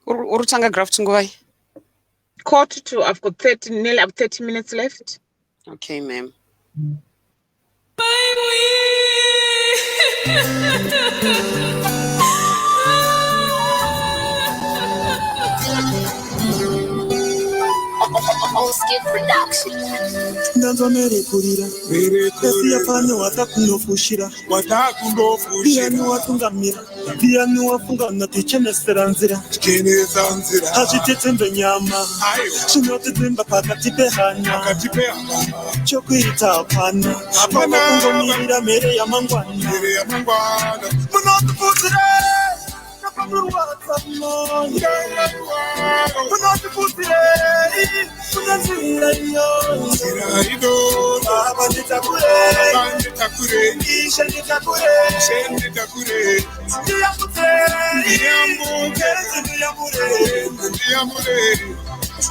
Urutanga graft ngwai. 1:45. I've got 30 minutes left. Okay, ma'am. Ndanzomere kurira Kasi yafanyo watakunofushira Diani watungamira Diani wafunga natichenesera nzira Hachitetembe nyama Chinotetemba pakati pehanya Chokwita apana Apana kungomirira mere ya mangwana Munotuputire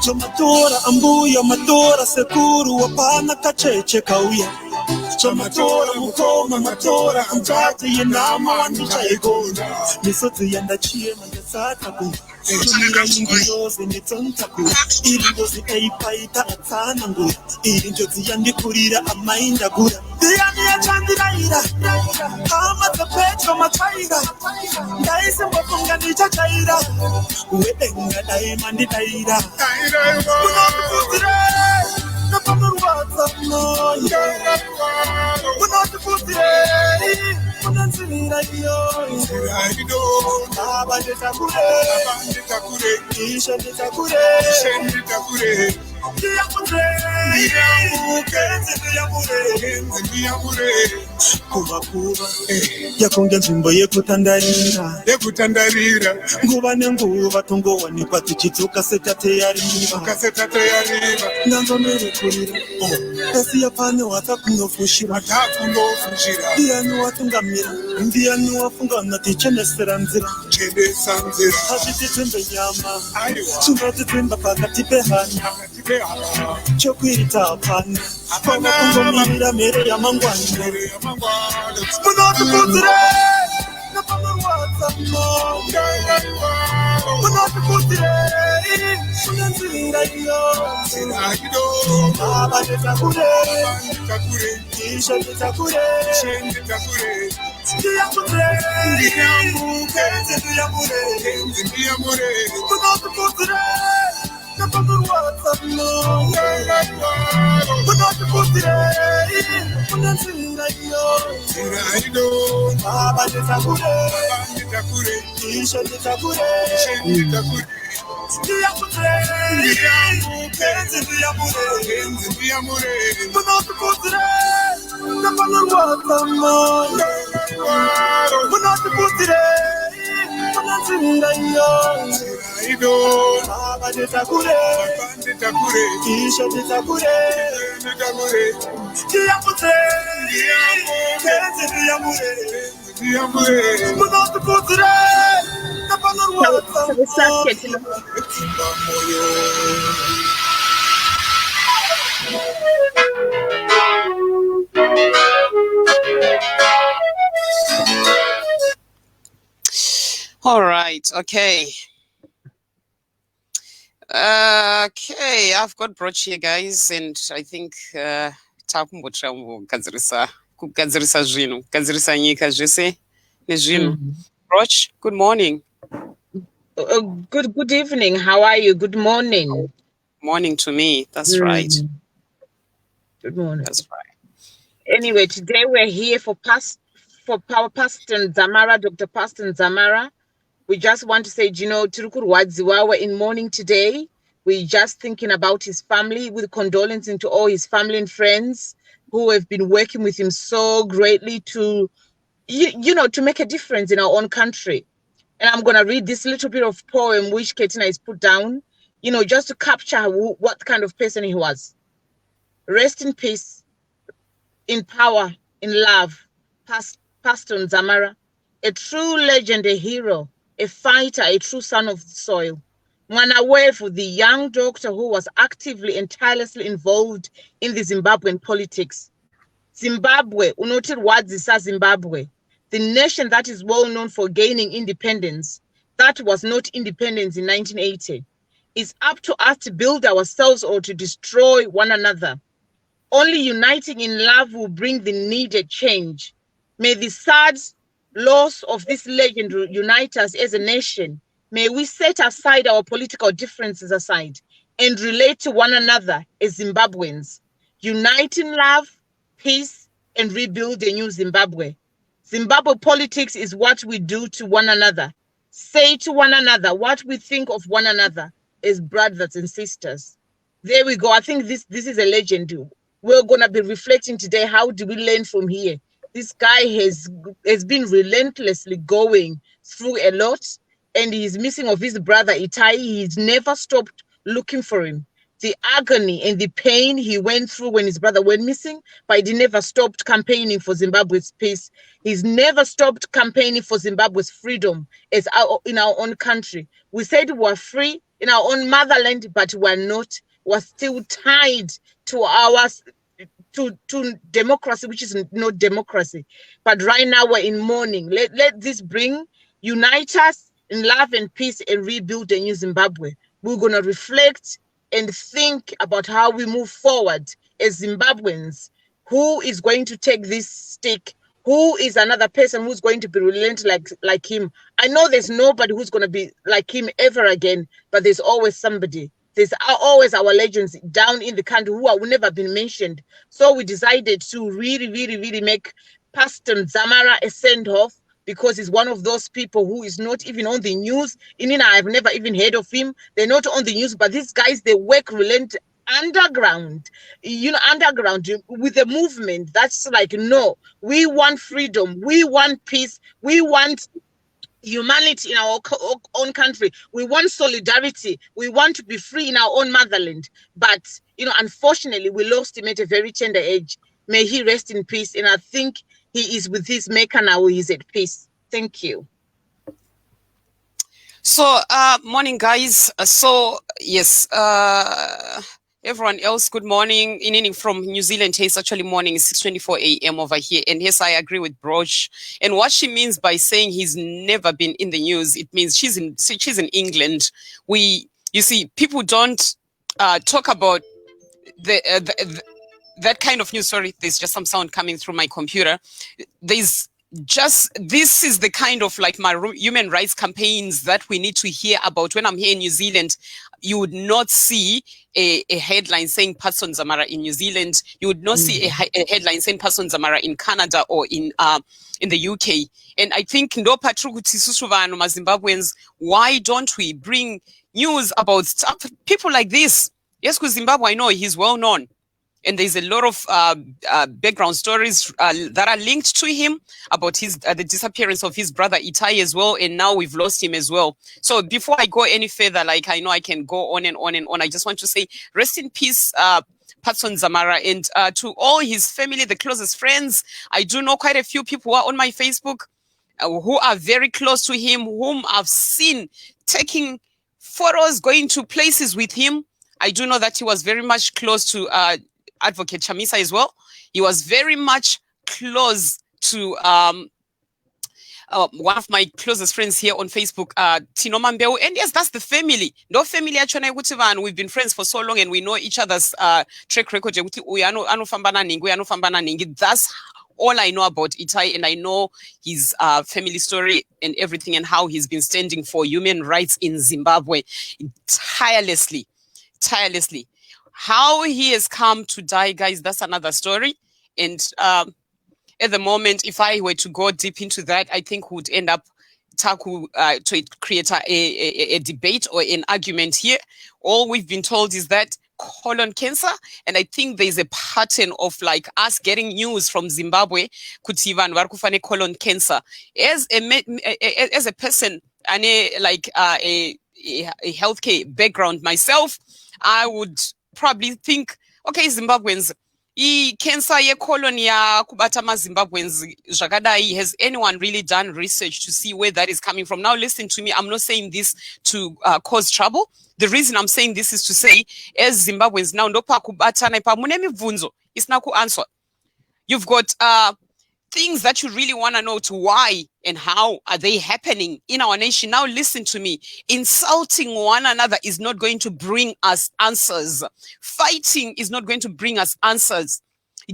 Chomatora ambuya matora sekuru wapana kacheche kauya Chomatora mukoma matora amjati yenama wandichaigona Misoti yanda chie mandesataku Tumira yingi yose nitontaku Irindozi eipaita atsanangu Irindozi yandikurira amainda gura Diani ya chandiraira Hama tepecho mataira Ndaisi mwafunga nicha chaira Uwedenga daimandi daira Munokutire Napamurwata moyo Munokutire Munanzira iyo Abandetakure Isha nitakure Kuba yakonge nzimbo yekutandarira nguva nenguva tongowanikwa tichituka setate yariva ndanzomere kurira asi yapane watakunofushira ndiani watungamira ndiani wafunga natichenesera nzira hazvititembe nyama chinotitemba pakati pehanya chokwirita apana apana kungomirira mere ya mangwana munotiputire napamurwadza moyo munotiputire munenzira iyo abandetakure isha nditakure ndiyamure munotiputire napamurwadza moyo munotiputire munenzira iyo abandetakure isha nditakure munotiputire napamurwadza moyo munotiputire munenzira iyo abandetakure isha nditakure munotiputire napamurwadza moyo All right, okay. Okay, I've got brooch here, guys, and I think takumbotra kugadzirisa zvinhu kugadzirisa nyika zvese nezvinhu. Brooch, good morning. Good evening. How are you? Good morning. Morning to me. That's right. Good morning. That's right. Anyway, today we're here for Patson Dzamara, Dr. Patson Dzamara. We just want to say, we're in mourning today. We're just thinking about his family, with condolences to all his family and friends who have been working with him so greatly to, to make a difference in our own country. And I'm going to read this little bit of poem which Katina has put down, just to capture what kind of person he was. Rest in peace, in power, in love, Patson Dzamara, a true legend, a hero, a fighter, a true son of the soil. Mwanawefu, the young doctor who was actively and tirelessly involved in the Zimbabwean politics. Zimbabwe, unotirwadzisa Zimbabwe, the nation that is well known for gaining independence, That was not independence in 1980. It's up to us to build ourselves or to destroy one another. Only uniting in love will bring the needed change. May the sad loss of this legend unite us as a nation. May we set aside our political differences aside and relate to one another as Zimbabweans. Unite in love, peace, and rebuild a new Zimbabwe. Zimbabwe politics is what we do to one another. Say to one another what we think of one another as brothers and sisters. There we go. I think this is a legend. We're gonna be reflecting today. How do we learn from here? This guy has been relentlessly going through a lot, and he's missing of his brother Itai. He's never stopped looking for him. The agony and the pain he went through when his brother went missing, but he never stopped campaigning for Zimbabwe's peace. He's never stopped campaigning for Zimbabwe's freedom in our own country. We said we were free in our own motherland, but we're not. We're still tied to our to democracy, which is not democracy. But right now we're in mourning. Let this unite us in love and peace and rebuild a new Zimbabwe. We're gonna reflect and think about how we move forward as Zimbabweans. Who is going to take this stick? Who is another person who's going to be relentless like him? I know there's nobody who's going to be like him ever again, but there's always somebody. There's always our legends down in the country who have never been mentioned. So we decided to really make Patson Dzamara a send-off, because he's one of those people who is not even on the news. I've never even heard of him. They're not on the news, but these guys, they work underground, underground with a movement that's like, no, we want freedom, we want peace, we want humanity in our own country, we want solidarity, we want to be free in our own motherland. But unfortunately, we lost him at a very tender age. May he rest in peace. And I think he is with his maker now. He's at peace. Thank you. So morning, guys. Yes, everyone else, good morning. In from New Zealand, it's actually morning, 6:24 a.m. over here. And yes, I agree with Broch. And what she means by saying he's never been in the news, it means she's in England. You see, people don't talk about that kind of news. Sorry, there's just some sound coming through my computer. This is the kind of like my human rights campaigns that we need to hear about. When I'm here in New Zealand, you would not see a headline saying Patson Dzamara in New Zealand. You would not see a headline saying Patson Dzamara in Canada or in the UK. And I think Zimbabweans, why don't we bring news about people like this? Yes, because Zimbabwe, I know he's well known. And there's a lot of background stories that are linked to him about the disappearance of his brother Itai as well. And now we've lost him as well. So before I go any further, like I know I can go on and on and on, I just want to say rest in peace, Patson Dzamara, and to all his family, the closest friends. I do know quite a few people who are on my Facebook who are very close to him, whom I've seen taking photos, going to places with him. I do know that he was very much close to Advocate Chamisa as well. He was very much close to one of my closest friends here on Facebook, Tino Mambeu. And yes, that's the family. No family actually, we've been friends for so long and we know each other's track record. That's all I know about Itai, and I know his family story and everything, and how he's been standing for human rights in Zimbabwe tirelessly. How he has come to die, guys, that's another story. And at the moment, if I were to go deep into that, I think we would end up to create a debate or an argument here. All we've been told is that colon cancer, and I think there's a pattern of like us getting news from Zimbabwe, Kutivan Warkufane colon cancer. As a person and a healthcare background myself, I would probably think, okay, Zimbabweans, cancer ye colon ya kubata ma Zimbabweans zvakadai, has anyone really done research to see where that is coming from? Now listen to me, I'm not saying this to cause trouble. The reason I'm saying this is to say, as Zimbabweans now, ndopa kubatana ipa mune mibvunzo isina kuanswer. You've got things that you really want to know to why and how are they happening in our nation. Now listen to me. Insulting one another is not going to bring us answers. Fighting is not going to bring us answers.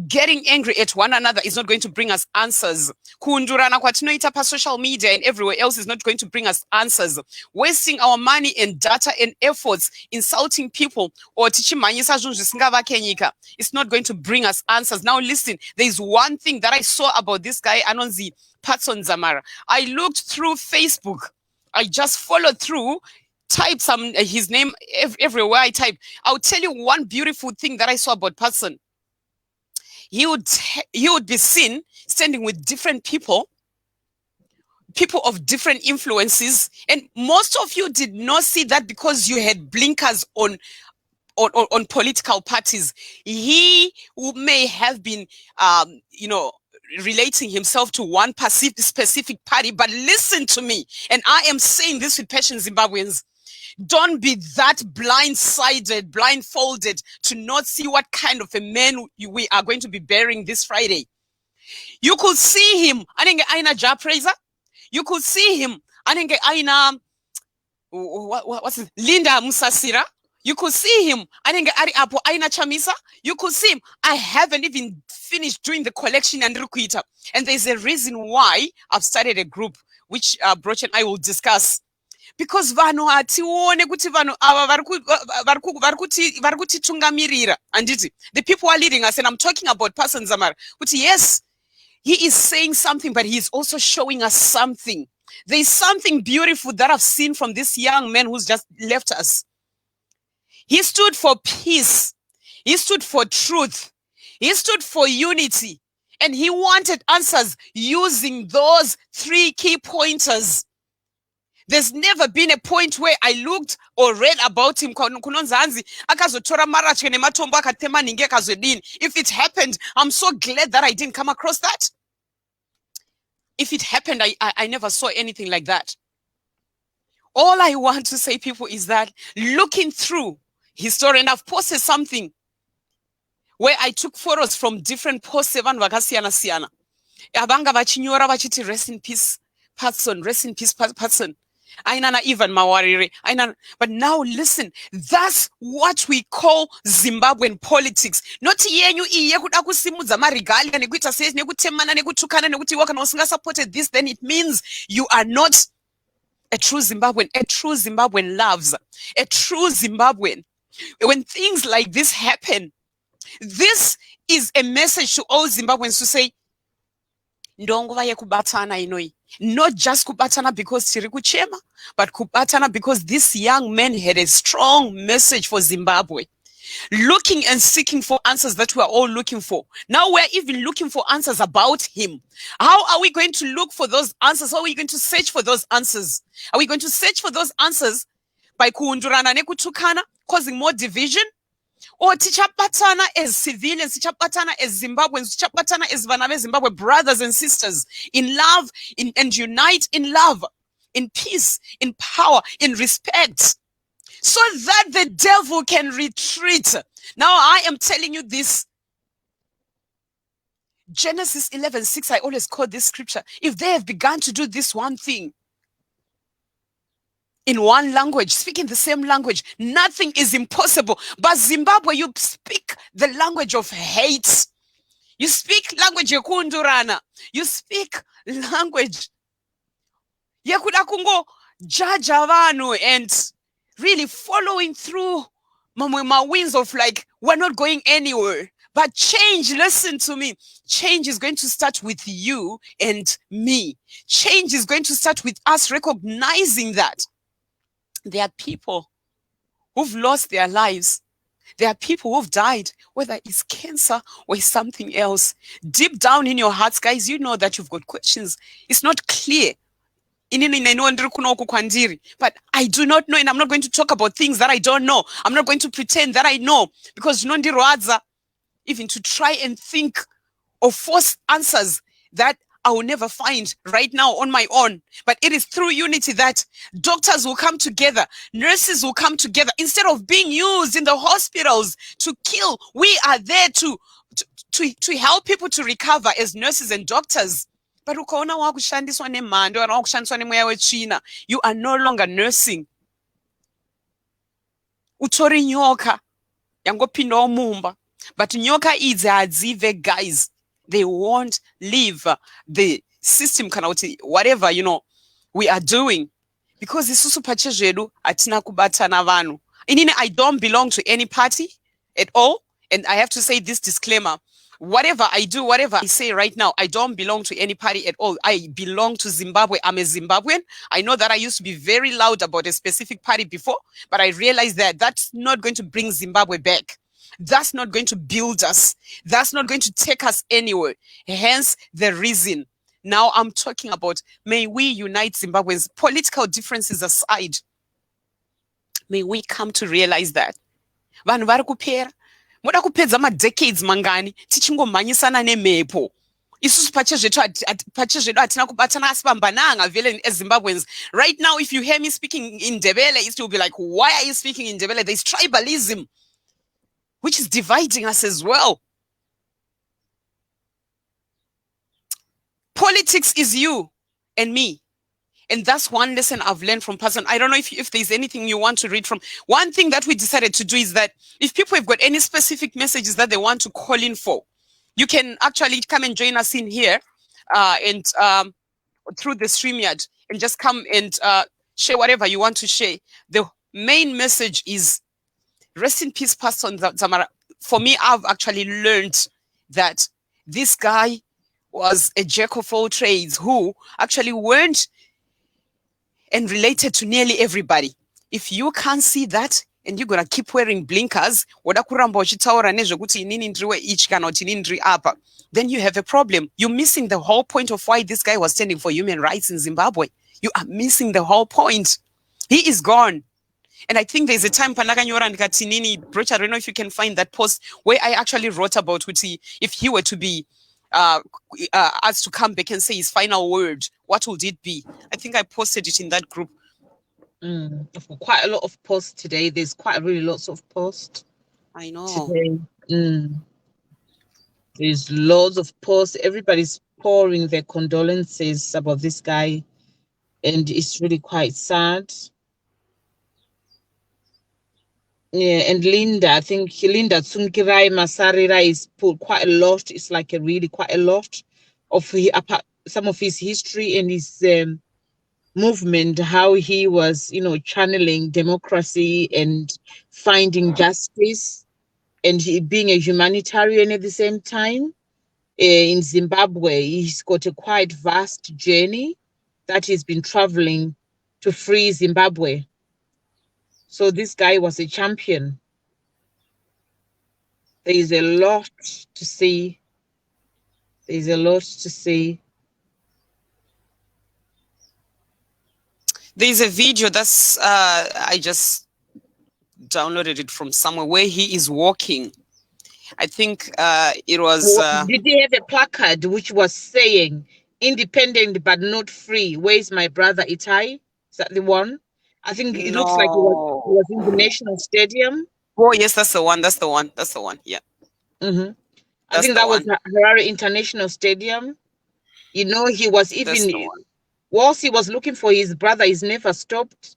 Getting angry at one another is not going to bring us answers. Kuundurana kwatinoita pa social media and everywhere else is not going to bring us answers. Wasting our money and data and efforts insulting people or tichimanyisa zvinhu zvisingavake nyika, it's not going to bring us answers. Now listen, there's one thing that I saw about this guy Anonzi Patson Dzamara. I looked through Facebook. I just followed through, typed his name everywhere I type. I'll tell you one beautiful thing that I saw about Patson. He would be seen standing with different people of different influences, and most of you did not see that because you had blinkers on political parties. He may have been, relating himself to one specific party, but listen to me, and I am saying this with passion, Zimbabweans. Don't be that blindsided, blindfolded to not see what kind of a man we are going to be bearing this Friday. You could see him, anenge aina ja praiser. You could see him, anenge aina what's it? Linda Musasira. You could see him, anenge ari apo aina chamisa. You could see him. I haven't even finished doing the collection and rukuita. And there's a reason why I've started a group, which Broch and I will discuss. Because vanhu atione kuti vanhu ava vari kutitungamirira anditi, the people who are leading us, and I'm talking about Patson Dzamara, kuti yes, he is saying something, but he's also showing us something. There's something beautiful that I've seen from this young man who's just left us. He stood for peace. He stood for truth. He stood for unity. And he wanted answers using those 3 key pointers. There's never been a point where I looked or read about him. If it happened, I'm so glad that I didn't come across that. If it happened, I never saw anything like that. All I want to say, people, is that looking through his story, and I've posted something where I took photos from different posts, Abanga vachinyora vachiti rest in peace, Patson, rest in peace, Patson. Ainana even Mawarire. But now listen, that's what we call Zimbabwean politics. Not yenyu iye kuda kusimudza marigali nekuita says nekutemana nekutukana nekuti wakana usinga supported this, then it means you are not a true Zimbabwean. A true Zimbabwean loves. A true Zimbabwean. When things like this happen, this is a message to all Zimbabweans to say, ndonguva yekubatana inoi. Not just kubatana because tiri kuchema, but kubatana because this young man had a strong message for Zimbabwe. Looking and seeking for answers that we are all looking for. Now we're even looking for answers about him. How are we going to look for those answers? How are we going to search for those answers? Are we going to search for those answers by kuundurana nekutukana, causing more division? Or tichapatana as civilians, tichapatana as Zimbabweans, tichapatana as Vanave Zimbabwe brothers and sisters in love, and unite in love, in peace, in power, in respect, so that the devil can retreat. Now I am telling you this. Genesis 11:6, I always quote this scripture. If they have begun to do this one thing, in one language, speaking the same language, nothing is impossible. But Zimbabwe, you speak the language of hate. You speak language yekundurana. You speak language yekuda kungo jaja vanhu and really following through my winds of like, we're not going anywhere. But change, listen to me, change is going to start with you and me. Change is going to start with us recognizing that there are people who've lost their lives. There are people who've died, whether it's cancer or it's something else. Deep down in your hearts, guys, you know that you've got questions. It's not clear. But I do not know, and I'm not going to talk about things that I don't know. I'm not going to pretend that I know, because even to try and think of false answers that I will never find right now on my own. But it is through unity that doctors will come together, nurses will come together. Instead of being used in the hospitals to kill, we are there to to help people to recover as nurses and doctors. But ukaona wakushandiswa nemhando kana wakushandiswa nemweya wetsvina, you are no longer nursing. Utori nyoka yangopindawo mumba. But nyoka idzi hadzive, guys. They won't leave the system kana kuti whatever, we are doing. Because isusu pachezvedu hatina kubatana vanhu. Inini, I don't belong to any party at all. And I have to say this disclaimer. Whatever I do, whatever I say right now, I don't belong to any party at all. I belong to Zimbabwe. I'm a Zimbabwean. I know that I used to be very loud about a specific party before, but I realized that that's not going to bring Zimbabwe back. That's not going to build us. That's not going to take us anywhere. Hence the reason. Now I'm talking about, may we unite Zimbabweans, political differences aside. May we come to realize that. Vanhu vari kupera. Moda kupedza decades mangani tichingomhanyisana nemhepo. Isusu pachezvedu hatina kubatana asi pambananga vele as Zimbabweans. Right now, if you hear me speaking in Ndebele, it will be like, why are you speaking in Ndebele? There's tribalism, which is dividing us as well. Politics is you and me. And that's one lesson I've learned from Patson. I don't know if there's anything you want to read from. One thing that we decided to do is that if people have got any specific messages that they want to call in for, you can actually come and join us in here and through the StreamYard and just come and share whatever you want to share. The main message is rest in peace, Patson Dzamara. For me, I've actually learned that this guy was a jack of all trades who actually went and related to nearly everybody. If you can't see that and you're gonna keep wearing blinkers, then you have a problem. You're missing the whole point of why this guy was standing for human rights in Zimbabwe. You are missing the whole point. He is gone. And I think there's a time, Panaganyora and Katinini, Broch, I don't know if you can find that post where I actually wrote about Uti, if he were to be asked to come back and say his final word, what would it be? I think I posted it in that group. I've got quite a lot of posts today. There's quite really lots of posts. I know. Today. There's loads of posts. Everybody's pouring their condolences about this guy. And it's really quite sad. Yeah, and Linda, I think Linda Tsunkirai Masarira is put quite a lot. It's like quite a lot of some of his history and his movement, how he was, channeling democracy and finding justice and being a humanitarian at the same time. In Zimbabwe, he's got a quite vast journey that he's been traveling to free Zimbabwe. So this guy was a champion. There is a lot to see. There's a lot to see. There's a video that's, I just downloaded it from somewhere where he is walking. I think it was... Did he have a placard which was saying, independent but not free? Where's my brother Itai? Is that the one? I think it looks like it was in the National Stadium. Oh, yes, that's the one. Yeah. Mm-hmm. I think that was Harare International Stadium. He was even... Whilst he was looking for his brother, he's never stopped,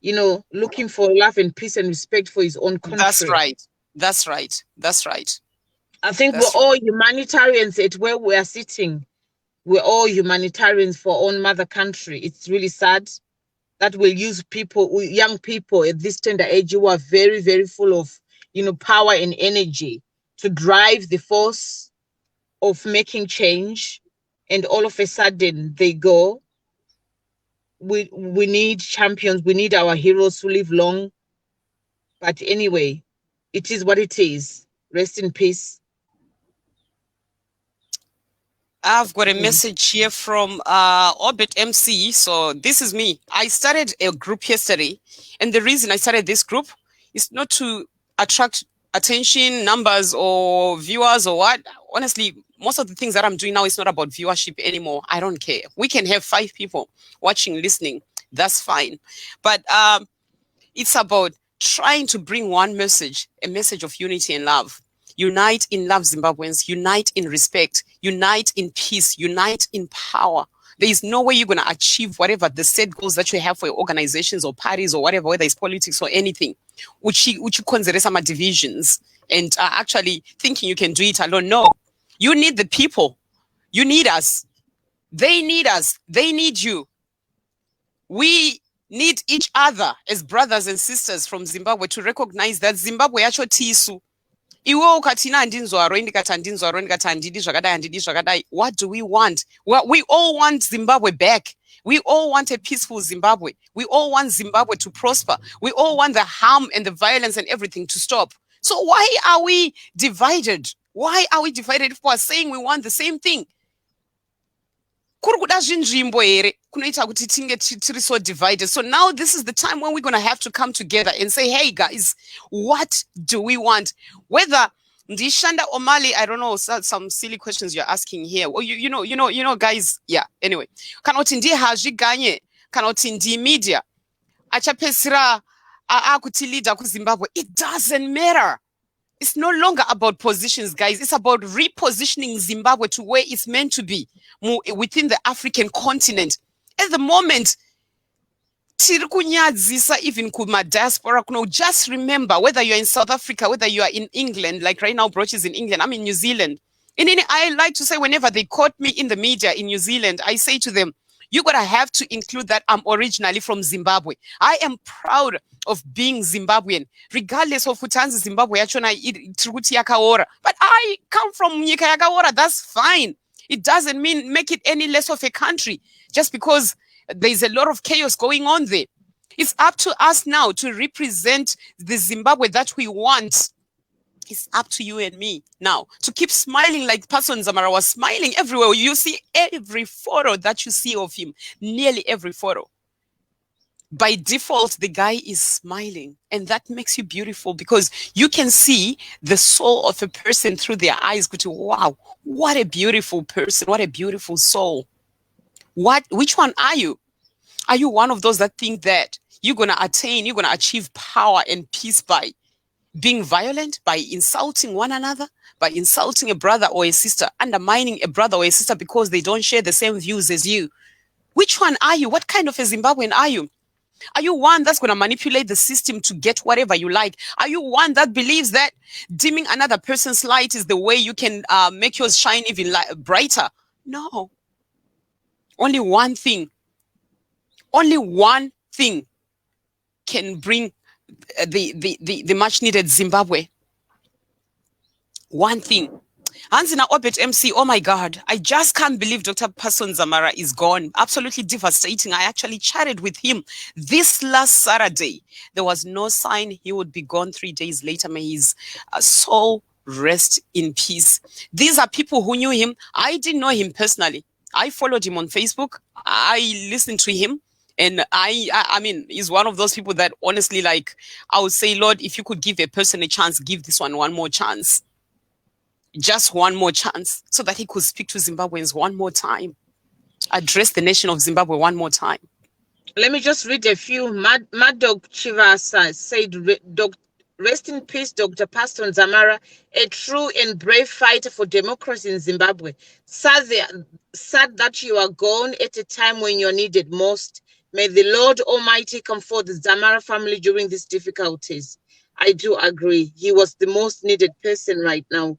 looking for love and peace and respect for his own country. That's right. I think we're all humanitarians at where we are sitting. We're all humanitarians for our own mother country. It's really sad that we'll use young people at this tender age who are very, very full of, power and energy to drive the force of making change. And all of a sudden they go. We need champions. We need our heroes who live long. But anyway, it is what it is. Rest in peace. I've got a message here from Orbit MC. So this is me. I started a group yesterday. And the reason I started this group is not to attract attention, numbers, or viewers or what. Honestly, most of the things that I'm doing now is not about viewership anymore. I don't care. We can have 5 people watching, listening. That's fine. But it's about trying to bring one message, a message of unity and love. unite in love, Zimbabweans, unite in respect, unite in peace, unite in power. There is no way you're going to achieve whatever the set goals that you have for your organizations or parties or whatever, whether it's politics or anything, which you consider some divisions and actually thinking you can do it alone. No, you need the people. You need us. They need us. They need you. We need each other as brothers and sisters from Zimbabwe to recognize that Zimbabwe yacho tisu. Iwo ukatina handinzwaro ndikati handinzwaro ndikati handidi zvakadai. What do we want? Well, we all want Zimbabwe back. We all want a peaceful Zimbabwe. We all want Zimbabwe to prosper. We all want the harm and the violence and everything to stop. So why are we divided? Why are we divided if we're saying we want the same thing? So divided. So now this is the time when we're going to have to come together and say, hey guys, what do we want? Whether Ndishanda Omali, I don't know, some silly questions you're asking here. Well, you know, guys, yeah, anyway. Kanotindi hajiganye, kanotindi media. Achapesira akutilida ku Zimbabwe. It doesn't matter. It's no longer about positions, guys. It's about repositioning Zimbabwe to where it's meant to be within the African continent. At the moment, even kuma diaspora, just remember, whether you're in South Africa, whether you are in England, like right now, Broch is in England, I'm in New Zealand. And I like to say, whenever they quote me in the media in New Zealand, I say to them, you're going to have to include that I'm originally from Zimbabwe. I am proud of being Zimbabwean, regardless of Futanzi Zimbabwe, but I come from Nyika Yakaora, that's fine. It doesn't make it any less of a country, just because there's a lot of chaos going on there. It's up to us now to represent the Zimbabwe that we want. It's up to you and me now to keep smiling like Patson Dzamara was smiling everywhere. You see every photo that you see of him, nearly every photo. By default, the guy is smiling, and that makes you beautiful because you can see the soul of a person through their eyes. Go to, wow, what a beautiful person, what a beautiful soul. Which one are you? Are you one of those that think that you're going to achieve power and peace by being violent, by insulting one another, by insulting a brother or a sister, undermining a brother or a sister because they don't share the same views as you? Which one are you? What kind of a Zimbabwean are you? Are you one that's going to manipulate the system to get whatever you like? Are you one that believes that dimming another person's light is the way you can make yours shine even brighter? No. Only one thing can bring the much needed Zimbabwe. One thing. Hansina Orbit MC, oh my God, I just can't believe Dr. Patson Dzamara is gone. Absolutely devastating. I actually chatted with him this last Saturday. There was no sign he would be gone 3 days later. May his soul rest in peace. These are people who knew him. I didn't know him personally. I followed him on Facebook. I listened to him. And I mean, he's one of those people that honestly, like, I would say, Lord, if you could give a person a chance, give this one more chance. Just one more chance so that he could speak to Zimbabweans one more time. Address the nation of Zimbabwe one more time. Let me just read a few. Mad Dog Chivasa said, rest in peace, Dr. Patson Dzamara, a true and brave fighter for democracy in Zimbabwe. Sad that you are gone at a time when you're needed most. May the Lord Almighty comfort the Dzamara family during these difficulties. I do agree. He was the most needed person right now.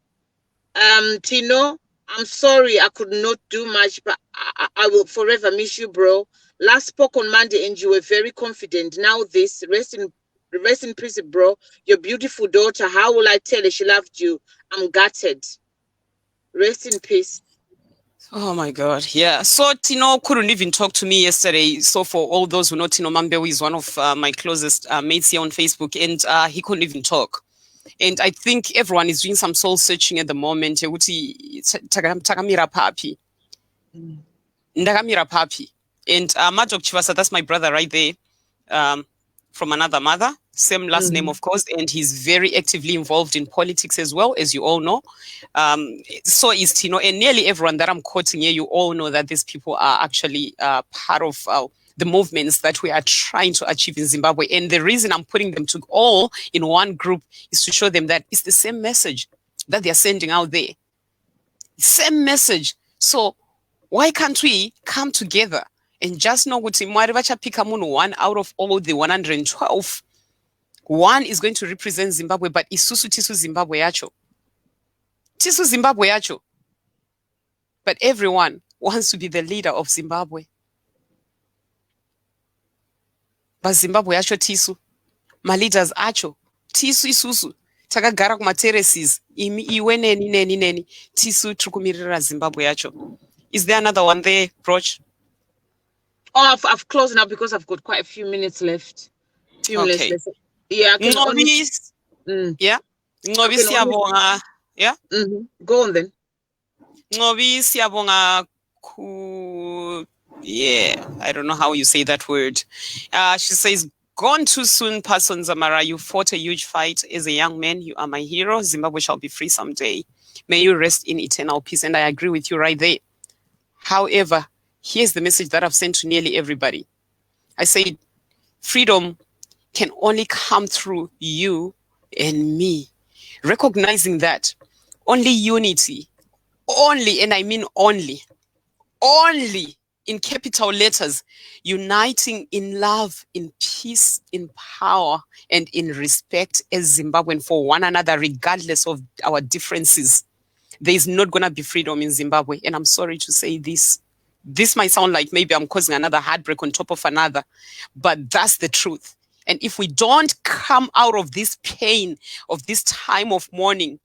Tino, I'm sorry I could not do much, but I will forever miss you, bro. Last spoke on Monday and you were very confident. Now this, rest in peace, bro. Your beautiful daughter, how will I tell her she loved you? I'm gutted. Rest in peace. Oh my God, yeah. So Tino couldn't even talk to me yesterday. So for all those who know, Tino Mambewu is one of my closest mates here on Facebook, and he couldn't even talk. And I think everyone is doing some soul searching at the moment. Takamira papi. Ndakamira papi. And Majok Chivasa, that's my brother right there, from another mother, same last name, of course, and he's very actively involved in politics as well, as you all know. So is Tino, and nearly everyone that I'm quoting here, you all know that these people are actually part of the movements that we are trying to achieve in Zimbabwe. And the reason I'm putting them to all in one group is to show them that it's the same message. that they're sending out there. Same message. So why can't we come together and just know kuti Mwari vachapika munhu one out of all the 112? One is going to represent Zimbabwe, but isusu tisu Zimbabwe yacho. Tisu Zimbabwe yacho. But everyone wants to be the leader of Zimbabwe. But Zimbabwe yacho tisu. My leaders acho. Tisu isusu. Takagara kumaterraces. Iwe neni. Tisu trukumirira Zimbabwe yacho. Is there another one there, Broch? Oh, I've closed now because I've got quite a few minutes left. Okay. Left. Yeah, I can only... Yeah. Yeah. Go on then. Yeah, I don't know how you say that word. She says, "Gone too soon, Patson Dzamara. You fought a huge fight as a young man. You are my hero. Zimbabwe shall be free someday. May you rest in eternal peace." And I agree with you right there. However, here's the message that I've sent to nearly everybody. I said, freedom can only come through you and me. Recognizing that only unity, only, and I mean only in capital letters, uniting in love, in peace, in power, and in respect as Zimbabwean for one another, regardless of our differences. There is not going to be freedom in Zimbabwe. And I'm sorry to say this. This might sound like maybe I'm causing another heartbreak on top of another, but that's the truth. And if we don't come out of this pain, of this time of mourning,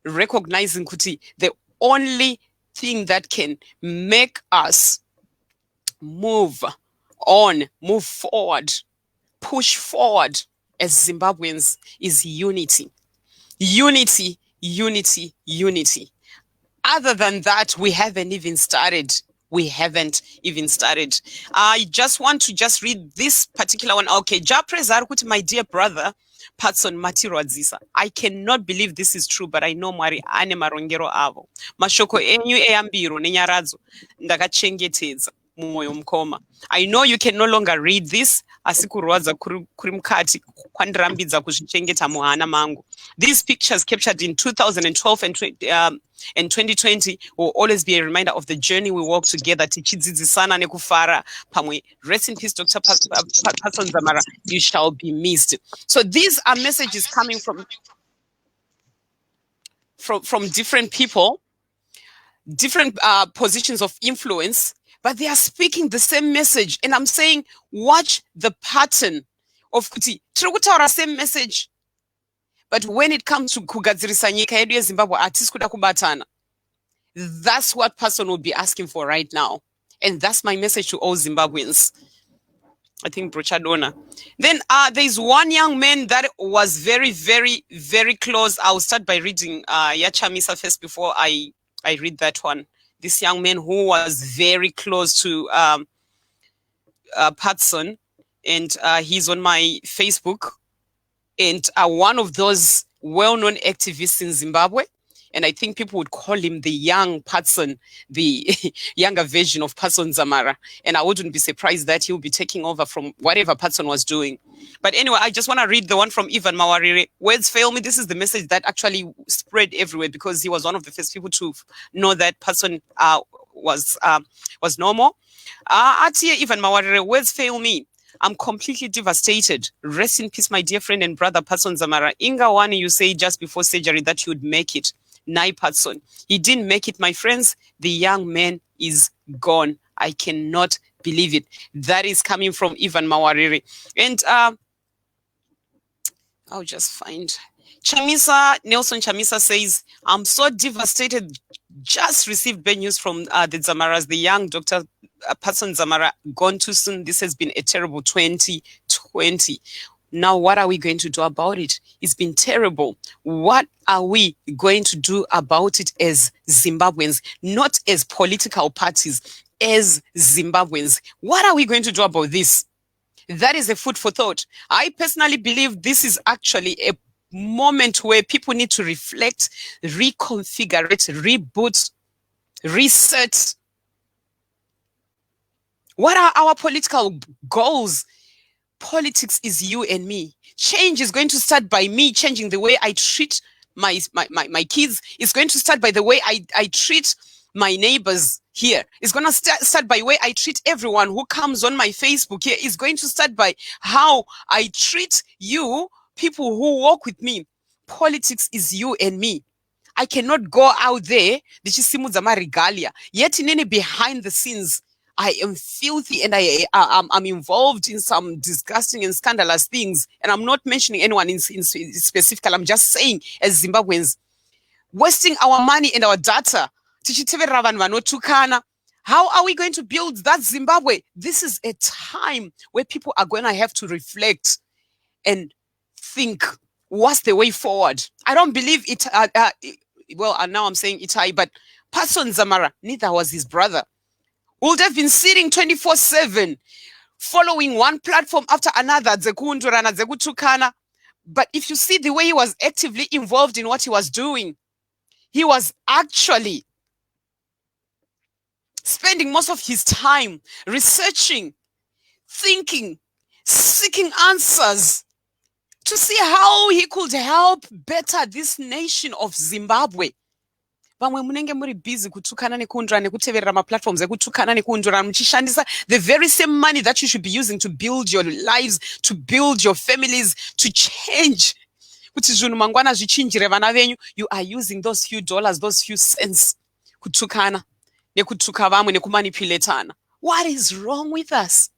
recognizing kuti, the only thing that can make us move on, move forward, push forward as Zimbabweans is unity. Unity, unity, unity. Other than that, we haven't even started. I just want to read this particular one. Okay, my dear brother, Patson Matirwadzisa. I cannot believe this is true, but I know Mwari ane marongero avo. Mashoko enyu eyambiro nenyaradzo ndakachengetedza mumwoyo mukoma. I know you can no longer read this. Asikurwadza kuri mukati kwandirambidza kuzvichengeta muhana mangu. These pictures captured in 2012 and 2020 will always be a reminder of the journey we walk together. Tichidzidzisana nekufara pamwe. Rest in peace, Dr. Patson Dzamara. You shall be missed. So these are messages coming from different people, different positions of influence, but they are speaking the same message. And I'm saying, watch the pattern of kuti. Tirikutaura same message. But when it comes to kugadzirisa nyika yedu yeZimbabwe, atisi kuda kubatana. That's what Patson will be asking for right now. And that's my message to all Zimbabweans. I think Brochadona. Then there's one young man that was very, very, very close. I'll start by reading Yachamisa first before I read that one. This young man who was very close to Patson, and he's on my Facebook. And one of those well-known activists in Zimbabwe. And I think people would call him the young Patson, the younger version of Patson Dzamara. And I wouldn't be surprised that he'll be taking over from whatever Patson was doing. But anyway, I just want to read the one from Ivan Mawarire. Words fail me. This is the message that actually spread everywhere because he was one of the first people to know that Patson was normal. Atia Ivan Mawarire, words fail me. I'm completely devastated. Rest in peace, my dear friend and brother, Patson Dzamara. Ingawani, you say just before surgery that you would make it. Nai Patson. He didn't make it, my friends. The young man is gone. I cannot believe it. That is coming from Ivan Mawariri. And I'll just find... Nelson Chamisa says, I'm so devastated. Just received bad news from the Dzamaras, the young Dr. Patson Dzamara, gone too soon. This has been a terrible 2020. Now, what are we going to do about it? It's been terrible. What are we going to do about it as Zimbabweans, not as political parties, as Zimbabweans? What are we going to do about this? That is a food for thought. I personally believe this is actually a moment where people need to reflect, reconfigure it, reboot, reset. What are our political goals? Politics is you and me. Change is going to start by me changing the way I treat my kids. It's going to start by the way I treat my neighbors here. It's going to start by the way I treat everyone who comes on my Facebook here. It's going to start by how I treat you, people who walk with me. Politics is you and me. I cannot go out there, regalia. Yet in any behind the scenes, I am filthy and I'm involved in some disgusting and scandalous things. And I'm not mentioning anyone in specific. I'm just saying, as Zimbabweans, wasting our money and our data. How are we going to build that Zimbabwe? This is a time where people are going to have to reflect and think, what's the way forward? I don't believe it. Now I'm saying Itai, but Patson Dzamara, neither was his brother, would have been sitting 24/7, following one platform after another, but if you see the way he was actively involved in what he was doing, he was actually spending most of his time researching, thinking, seeking answers to see how he could help better this nation of Zimbabwe. Vamwe munenge muri busy kutukana nekundura nekuteverera maplatforms ekutukana nekundura muchishandisa the very same money that you should be using to build your lives, to build your families, to change. Kuti zvinhu mangwana zvichinjire vana venyu, you are using those few dollars, those few cents kutukana nekutuka vamwe nekumanipulatana. What is wrong with us?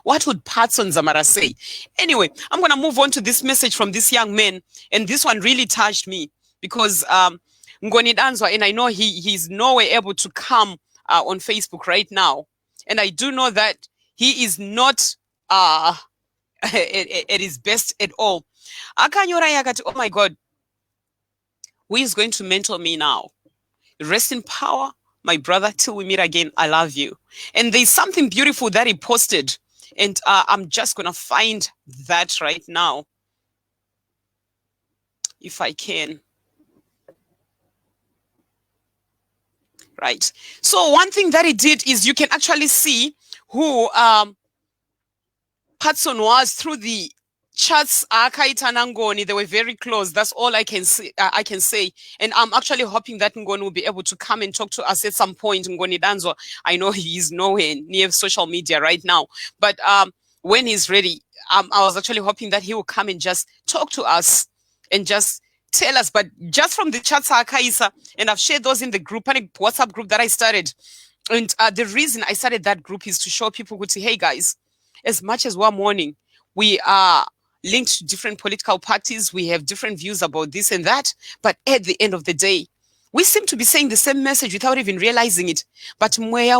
What would Patson Dzamara say? Anyway, I'm going to move on to this message from this young man. And this one really touched me because Ngoni Danzwa, and I know he's nowhere able to come on Facebook right now. And I do know that he is not at his best at all. Akanyora yakati, oh my God, who is going to mentor me now? Rest in power, my brother, till we meet again. I love you. And there's something beautiful that he posted. And I'm just going to find that right now, if I can. Right. So one thing that he did is you can actually see who Patson was through the chats. Akaita na Ngoni, they were very close. That's all I can say. And I'm actually hoping that Ngoni will be able to come and talk to us at some point. Ngoni Danzo, I know he is nowhere near social media right now, but when he's ready, I was actually hoping that he will come and just talk to us and just tell us. But just from the chats, Akaisa, and I've shared those in the group, panic WhatsApp group that I started. And the reason I started that group is to show people who say, hey guys, as much as we're mourning, we are linked to different political parties. We have different views about this and that. But at the end of the day, we seem to be saying the same message without even realizing it. But and there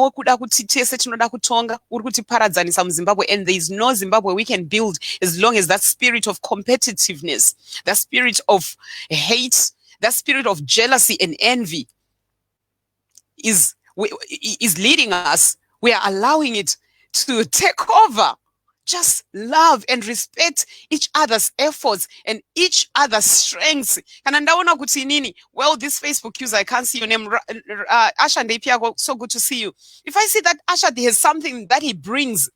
is no Zimbabwe we can build as long as that spirit of competitiveness, that spirit of hate, that spirit of jealousy and envy is leading us. We are allowing it to take over. Just love and respect each other's efforts and each other's strengths. Well, this Facebook user, I can't see your name. Asha Ndepiago, so good to see you. If I see that Asha has something that he brings,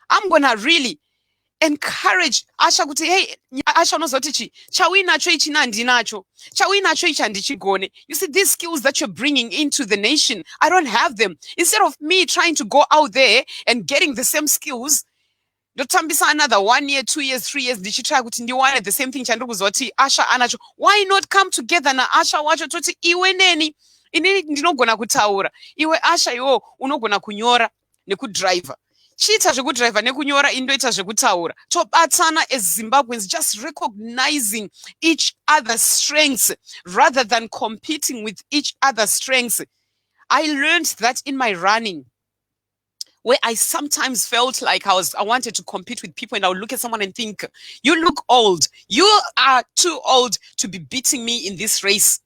I'm gonna really encourage Asha kuti, hey, Asha nozotichi, chawinacho ichi nandinacho, chawinacho ichi andichigone. You see, these skills that you're bringing into the nation, I don't have them. Instead of me trying to go out there and getting the same skills, ndotambisa another 1 year, 2 years, 3 years, ndichitry kuti ndiwane the same thing chandikuzoti Asha anacho. Why not come together na Asha wacho toti iwe neni inini ndinogona kutaura, iwe Asha iwo unogona kunyora nekudriver, chiita zvekudriver nekunyora indoita zvekutaura. Tobatsana as Zimbabweans, just recognizing each other's strengths rather than competing with each other's strengths. I learned that in my running, where I sometimes felt like I wanted to compete with people, and I would look at someone and think, you look old. You are too old to be beating me in this race.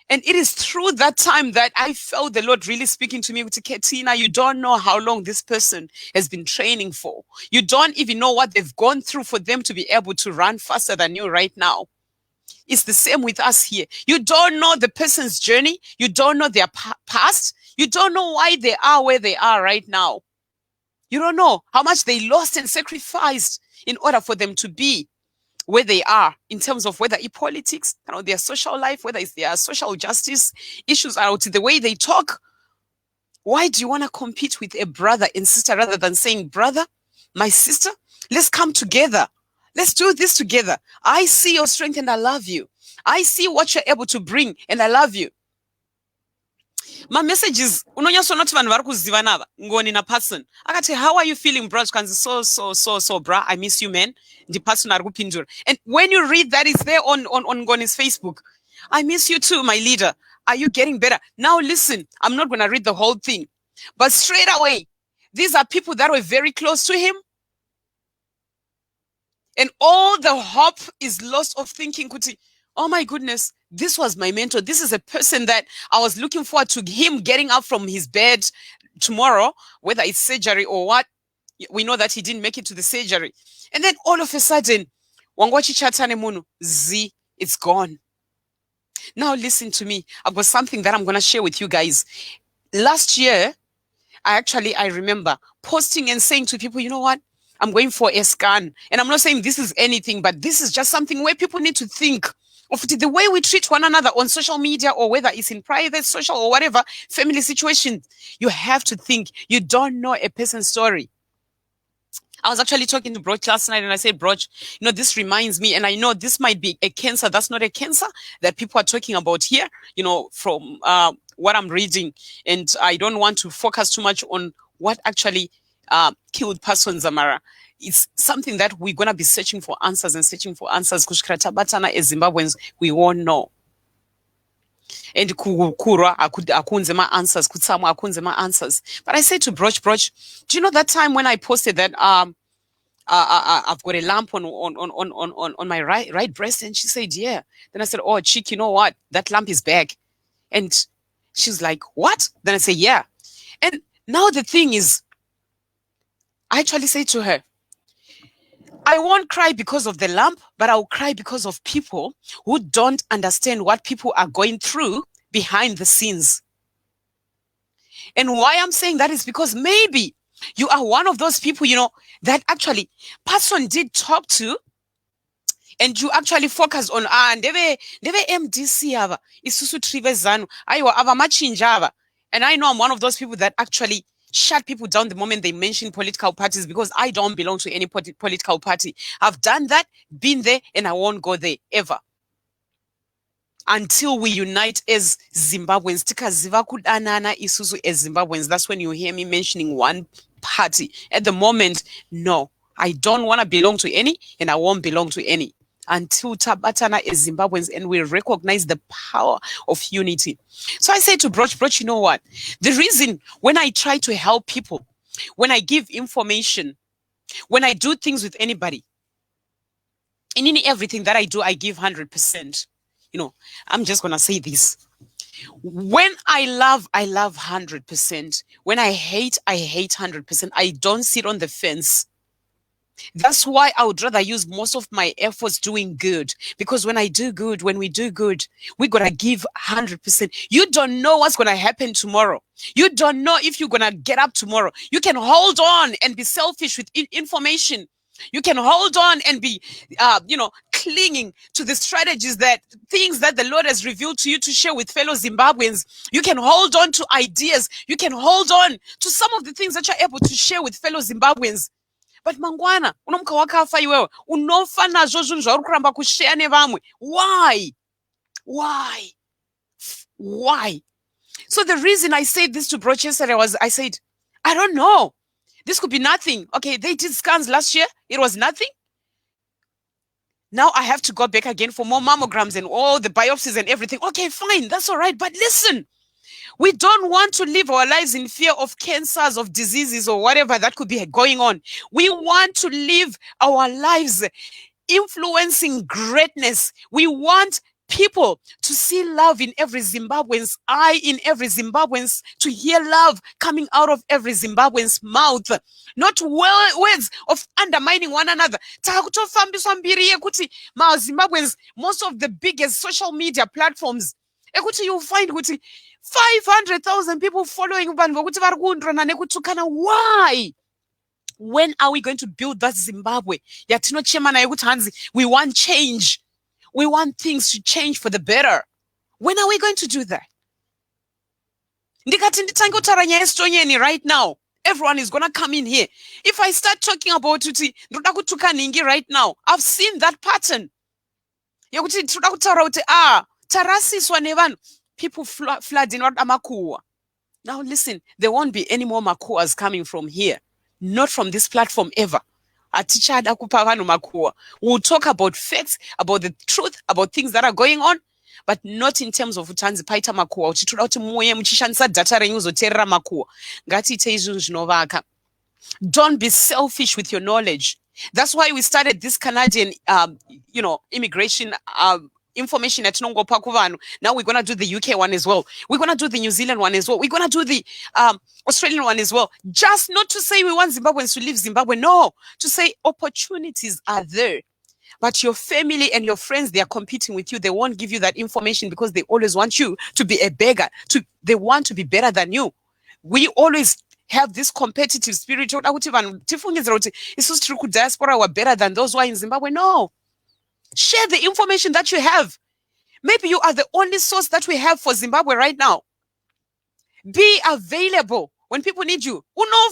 And it is through that time that I felt the Lord really speaking to me with Ketina. You don't know how long this person has been training for. You don't even know what they've gone through for them to be able to run faster than you right now. It's the same with us here. You don't know the person's journey. You don't know their past. You don't know why they are where they are right now. You don't know how much they lost and sacrificed in order for them to be where they are in terms of whether it's politics, their social life, whether it's their social justice issues, out the way they talk. Why do you want to compete with a brother and sister rather than saying, brother, my sister, let's come together. Let's do this together. I see your strength and I love you. I see what you're able to bring and I love you. My message is, unonyasonoti vanhu vari kuziva nava Ngoni na Patson akati, how are you feeling bro? So bra, I miss you man. Ndi Patson ari kupindura. And when you read that, it's there on Ngoni's Facebook. I miss you too, my leader. Are you getting better? Now listen, I'm not going to read the whole thing. But straight away, these are people that were very close to him. And all the hope is lost of thinking, Kuti, oh my goodness, this was my mentor. This is a person that I was looking forward to him getting up from his bed tomorrow, whether it's surgery or what. We know that he didn't make it to the surgery. And then all of a sudden, Wangwachi Chatane Munu, Z, it's gone. Now listen to me. I've got something that I'm going to share with you guys. Last year, I remember posting and saying to people, you know what? I'm going for a scan. And I'm not saying this is anything, but this is just something where people need to think of the way we treat one another on social media, or whether it's in private, social, or whatever, family situation. You have to think. You don't know a person's story. I was actually talking to Broch last night and I said, Broch, this reminds me, and I know this might be a cancer. That's not a cancer that people are talking about here, from what I'm reading. And I don't want to focus too much on what actually killed Patson Dzamara. It's something that we're going to be searching for answers. Kushkira tabatana as Zimbabweans, we all know. And kurwa akunzema answers, kutsamwa akunzema answers. But I said to Broch, do you know that time when I posted that I've got a lump on my right breast? And she said, yeah. Then I said, oh, chick, you know what? That lump is back. And she's like, what? Then I said, yeah. And now the thing is, I actually say to her, I won't cry because of the lump, but I'll cry because of people who don't understand what people are going through behind the scenes. And why I'm saying that is because maybe you are one of those people, that actually Patson did talk to, and you actually focus on, ndeve MDC ava, isusu trivezanu, aiwa ava machinja. And I know I'm one of those people that actually shut people down the moment they mention political parties, because I don't belong to any political party. I've done that, been there, and I won't go there ever. Until we unite as Zimbabweans. Tikaziva kudanana isusu as Zimbabweans. That's when you hear me mentioning one party. At the moment, no. I don't want to belong to any, and I won't belong to any. Until tabatana as Zimbabweans and we recognize the power of unity. So I say to Broch, you know what? The reason when I try to help people, when I give information, when I do things with anybody, in everything that I do, I give 100%. I'm just going to say this. When I love 100%. When I hate 100%. I don't sit on the fence. That's why I would rather use most of my efforts doing good. Because when we do good, we're going to give 100%. You don't know what's going to happen tomorrow. You don't know if you're going to get up tomorrow. You can hold on and be selfish with information. You can hold on and be, clinging to the strategies, things that the Lord has revealed to you to share with fellow Zimbabweans. You can hold on to ideas. You can hold on to some of the things that you're able to share with fellow Zimbabweans. But mangwana, unomka wakafa iwewe, unofa nazvo zvinhu zvauri kuramba kushare nevamwe. Why? So the reason I said this to Broch yesterday was, I said, I don't know. This could be nothing. Okay, they did scans last year. It was nothing. Now I have to go back again for more mammograms and all the biopsies and everything. Okay, fine. That's all right. But listen, we don't want to live our lives in fear of cancers, of diseases, or whatever that could be going on. We want to live our lives influencing greatness. We want people to see love in every Zimbabwean's eye, in every Zimbabwean's, to hear love coming out of every Zimbabwean's mouth, not words of undermining one another. Zimbabweans, most of the biggest social media platforms, you'll find 500,000 people following. Why? when are we going to build that Zimbabwe? We want change. We want things to change for the better. When are we going to do that? Right now, everyone is going to come in here. If I start talking about right now, I've seen that pattern. People flooding out Amakuwa. Now listen, there won't be any more Makuas coming from here. Not from this platform ever. We'll talk about facts, about the truth, about things that are going on, but not in terms of utanzi paita Makua. Uchitoda kuti muye muchishandisa data renyu uzoteerera Makua. Ngatiite izvozvo zvinovaka. Don't be selfish with your knowledge. That's why we started this Canadian, immigration information at Nongopa Kuvanu. Now we're going to do the UK one as well. We're going to do the New Zealand one as well. We're going to do the Australian one as well. Just not to say we want Zimbabweans to leave Zimbabwe. No, to say opportunities are there. But your family and your friends, they are competing with you. They won't give you that information because they always want you to be a beggar. They want to be better than you. We always have this competitive spirit. Diaspora were better than those who are in Zimbabwe. No. Share the information that you have. Maybe you are the only source that we have for Zimbabwe right now. Be available when people need you. I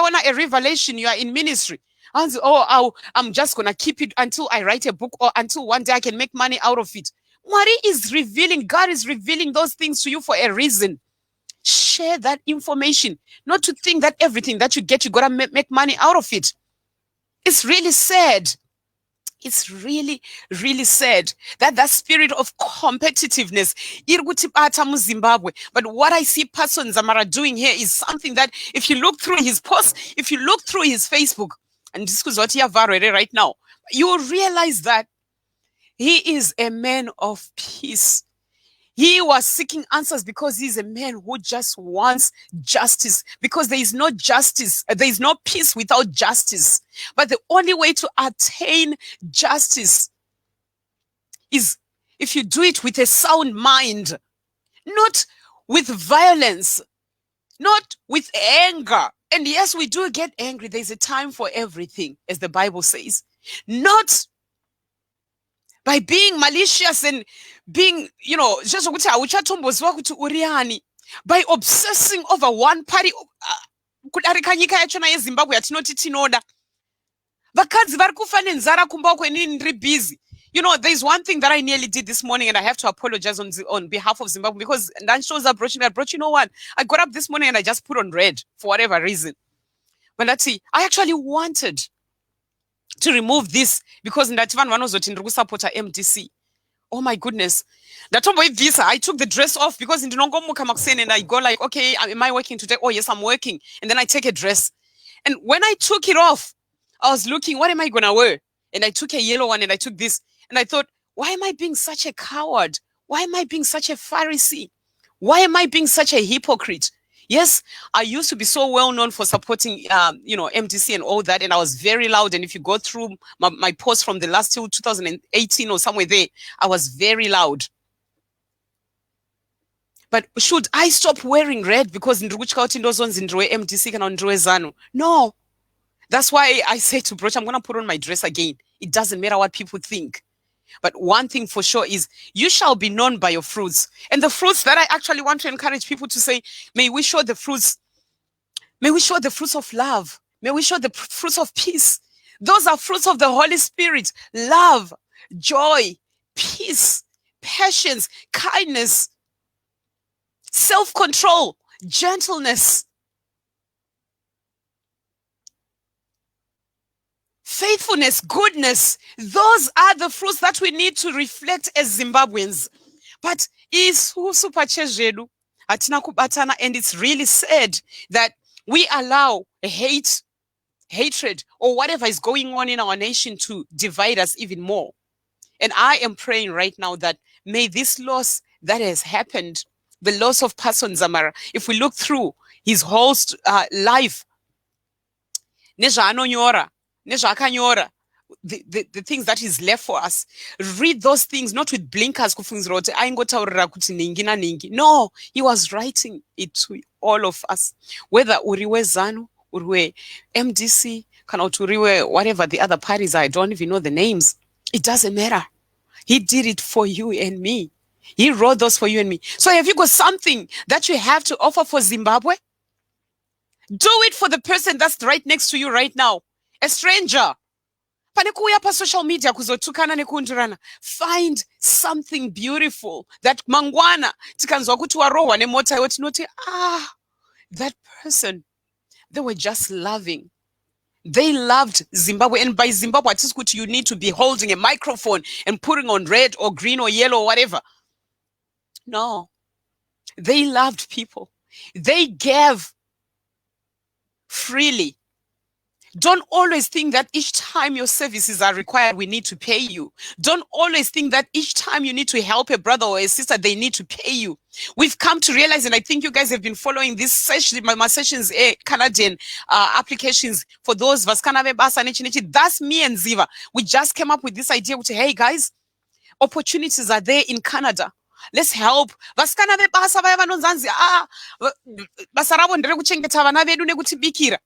want a revelation. You are in ministry. I'm just going to keep it until I write a book or until one day I can make money out of it. Mari is revealing, God is revealing those things to you for a reason. Share that information. Not to think that everything that you get, you got to make money out of it. It's really sad. It's really, really sad that spirit of competitiveness, Zimbabwe. But what I see Patson Dzamara doing here is something that if you look through his posts, if you look through his Facebook, and this is what he has right now, you will realize that he is a man of peace. He was seeking answers because he's a man who just wants justice, because there is no justice. There is no peace without justice. But the only way to attain justice is if you do it with a sound mind, not with violence, not with anger. And yes, we do get angry. There's a time for everything, as the Bible says. Not by being malicious and being, by obsessing over one party. There's one thing that I nearly did this morning, and I have to apologize on behalf of Zimbabwe, because that shows up approaching me. I got up this morning and I just put on red for whatever reason. But let's see, I actually wanted to remove this because MDC. Oh my goodness. I took the dress off because in the and I go like, okay, am I working today? Oh yes, I'm working. And then I take a dress. And when I took it off, I was looking, what am I gonna wear? And I took a yellow one and I took this. And I thought, why am I being such a coward? Why am I being such a Pharisee? Why am I being such a hypocrite? Yes, I used to be so well known for supporting, MDC and all that, and I was very loud. And if you go through my posts from the last till 2018 or somewhere there, I was very loud. But should I stop wearing red because MDC can Zanu? No. That's why I say to Broch, I'm going to put on my dress again. It doesn't matter what people think. But one thing for sure is you shall be known by your fruits. And the fruits that I actually want to encourage people to say, may we show the fruits. May we show the fruits of love. May we show the fruits of peace. Those are fruits of the Holy Spirit. Love, joy, peace, patience, kindness, self-control, gentleness, faithfulness, goodness. Those are the fruits that we need to reflect as Zimbabweans. But and it's really sad that we allow hatred, or whatever is going on in our nation to divide us even more. And I am praying right now that may this loss that has happened, the loss of Patson Dzamara, if we look through his whole life, nezvaakanyora, the things that is left for us. Read those things, not with blinkers. No, he was writing it to all of us. Whether uriwe ZANU, uriwe MDC, uriwe whatever the other parties are, I don't even know the names. It doesn't matter. He did it for you and me. He wrote those for you and me. So have you got something that you have to offer for Zimbabwe? Do it for the person that's right next to you right now. A stranger. Social media find something beautiful that mangwana tikanzwa kuti warohwa nemota iwe tinoti that person, they were just loving. They loved Zimbabwe, and by Zimbabwe it is good you need to be holding a microphone and putting on red or green or yellow or whatever. No, they loved people. They gave freely. Don't always think that each time your services are required, we need to pay you. Don't always think that each time you need to help a brother or a sister, they need to pay you. We've come to realize, and I think you guys have been following this session, my sessions, Canadian applications for those Vaskanave Basa Nechi. That's me and Ziva. We just came up with this idea, which, hey guys, opportunities are there in Canada. Let's help. Vaskanave Basa Vayanonzanzi. Basarabo ndere kuchengeta vana vedu nekutibikira.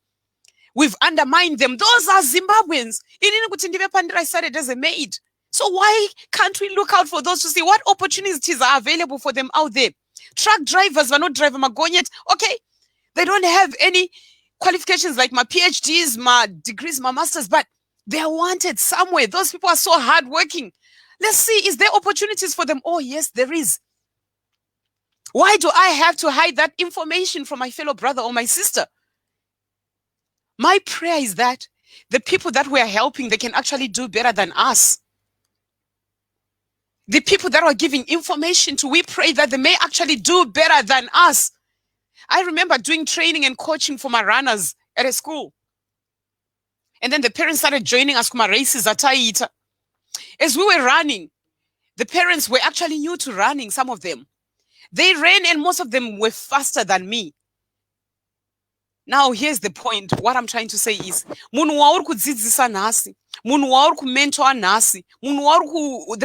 We've undermined them. Those are Zimbabweans. I started as a maid. So why can't we look out for those to see what opportunities are available for them out there? Truck drivers are not driving Magonyet. Okay, they don't have any qualifications like my PhDs, my degrees, my masters, but they are wanted somewhere. Those people are so hardworking. Let's see, is there opportunities for them? Oh, yes, there is. Why do I have to hide that information from my fellow brother or my sister? My prayer is that the people that we are helping, they can actually do better than us. The people that are giving information to, we pray that they may actually do better than us. I remember doing training and coaching for my runners at a school. And then the parents started joining us for my races at Taita. As we were running, the parents were actually new to running, some of them. They ran and most of them were faster than me. Now, here's the point. What I'm trying to say is, the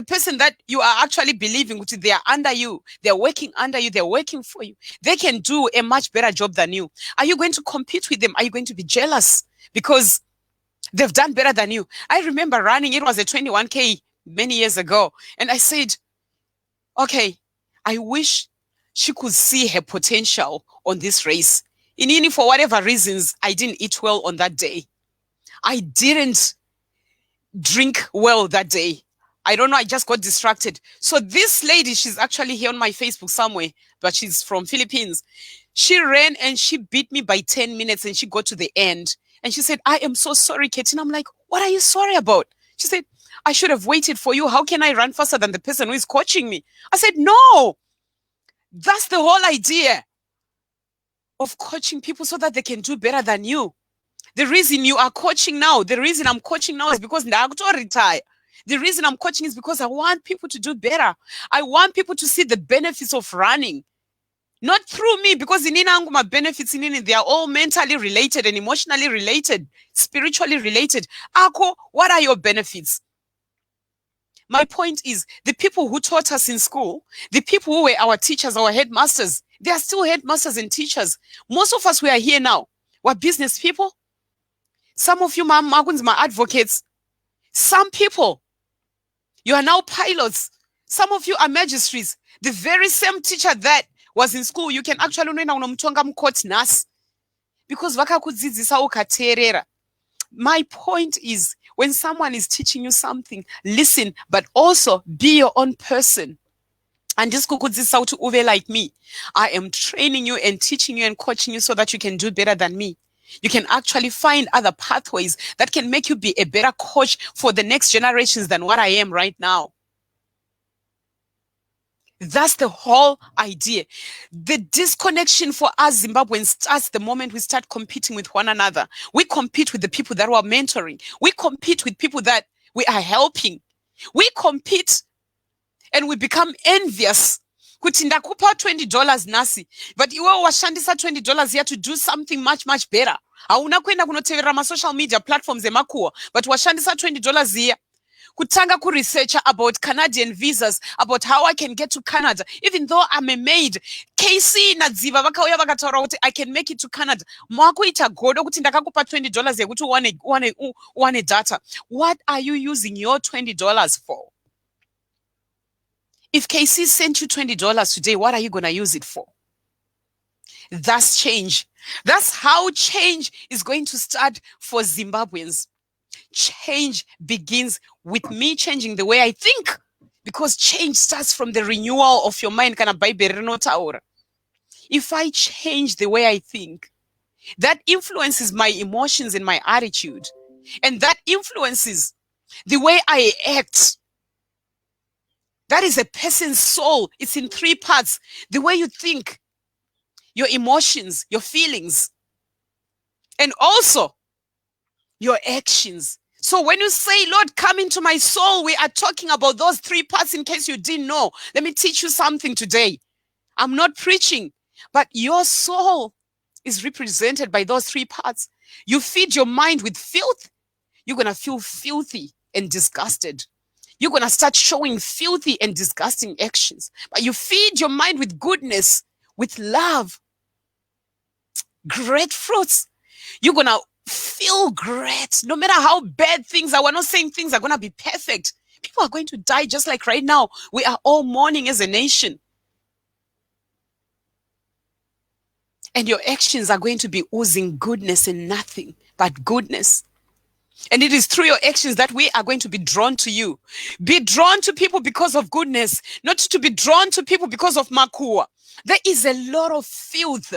person that you are actually believing, they are under you, they're working under you, they're working for you. They can do a much better job than you. Are you going to compete with them? Are you going to be jealous because they've done better than you? I remember running, it was a 21K many years ago. And I said, okay, I wish she could see her potential on this race. For whatever reasons, I didn't eat well on that day. I didn't drink well that day. I don't know, I just got distracted. So this lady, she's actually here on my Facebook somewhere, but she's from Philippines. She ran and she beat me by 10 minutes and she got to the end. And she said, I am so sorry, Kate. And I'm like, what are you sorry about? She said, I should have waited for you. How can I run faster than the person who is coaching me? I said, no, that's the whole idea of coaching people so that they can do better than you. The reason you are coaching now, the reason I'm coaching now is because I retire. The reason I'm coaching is because I want people to do better. I want people to see the benefits of running. Not through me, because in my benefits, they are all mentally related and emotionally related, spiritually related. Ako, what are your benefits? My point is, the people who taught us in school, the people who were our teachers, our headmasters, they are still headmasters and teachers. Most of us, we are here now. We're business people. Some of you, my advocates. Some people, you are now pilots. Some of you are magistrates. The very same teacher that was in school, you can actually nas because my point is, when someone is teaching you something, listen, but also be your own person. And this out to Uve like me. I am training you and teaching you and coaching you so that you can do better than me. You can actually find other pathways that can make you be a better coach for the next generations than what I am right now. That's the whole idea. The disconnection for us Zimbabweans starts the moment we start competing with one another. We compete with the people that we are mentoring. We compete with people that we are helping. We compete and we become envious. Kuti ndakupa $20 nasi, but iwe washandisa $20 here to do something much, much better. hauna kuenda kunoteverera masocial media platforms emakuwa, but washandisa $20 here kutanga kuresearcha about Canadian visas, about how I can get to Canada. Even though I'm a maid, KC nadziva vakauya vakataura kuti I can make it to Canada. Mwakuita godo kuti ndakakupa $20 yekuti uwane data. What are you using your $20 for? If KC sent you $20 today, what are you going to use it for? That's change. That's how change is going to start for Zimbabweans. Change begins with me changing the way I think, because change starts from the renewal of your mind. If I change the way I think, that influences my emotions and my attitude, and that influences the way I act. That is a person's soul. It's in 3 parts: the way you think, your emotions, your feelings, and also your actions. So when you say, Lord, come into my soul, we are talking about those 3 parts. In case you didn't know, let me teach you something today. I'm not preaching, but your soul is represented by those 3 parts. You feed your mind with filth, you're going to feel filthy and disgusted. You're going to start showing filthy and disgusting actions. But you feed your mind with goodness, with love, great fruits, you're going to feel great. No matter how bad things are, we're not saying things are going to be perfect. People are going to die, just like right now. We are all mourning as a nation. And your actions are going to be oozing goodness and nothing but goodness. And it is through your actions that we are going to be drawn to you. Be drawn to people because of goodness, not to be drawn to people because of makua. There is a lot of filth,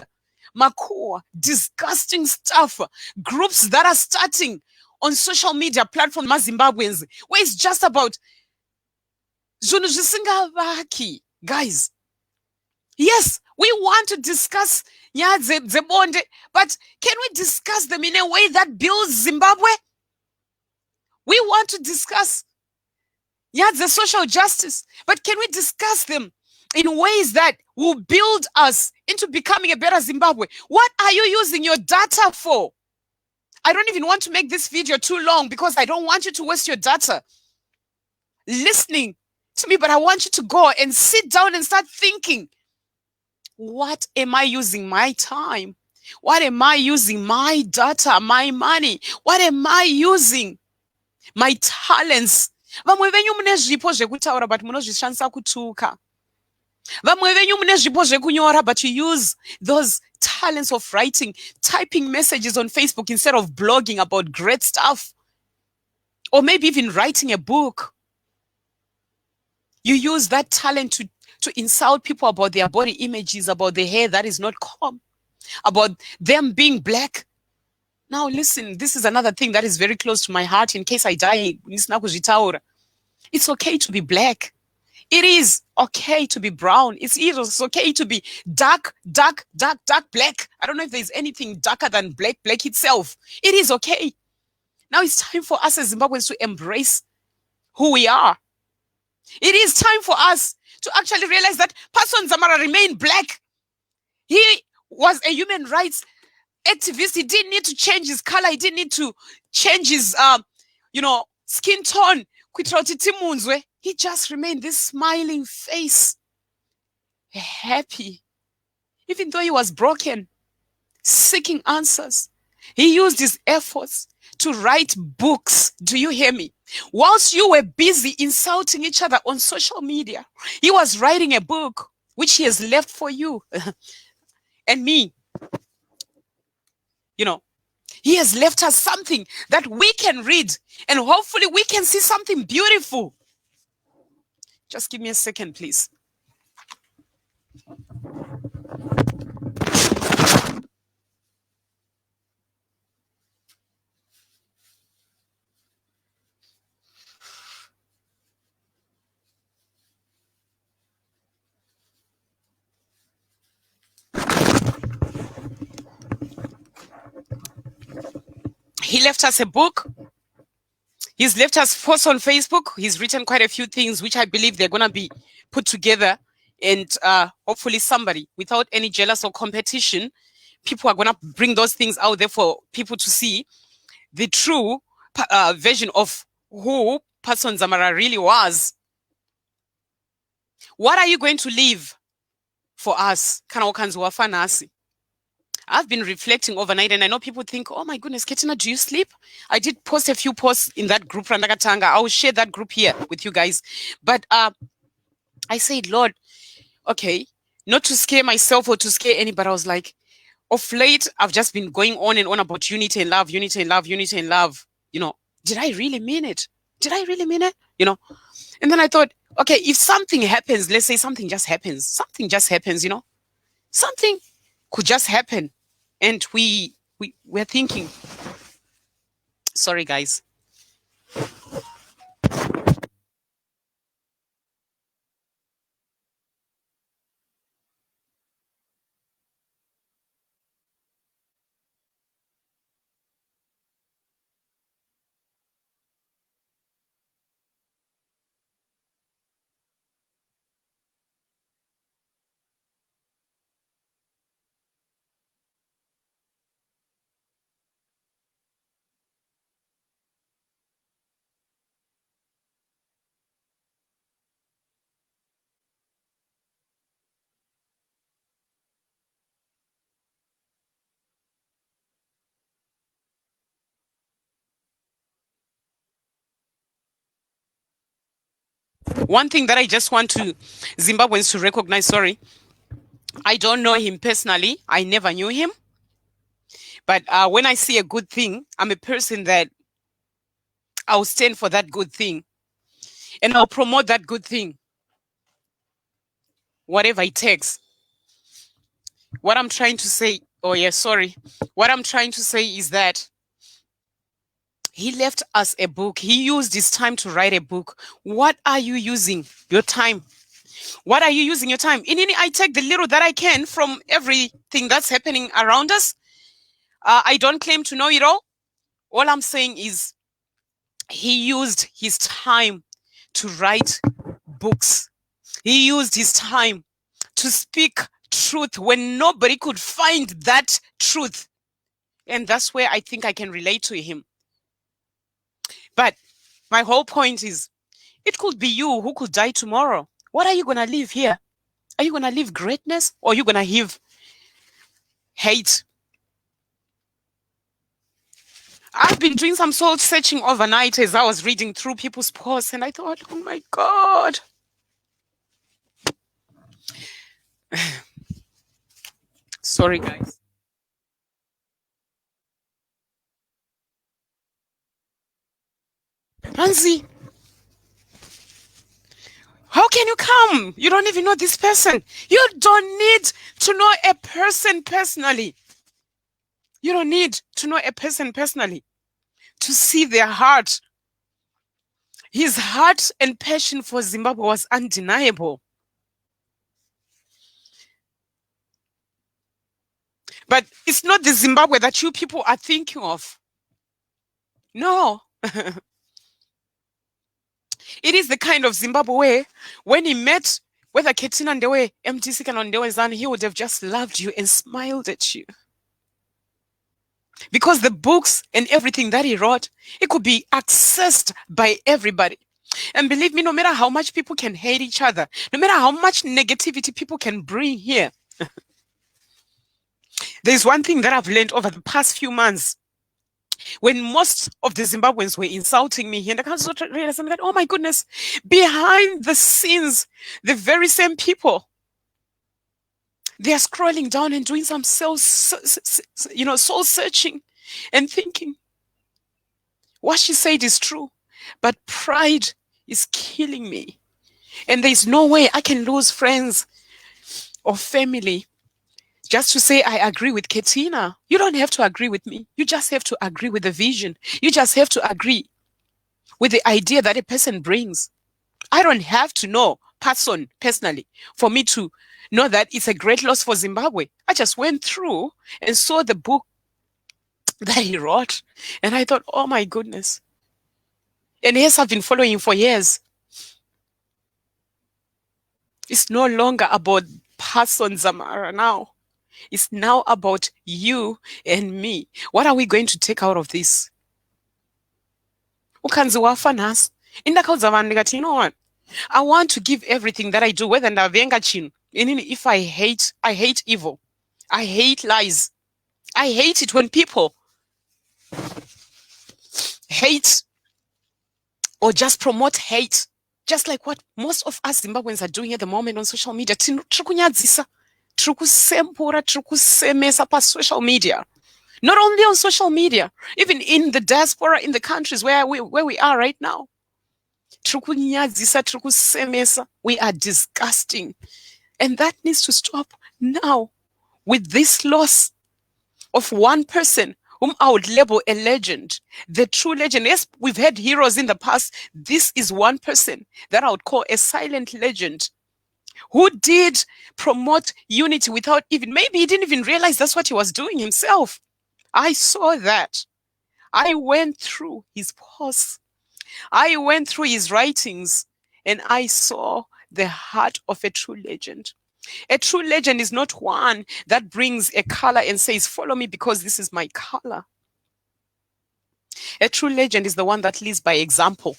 makua, disgusting stuff, groups that are starting on social media platforms, Zimbabweans, where it's just about guys. Yes, we want to discuss Zebonde, but can we discuss them in a way that builds Zimbabwe? We want to discuss the social justice, but can we discuss them in ways that will build us into becoming a better Zimbabwe? What are you using your data for? I don't even want to make this video too long because I don't want you to waste your data listening to me, but I want you to go and sit down and start thinking, what am I using my time? What am I using my data, my money? What am I using? My talents. Vamwe venyu mune zvipo zvekutaura but munozvishandisa kutuka. Vamwe venyu mune zvipo zvekunyora but you use those talents of writing, typing messages on Facebook instead of blogging about great stuff. Or maybe even writing a book. You use that talent to insult people about their body images, about their hair that is not calm, about them being black. Now listen, this is another thing that is very close to my heart in case I die. It's okay to be black. It is okay to be brown. It's okay to be dark black. I don't know if there's anything darker than black itself. It is okay. Now it's time for us as Zimbabweans to embrace who we are. It is time for us to actually realize that Patson Dzamara remained black. He was a human rights activist. He didn't need to change his color. He didn't need to change his, skin tone. He just remained this smiling face, happy. Even though he was broken, seeking answers, he used his efforts to write books. Do you hear me? Whilst you were busy insulting each other on social media, he was writing a book, which he has left for you and me. He has left us something that we can read, and hopefully we can see something beautiful. Just give me a second, please. He left us a book. He's left us posts on Facebook. He's written quite a few things, which I believe they're going to be put together. And hopefully somebody, without any jealous or competition, people are going to bring those things out there for people to see the true version of who Patson Dzamara really was. What are you going to leave for us? I've been reflecting overnight, and I know people think, oh my goodness, Ketina, do you sleep? I did post a few posts in that group, Randakatanga. I will share that group here with you guys. But I said, Lord, okay, not to scare myself or to scare anybody. I was like, of late, I've just been going on and on about unity and love, unity and love, unity and love. You know, did I really mean it? Did I really mean it? You know, and then I thought, okay, if something happens, let's say something just happens, you know, something could just happen. And we're thinking, sorry, guys. One thing that I just want to Zimbabweans to recognize, sorry, I don't know him personally. I never knew him. But when I see a good thing, I'm a person that I'll stand for that good thing. And I'll promote that good thing, whatever it takes. What I'm trying to say, what I'm trying to say is that he left us a book. He used his time to write a book. What are you using your time? What are you using your time? I take the little that I can from everything that's happening around us. I don't claim to know it all. All I'm saying is he used his time to write books. He used his time to speak truth when nobody could find that truth. And that's where I think I can relate to him. But my whole point is, it could be you who could die tomorrow. What are you going to leave here? Are you going to leave greatness, or are you going to leave hate? I've been doing some soul searching overnight as I was reading through people's posts, and I thought, oh my God. Sorry, guys. Nancy, how can you come? You don't even know this person. You don't need to know a person personally. You don't need to know a person personally to see their heart. His heart and passion for Zimbabwe was undeniable. But it's not the Zimbabwe that you people are thinking of. No. It is the kind of Zimbabwe where when he met whether Ketina Ndewe, MTC Kanondewe Zan, he would have just loved you and smiled at you. Because the books and everything that he wrote, it could be accessed by everybody. And believe me, no matter how much people can hate each other, no matter how much negativity people can bring here, there's one thing that I've learned over the past few months. When most of the Zimbabweans were insulting me, and I can't realize that, oh my goodness, behind the scenes, the very same people, they are scrolling down and doing some soul searching and thinking, what she said is true, but pride is killing me. And there's no way I can lose friends or family just to say I agree with Ketina. You don't have to agree with me. You just have to agree with the vision. You just have to agree with the idea that a person brings. I don't have to know Patson personally for me to know that it's a great loss for Zimbabwe. I just went through and saw the book that he wrote, and I thought, oh my goodness. And yes, I've been following him for years. It's no longer about Patson Dzamara now. It's now about you and me. What are we going to take out of this? Ukanzi wafa nhasi. Indakaudza vanhu ndikati, you know what? I want to give everything that I do, whether ndavenga chinhu. If I hate evil. I hate lies. I hate it when people hate or just promote hate. Just like what most of us Zimbabweans are doing at the moment on social media. Trikunyadzisa, trikusempura, trikusemesa pa social media. Not only on social media, even in the diaspora, in the countries where we are right now. Trikunyadzisa, trikusemesa. We are disgusting. And that needs to stop now with this loss of one person whom I would label a legend, the true legend. Yes, we've had heroes in the past. This is one person that I would call a silent legend who did promote unity without maybe he didn't even realize that's what he was doing himself. I saw that. I went through his posts. I went through his writings, and I saw the heart of a true legend. A true legend is not one that brings a color and says, follow me because this is my color. A true legend is the one that leads by example.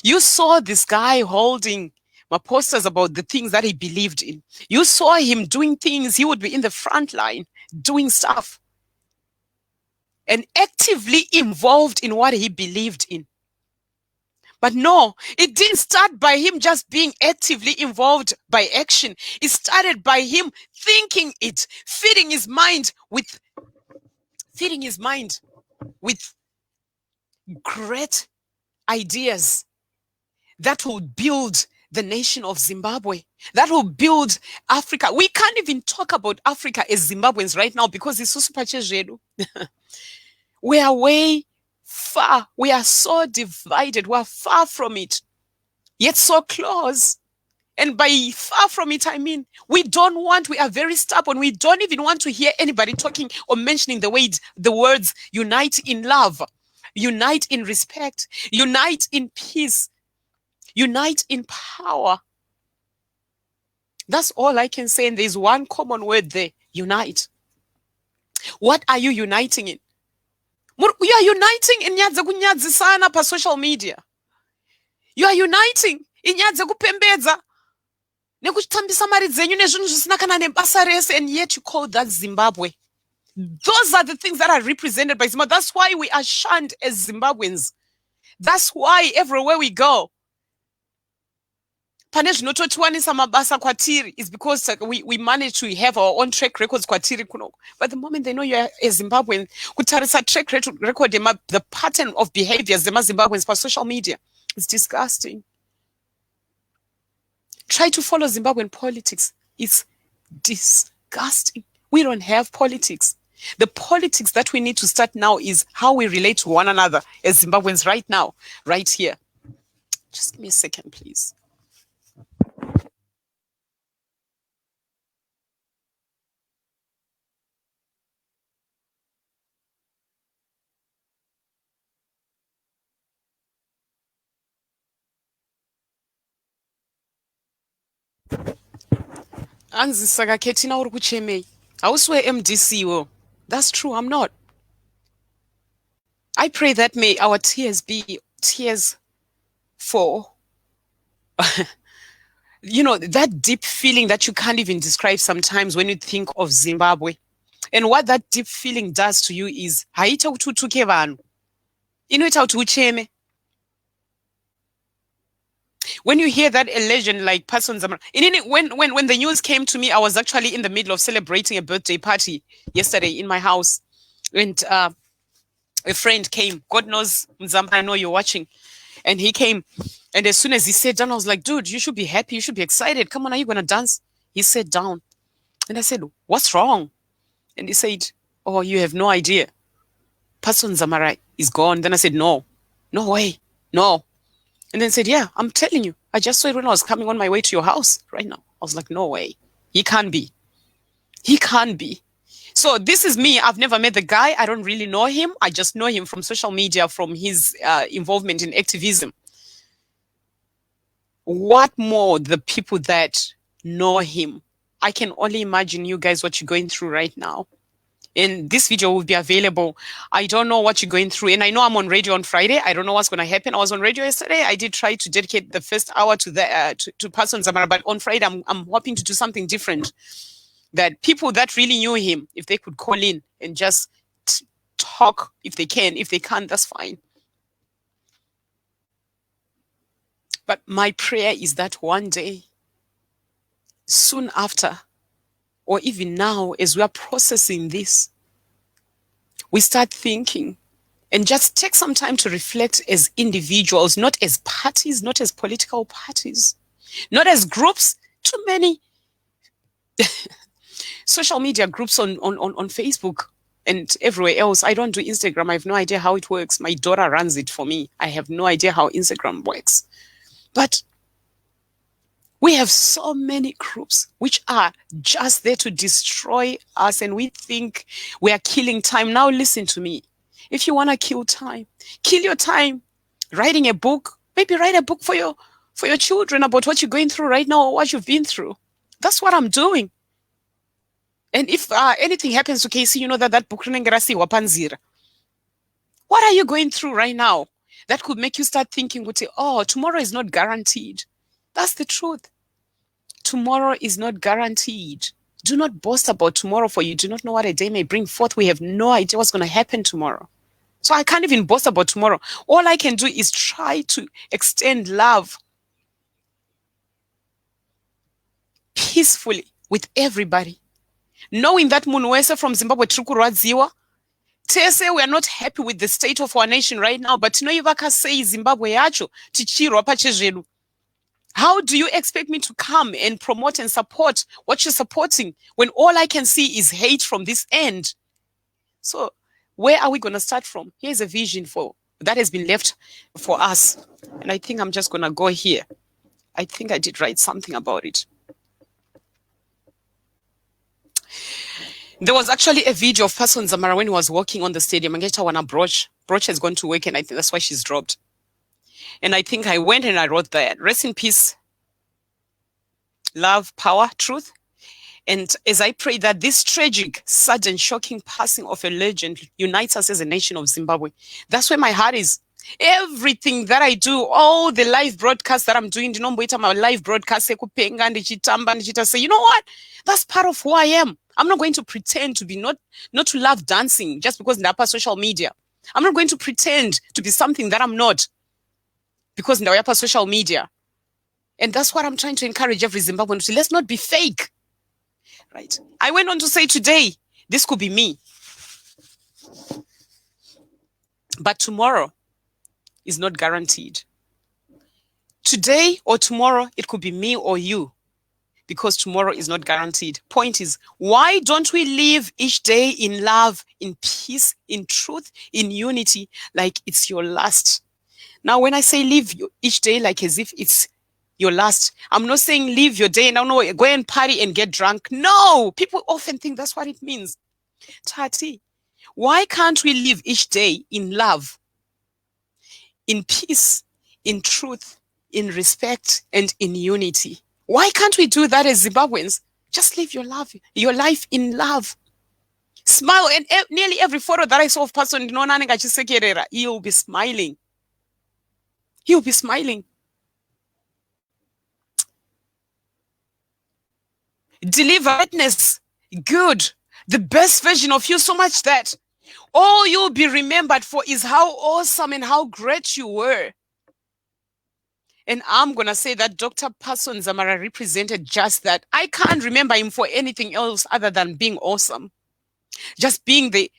You saw this guy holding my posters about the things that he believed in. You saw him doing things. He would be in the front line doing stuff and actively involved in what he believed in. But no, it didn't start by him just being actively involved by action. It started by him thinking it, feeding his mind with great ideas that will build the nation of Zimbabwe, that will build Africa. We can't even talk about Africa as Zimbabweans right now because it's so super. We are way far. We are so divided. We are far from it, yet so close. And by far from it, I mean, we are very stubborn. We don't even want to hear anybody talking or mentioning the words unite in love, unite in respect, unite in peace, unite in power. That's all I can say. And there's one common word there, unite. What are you uniting in? You are uniting in nyadzekunyadzisana pa social media. You are uniting in nyadzekupembedza nekutambisa mari dzenyu nezvinhu zvisina kana nebasa rese, and yet you call that Zimbabwe. Those are the things that are represented by Zimbabwe. That's why we are shunned as Zimbabweans. That's why everywhere we go, pane zvinototiwanisa mabasa kwatiri is because we manage to have our own track records kwatiri kuno. But the moment they know you are a Zimbabwean, kutarisa track record, the pattern of behaviors Zimbabweans for social media is disgusting. Try to follow Zimbabwean politics. It's disgusting. We don't have politics. The politics that we need to start now is how we relate to one another as Zimbabweans right now, right here. Just give me a second, please. Anzi saka Ketina uri kuchemei. Hausiwe MDC wo. That's true, I'm not. I pray that may our tears be tears for that deep feeling that you can't even describe sometimes when you think of Zimbabwe. And what that deep feeling does to you is haita kuti utuke vanhu. Inoita kuti ucheme. When you hear that a legend like Patson Dzamara, when the news came to me, I was actually in the middle of celebrating a birthday party yesterday in my house. And a friend came. God knows, Mzamba, I know you're watching. And he came. And as soon as he sat down, I was like, dude, you should be happy. You should be excited. Come on, are you going to dance? He sat down. And I said, what's wrong? And he said, oh, you have no idea. Patson Dzamara is gone. Then I said, no way, no. And then said, yeah, I'm telling you. I just saw it when I was coming on my way to your house right now. I was like, no way. He can't be. He can't be. So this is me. I've never met the guy. I don't really know him. I just know him from social media, from his involvement in activism. What more the people that know him I can only imagine you guys what you're going through right now. And this video will be available. I don't know what you're going through. And I know I'm on radio on Friday. I don't know what's going to happen. I was on radio yesterday. I did try to dedicate the first hour to the to Patson Dzamara, but on Friday I'm hoping to do something different. That people that really knew him, if they could call in and just talk, if they can. If they can't, that's fine. But my prayer is that one day, soon after, or even now, as we are processing this, we start thinking and just take some time to reflect as individuals, not as parties, not as political parties, not as groups. Too many social media groups on Facebook and everywhere else. I don't do Instagram. I have no idea how it works. My daughter runs it for me. I have no idea how Instagram works. But we have so many groups which are just there to destroy us, and we think we are killing time. Now listen to me. If you want to kill your time writing a book. Maybe write a book for your children about what you're going through right now or what you've been through. That's what I'm doing. And if anything happens to Casey, you know that book, what are you going through right now that could make you start thinking, oh, tomorrow is not guaranteed. That's the truth. Tomorrow is not guaranteed. Do not boast about tomorrow, for you do not know what a day may bring forth. We have no idea what's going to happen tomorrow. So I can't even boast about tomorrow. All I can do is try to extend love peacefully with everybody. Knowing that Munwese from Zimbabwe, Trukurwadziwa, Tese, we are not happy with the state of our nation right now, but tinoivaka sei Zimbabwe yacho tichirwa pachezvedu. How do you expect me to come and promote and support what you're supporting when all I can see is hate from this end? So where are we going to start from? Here's a vision that has been left for us. And I think I'm just going to go here. I think I did write something about it. There was actually a video of Patson Dzamara when he was walking on the stadium. Broch has gone to work, and I think that's why she's dropped. And I think I went and I wrote that. Rest in peace, love, power, truth. And as I pray that this tragic, sudden, shocking passing of a legend unites us as a nation of Zimbabwe. That's where my heart is. Everything that I do, all the live broadcasts that I'm doing, my live broadcast, say, you know what? That's part of who I am. I'm not going to pretend to be not to love dancing just because Ndapa social media. I'm not going to pretend to be something that I'm not because Ndapa social media. And that's what I'm trying to encourage every Zimbabwean to. Let's not be fake. Right? I went on to say today, this could be me. But tomorrow is not guaranteed. Today or tomorrow, it could be me or you, because tomorrow is not guaranteed. Point is, why don't we live each day in love, in peace, in truth, in unity, like it's your last? Now, when I say live each day like as if it's your last, I'm not saying live your day and go and party and get drunk. No, people often think that's what it means. Tati, why can't we live each day in love, in peace, in truth, in respect, and in unity? Why can't we do that as Zimbabweans? Just live your life in love. Smile, and nearly every photo that I saw of Patson, he'll be smiling. He'll be smiling. Deliver witness, good, the best version of you, so much that all you'll be remembered for is how awesome and how great you were. And I'm going to say that Dr. Patson Dzamara represented just that. I can't remember him for anything else other than being awesome. Just being the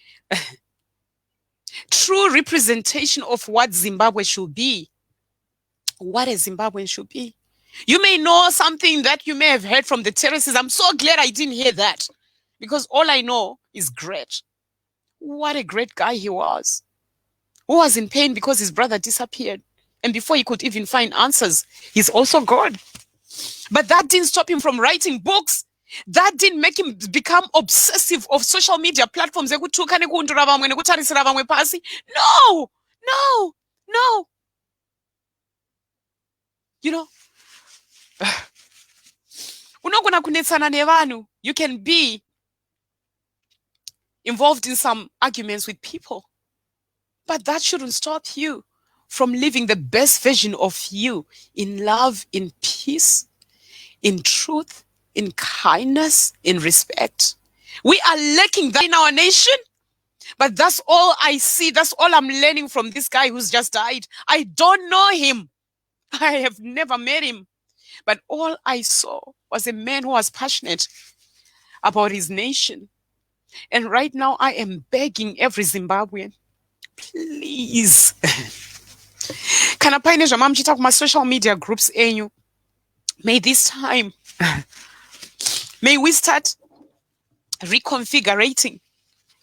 true representation of what Zimbabwe should be. What a Zimbabwean should be. You may know something that you may have heard from the terraces. I'm so glad I didn't hear that, because all I know is great. What a great guy he was. Who was in pain because his brother disappeared. And before he could even find answers, he's also gone. But that didn't stop him from writing books. That didn't make him become obsessive of social media platforms. No, no, no. You know, You can be involved in some arguments with people, but that shouldn't stop you from living the best version of you in love, in peace, in truth, in kindness, in respect. We are lacking that in our nation, but that's all I see. That's all I'm learning from this guy who's just died. I don't know him. I have never met him. But all I saw was a man who was passionate about his nation. And right now I am begging every Zimbabwean, please. Kana paine zvamamuchita kuma social media groups enyu. May this time, may we start reconfigurating,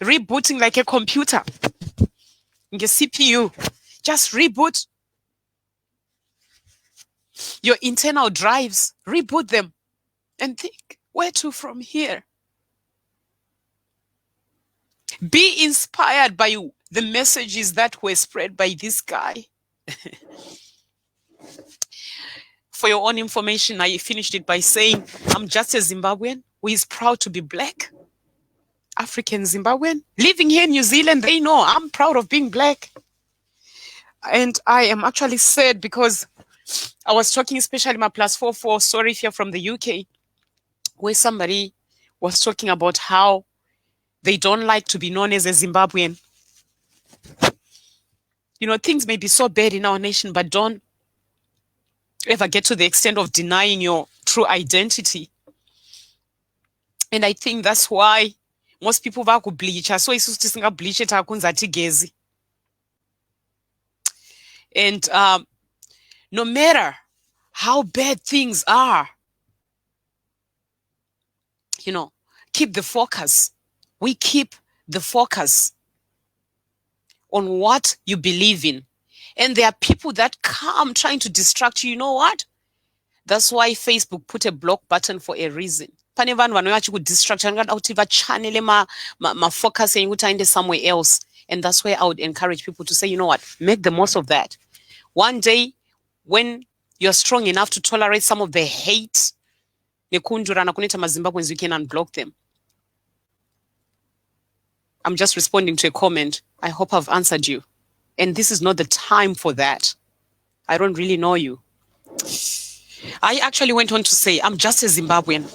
rebooting like a computer. Your CPU, just reboot your internal drives, reboot them, and think, where to from here? Be inspired by the messages that were spread by this guy. For your own information, I finished it by saying, I'm just a Zimbabwean who is proud to be black. African Zimbabwean. Living here in New Zealand, they know I'm proud of being black. And I am actually sad because I was talking, especially my +44 story here from the UK, where somebody was talking about how they don't like to be known as a Zimbabwean. You know, things may be so bad in our nation, but don't ever get to the extent of denying your true identity. And I think that's why most people bleach. So it's bleach it. And no matter how bad things are, you know, keep the focus. We keep the focus on what you believe in. And there are people that come trying to distract you. You know what? That's why Facebook put a block button for a reason. Pane vanhu vanoyachi kudistract vanoda kuti vachanele mafocus enyu kuti aende somewhere else. And that's why I would encourage people to say, you know what? Make the most of that. One day, when you're strong enough to tolerate some of the hate, nekundurana kuneta maZimbabweans, you can unblock them. I'm just responding to a comment. I hope I've answered you. And this is not the time for that. I don't really know you. I actually went on to say, I'm just a Zimbabwean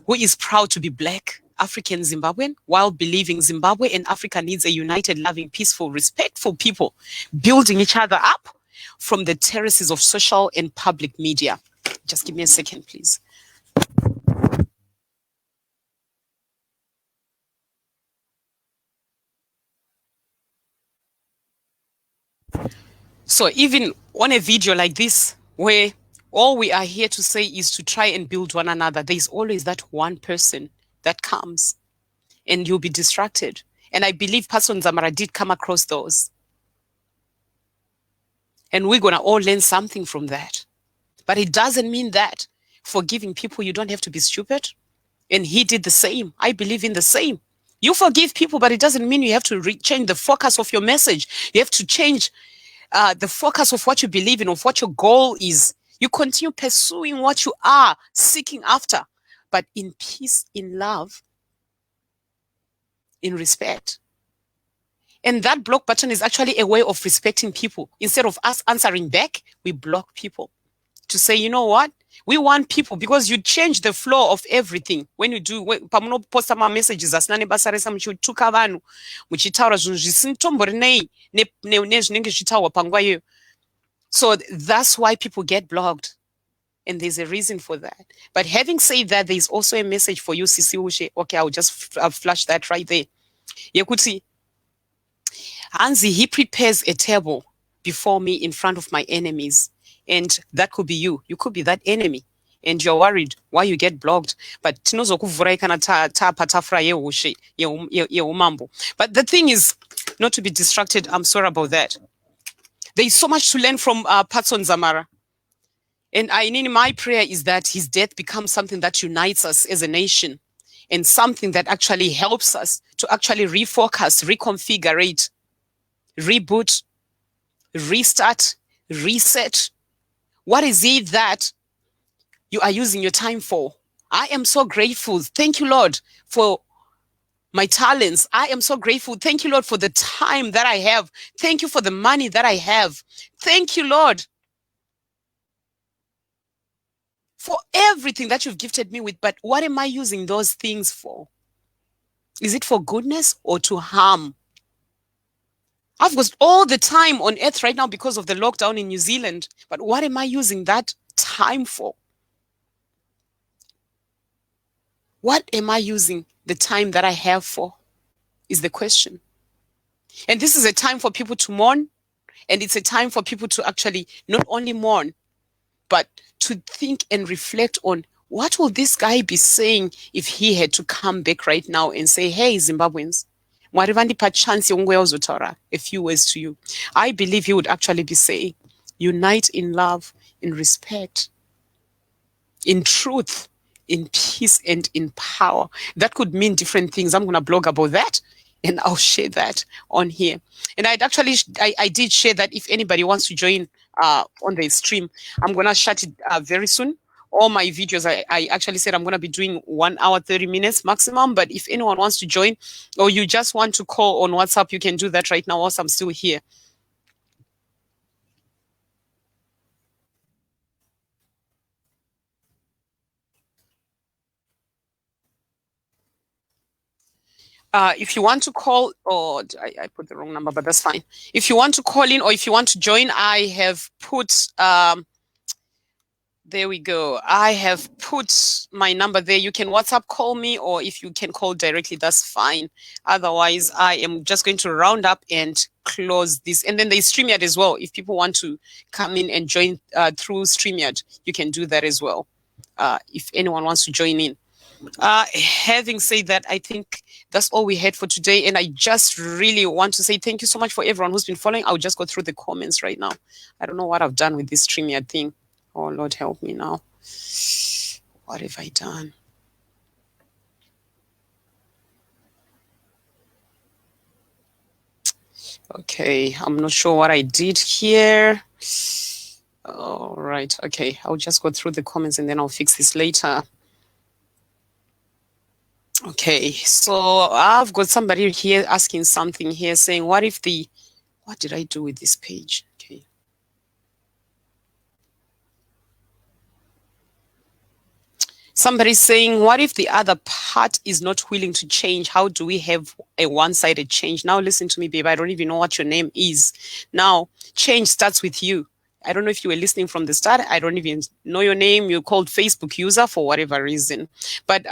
who is proud to be black, African Zimbabwean, while believing Zimbabwe and Africa needs a united, loving, peaceful, respectful people, building each other up from the terraces of social and public media. Just give me a second, please. So even on a video like this, where all we are here to say is to try and build one another, there's always that one person that comes and you'll be distracted. And I believe Patson Dzamara did come across those. And we're going to all learn something from that. But it doesn't mean that forgiving people, you don't have to be stupid. And he did the same. I believe in the same. You forgive people, but it doesn't mean you have to change the focus of your message. You have to change the focus of what you believe in, of what your goal is. You continue pursuing what you are seeking after, but in peace, in love, in respect. And that block button is actually a way of respecting people. Instead of us answering back, we block people to say, you know what? We want people, because you change the flow of everything. When you do, pamuno posta ma messages asinane basaresa muchituka vanhu muchitaura zvinhu zvisintomborinei nezvinenge zvichitaurwa panguva iyoyo. So that's why people get blocked. And there's a reason for that. But having said that, there's also a message for you, Sisi Ushe. Okay, I'll just flash that right there. Yekuti, Hansi, he prepares a table before me in front of my enemies. And that could be you. You could be that enemy. And you're worried why you get blocked. But but the thing is, not to be distracted. I'm sorry about that. There is so much to learn from Patson Dzamara. And my prayer is that his death becomes something that unites us as a nation, and something that actually helps us to actually refocus, reconfigure, reboot, restart, reset. What is it that you are using your time for? I am so grateful. Thank you, Lord, for my talents. I am so grateful. Thank you, Lord, for the time that I have. Thank you for the money that I have. Thank you, Lord, for everything that you've gifted me with. But what am I using those things for? Is it for goodness or to harm? I've got all the time on earth right now because of the lockdown in New Zealand. But what am I using that time for? What am I using the time that I have for? Is the question. And this is a time for people to mourn. And it's a time for people to actually not only mourn, but to think and reflect on what will this guy be saying if he had to come back right now and say, hey, Zimbabweans, a few words to you. I believe he would actually be saying, unite in love, in respect, in truth, in peace, and in power. That could mean different things. I'm going to blog about that, and I'll share that on here. And I did share that if anybody wants to join on the stream, I'm going to shut it very soon. All my videos, I actually said I'm going to be doing 1 hour, 30 minutes maximum. But if anyone wants to join or you just want to call on WhatsApp, you can do that right now whilst I'm still here. If you want to call, or I put the wrong number, but that's fine. If you want to call in or if you want to join, I have put, there we go. I have put my number there. You can WhatsApp call me, or if you can call directly, that's fine. Otherwise, I am just going to round up and close this. And then there's StreamYard as well. If people want to come in and join through StreamYard, you can do that as well. If anyone wants to join in. Having said that, I think that's all we had for today. And I just really want to say thank you so much for everyone who's been following. I'll just go through the comments right now. I don't know what I've done with this StreamYard thing. Oh, Lord, help me now. What have I done? Okay, I'm not sure what I did here. All right, okay. I'll just go through the comments and then I'll fix this later. Okay, so I've got somebody here asking something here saying, what did I do with this page? Okay. Somebody's saying, what if the other part is not willing to change? How do we have a one-sided change? Now listen to me, babe. I don't even know what your name is. Now, change starts with you. I don't know if you were listening from the start. I don't even know your name. You're called Facebook user for whatever reason. But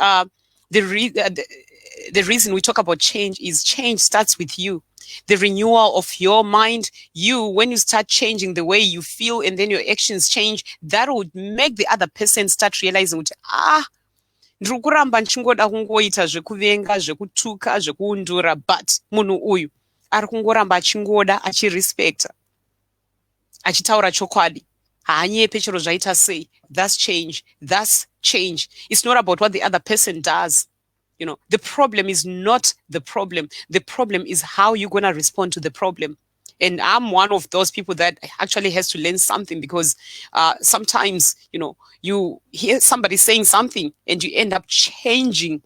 the reason we talk about change is change starts with you. The renewal of your mind, when you start changing the way you feel and then your actions change, that would make the other person start realizing, ndiri kuramba ndichingoda kungoita zvekuvenga, zvekutuka, zvekuundura, but munhu uyu ari kungoramba achingoda achirespecta, achitaura chokwadi, haanyepe chero zvaita sei. That's change. That's change. It's not about what the other person does. You know, the problem is not the problem. The problem is how you're going to respond to the problem. And I'm one of those people that actually has to learn something, because sometimes, you hear somebody saying something and you end up changing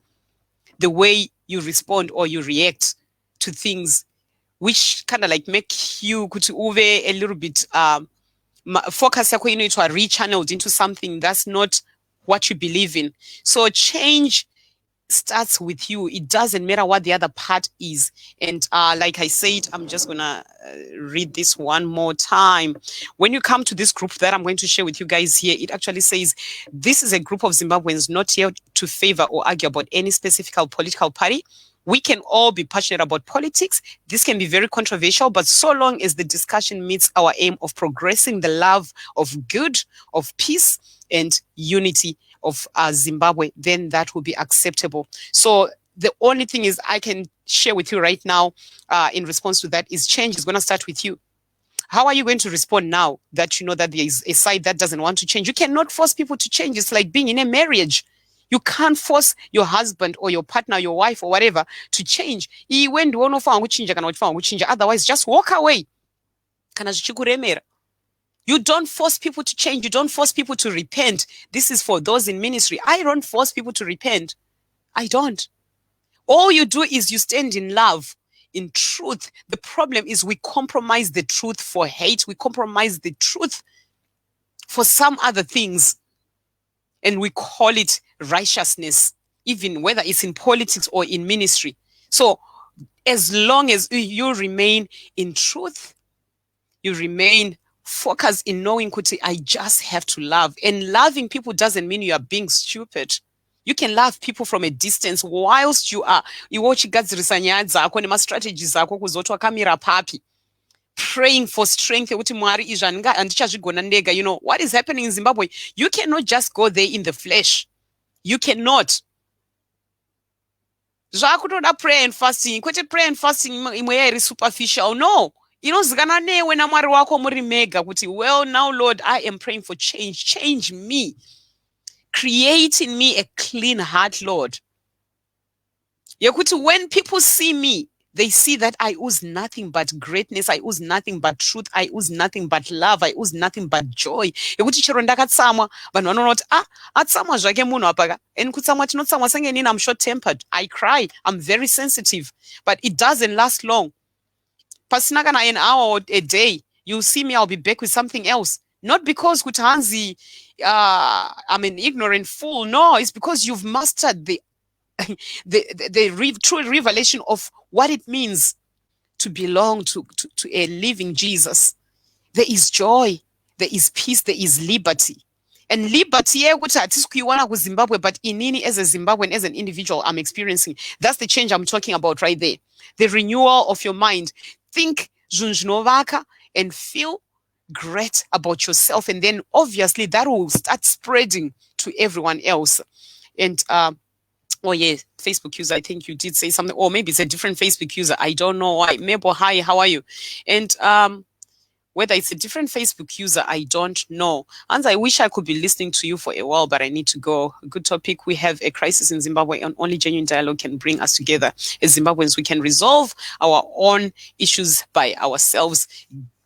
the way you respond or you react to things, which kind of like make you a little bit focus yako inoitwa rechanneled into something that's not what you believe in. So change starts with you. It doesn't matter what the other part is. And like I said, I'm just gonna read this one more time. When you come to this group that I'm going to share with you guys here, it actually says this is a group of Zimbabweans not here to favor or argue about any specific political party. We can all be passionate about politics. This can be very controversial, but so long as the discussion meets our aim of progressing the love of good, of peace, and unity of Zimbabwe, then that will be acceptable. So the only thing is I can share with you right now in response to that is change is going to start with you. How are you going to respond now that you know that there is a side that doesn't want to change? You cannot force people to change. It's like being in a marriage. You can't force your husband or your partner, your wife or whatever to change. Otherwise, just walk away. You don't force people to change. You don't force people to repent. This is for those in ministry. I don't force people to repent. I don't. All you do is you stand in love, in truth. The problem is we compromise the truth for hate. We compromise the truth for some other things. And we call it righteousness, even whether it's in politics or in ministry. So as long as you remain in truth, you remain focused in knowing kuti I just have to love. And loving people doesn't mean you are being stupid. You can love people from a distance whilst you are iwochigadzirisa nyaya dzako nemastrategies ako kuzoti wakamira papi, praying for strength kuti Mwari izvi handichazvigona ndega. You know what is happening in Zimbabwe? You cannot just go there in the flesh. You cannot. Zvakutoda prayer and fasting. Kwete prayer and fasting imwe yairi superficial. No. Inozikana newe naMwari wako muri mega kuti, well, now Lord, I am praying for change. Change me. Create in me a clean heart, Lord. Yekuti when people see me, they see that I ooze nothing but greatness. I ooze nothing but truth. I ooze nothing but love. I ooze nothing but joy. Yekuti chero ndakatsamwa, vanhu vanoti, atsamwa zvake munhu apaka. And kutsamwa tinotsamwa senge inini I'm short-tempered. I cry. I'm very sensitive. But it doesn't last long. Pasina kana an hour or a day, you'll see me, I'll be back with something else. Not because Kutanzi, I'm an ignorant fool. No, it's because you've mastered the true revelation of what it means to belong to a living Jesus. There is joy, there is peace, there is liberty. And liberty, Zimbabwe, but inini as a Zimbabwean, as an individual, I'm experiencing. That's the change I'm talking about right there. The renewal of your mind. Think Zunjnovaka and feel great about yourself. And then obviously that will start spreading to everyone else. And oh yeah, Facebook user, I think you did say something, or maybe it's a different Facebook user. I don't know why. Mebo, hi, how are you? And whether it's a different Facebook user, I don't know. And I wish I could be listening to you for a while, but I need to go. Good topic. We have a crisis in Zimbabwe, and only genuine dialogue can bring us together. As Zimbabweans, we can resolve our own issues by ourselves.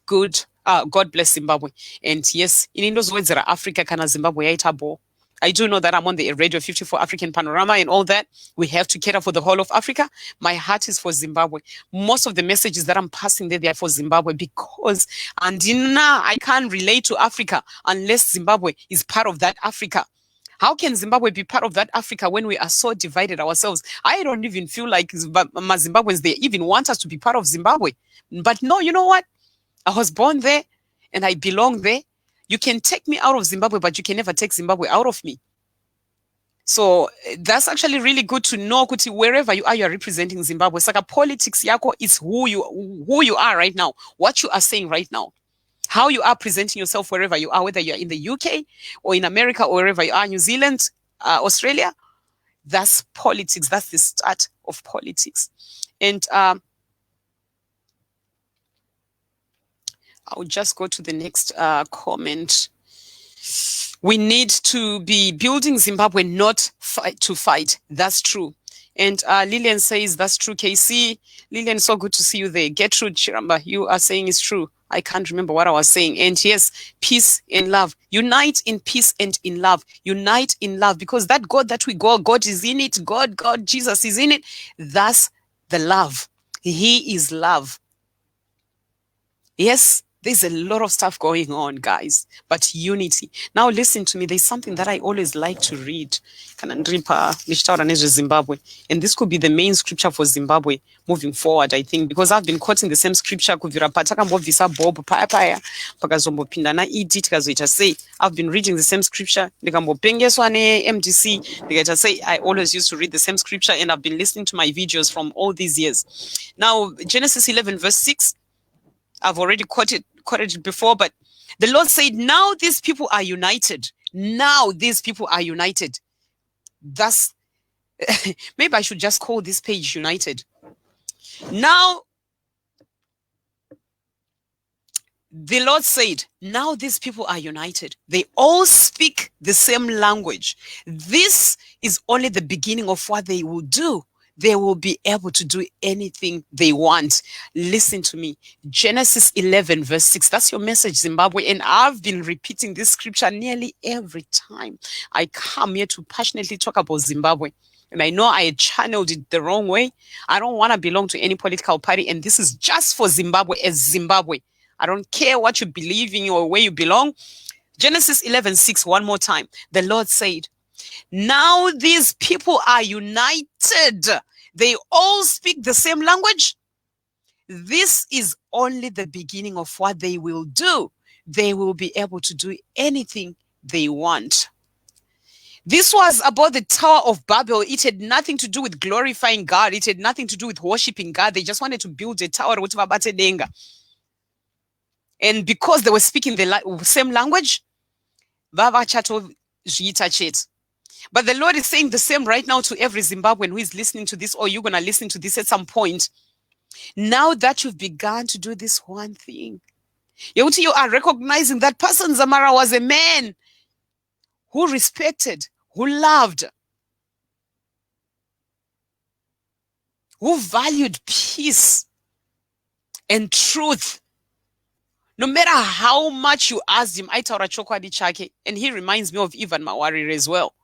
Good. God bless Zimbabwe. And yes, in those words that are Africa, kana Zimbabwe yaitabo. I do know that I'm on the Radio 54 African Panorama and all that. We have to cater for the whole of Africa. My heart is for Zimbabwe. Most of the messages that I'm passing there, they are for Zimbabwe because I can't relate to Africa unless Zimbabwe is part of that Africa. How can Zimbabwe be part of that Africa when we are so divided ourselves? I don't even feel like my Zimbabweans, they even want us to be part of Zimbabwe. But no, you know what? I was born there and I belong there. You can take me out of Zimbabwe, but you can never take Zimbabwe out of me. So that's actually really good to know, Kuti, wherever you are representing Zimbabwe. Saka politics yako is who you are right now, what you are saying right now, how you are presenting yourself wherever you are, whether you're in the UK or in America or wherever you are, New Zealand, Australia. That's politics. That's the start of politics. And I'll just go to the next comment. We need to be building Zimbabwe, not to fight. That's true. And Lillian says, that's true, KC. Lillian, so good to see you there. Gertrude Chiramba, you are saying is true. I can't remember what I was saying. And yes, peace and love. Unite in peace and in love. Unite in love. Because that God that we go, God is in it. God, Jesus is in it. That's the love. He is love. Yes. There's a lot of stuff going on, guys, but unity. Now listen to me. There's something that I always like to read. And this could be the main scripture for Zimbabwe moving forward, I think, because I've been quoting the same scripture. I've been reading the same scripture. I always used to read the same scripture, and I've been listening to my videos from all these years. Now, Genesis 11, verse 6. I've already quoted it before, but the Lord said, now these people are united. Now these people are united. Thus, maybe I should just call this page United. Now, the Lord said, now these people are united. They all speak the same language. This is only the beginning of what they will do. they will be able to do anything they want. Listen to me. Genesis 11 verse 6. That's your message, Zimbabwe. And I've been repeating this scripture nearly every time I come here to passionately talk about Zimbabwe. And I know I channeled it the wrong way. I don't want to belong to any political party. And this is just for Zimbabwe as Zimbabwe. I don't care what you believe in or where you belong. Genesis 11:6, one more time. The Lord said, now these people are united. They all speak the same language. This is only the beginning of what they will do. They will be able to do anything they want. This was about the Tower of Babel. It had nothing to do with glorifying God. It had nothing to do with worshiping God. They just wanted to build a tower. And because they were speaking the same language, but the Lord is saying the same right now to every Zimbabwean who is listening to this, or you're going to listen to this at some point. Now that you've begun to do this one thing, you are recognizing that Patson Dzamara was a man who respected, who loved, who valued peace and truth. No matter how much you asked him, and he reminds me of Ivan Mawarire as well.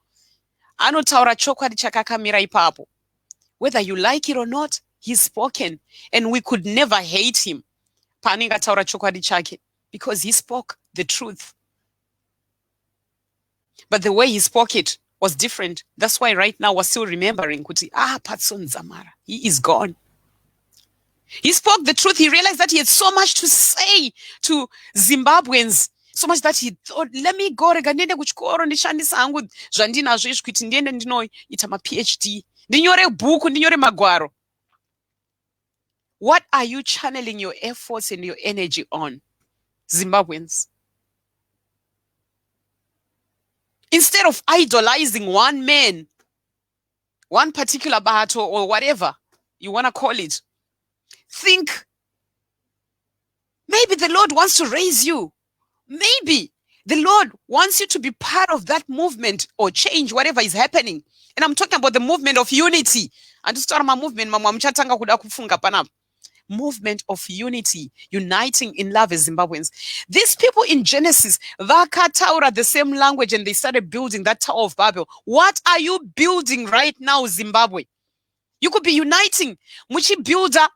Whether you like it or not, he's spoken. And we could never hate him because he spoke the truth. But the way he spoke it was different. That's why right now we're still remembering Patson Dzamara. He is gone. He spoke the truth. He realized that he had so much to say to Zimbabweans, so much that he thought, let me go ndiende kuchikoro ndishandisa hangu zvandinazvo izvi kuti ndiende ndinoita ma-PhD, ndinyore bhuku, ndinyore magwaro. What are you channeling your efforts and your energy on, Zimbabweans? Instead of idolizing one man, one particular bahato or whatever you want to call it, think maybe the Lord wants to raise you. Maybe the Lord wants you to be part of that movement or change whatever is happening. And I'm talking about the movement of unity. And this movement of unity, uniting in love as Zimbabweans. These people in Genesis, vakataura the same language and they started building that Tower of Babel. What are you building right now, Zimbabwe? You could be uniting. Muchi builder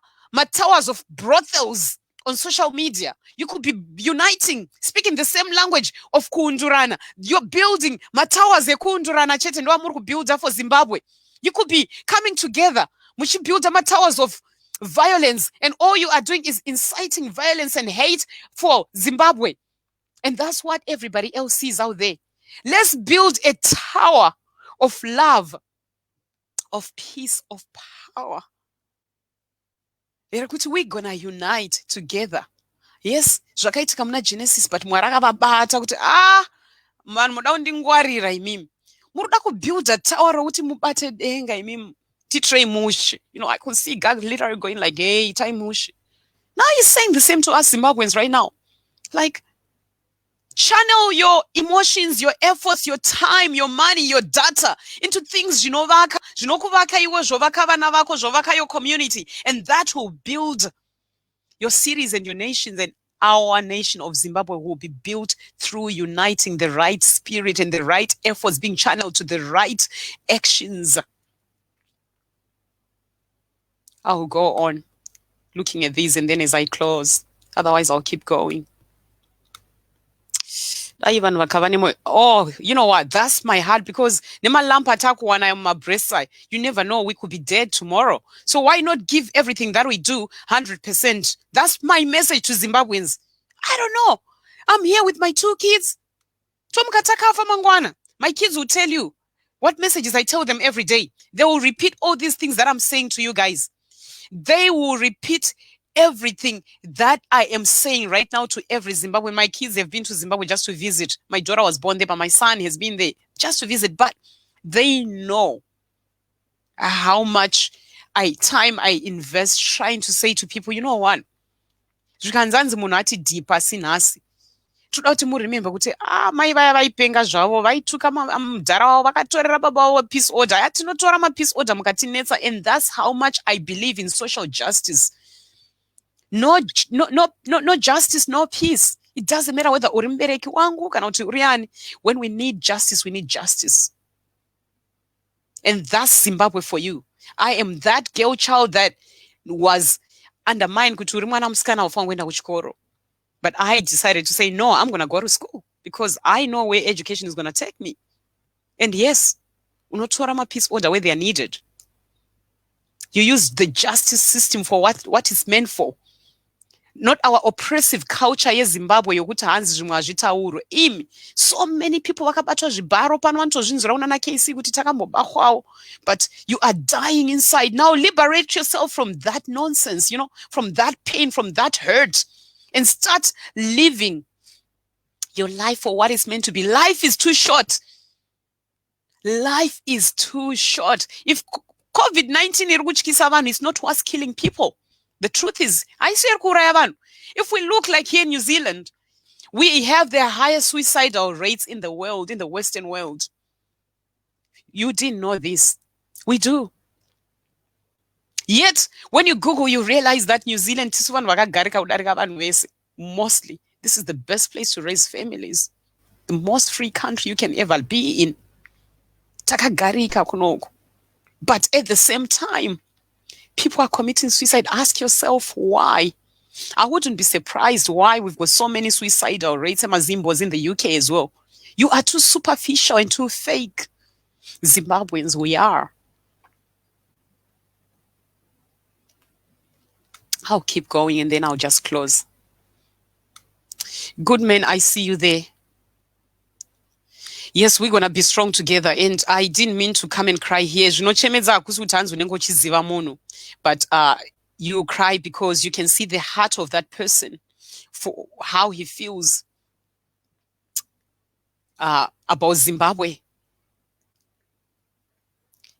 towers of brothels on social media. You could be uniting, speaking the same language of kuundurana. You're building towers e kuundurana chete ndo amuri kubuilda for Zimbabwe. You could be coming together. Muchi builder towers of violence, and all you are doing is inciting violence and hate for Zimbabwe. And that's what everybody else sees out there. Let's build a tower of love, of peace, of power. We're gonna unite together. Yes, zvakaitika muna Genesis, but Mwari akavabata kuti man muda kundingwarira imimi. Muruda kubuilda tower rokuti mubate denga imimi. Titrei mushi. You know, I could see God literally going like, hey, time mushi. Now he's saying the same to us Zimbabweans right now. Like, channel your emotions, your efforts, your time, your money, your data into things your community, and that will build your cities and your nations, and our nation of Zimbabwe will be built through uniting the right spirit and the right efforts being channeled to the right actions. I'll go on looking at these, and then as I close, otherwise I'll keep going. Oh, you know what? That's my heart, because you never know, we could be dead tomorrow. So why not give everything that we do 100%? That's my message to Zimbabweans. I don't know. I'm here with my 2 kids. My kids will tell you what messages I tell them every day. They will repeat all these things that I'm saying to you guys. They will repeat everything that I am saying right now to every Zimbabwean. My kids have been to Zimbabwe just to visit. My daughter was born there, but my son has been there just to visit. But they know how much time I invest trying to say to people, you know what? Try toda kuti muremember kuti mai vaya vaipenga zvavo vaituka mudhara wavo vakatorera baba wavo peace order. Tinotora mapeace order mukatinetsa, and that's how much I believe in social justice. No justice, no peace. It doesn't matter whether uri mubereki wangu kana kuti uri ani. When we need justice, we need justice. And that's Zimbabwe for you. I am that girl child that was undermined kuti uri mwana musikana ufanira kuenda kuchikoro. But I decided to say, no, I'm going to go to school because I know where education is going to take me. And yes, unotora mapeace order where they are needed. You use the justice system for what it's meant for. Not our oppressive culture ye Zimbabwe yokuti hanzi zvimwe hazvitaurwe. So many people vakabatwa zvibharo pano vanotozvinzwira una KC kuti takambobahwawo. But you are dying inside. Now liberate yourself from that nonsense, from that pain, from that hurt. And start living your life for what it's meant to be. Life is too short. Life is too short. If COVID-19 is not worth killing people. The truth is, if we look like here in New Zealand, we have the highest suicidal rates in the world, in the Western world. You didn't know this. We do. Yet, when you Google, you realize that New Zealand, mostly, this is the best place to raise families. The most free country you can ever be in. But at the same time, people are committing suicide. Ask yourself why. I wouldn't be surprised why we've got so many suicidal rates. Zimbabweans in the UK as well. You are too superficial and too fake. Zimbabweans, we are. I'll keep going and then I'll just close. Goodman, I see you there. Yes, we're going to be strong together. And I didn't mean to come and cry here. But you cry because you can see the heart of that person for how he feels about Zimbabwe.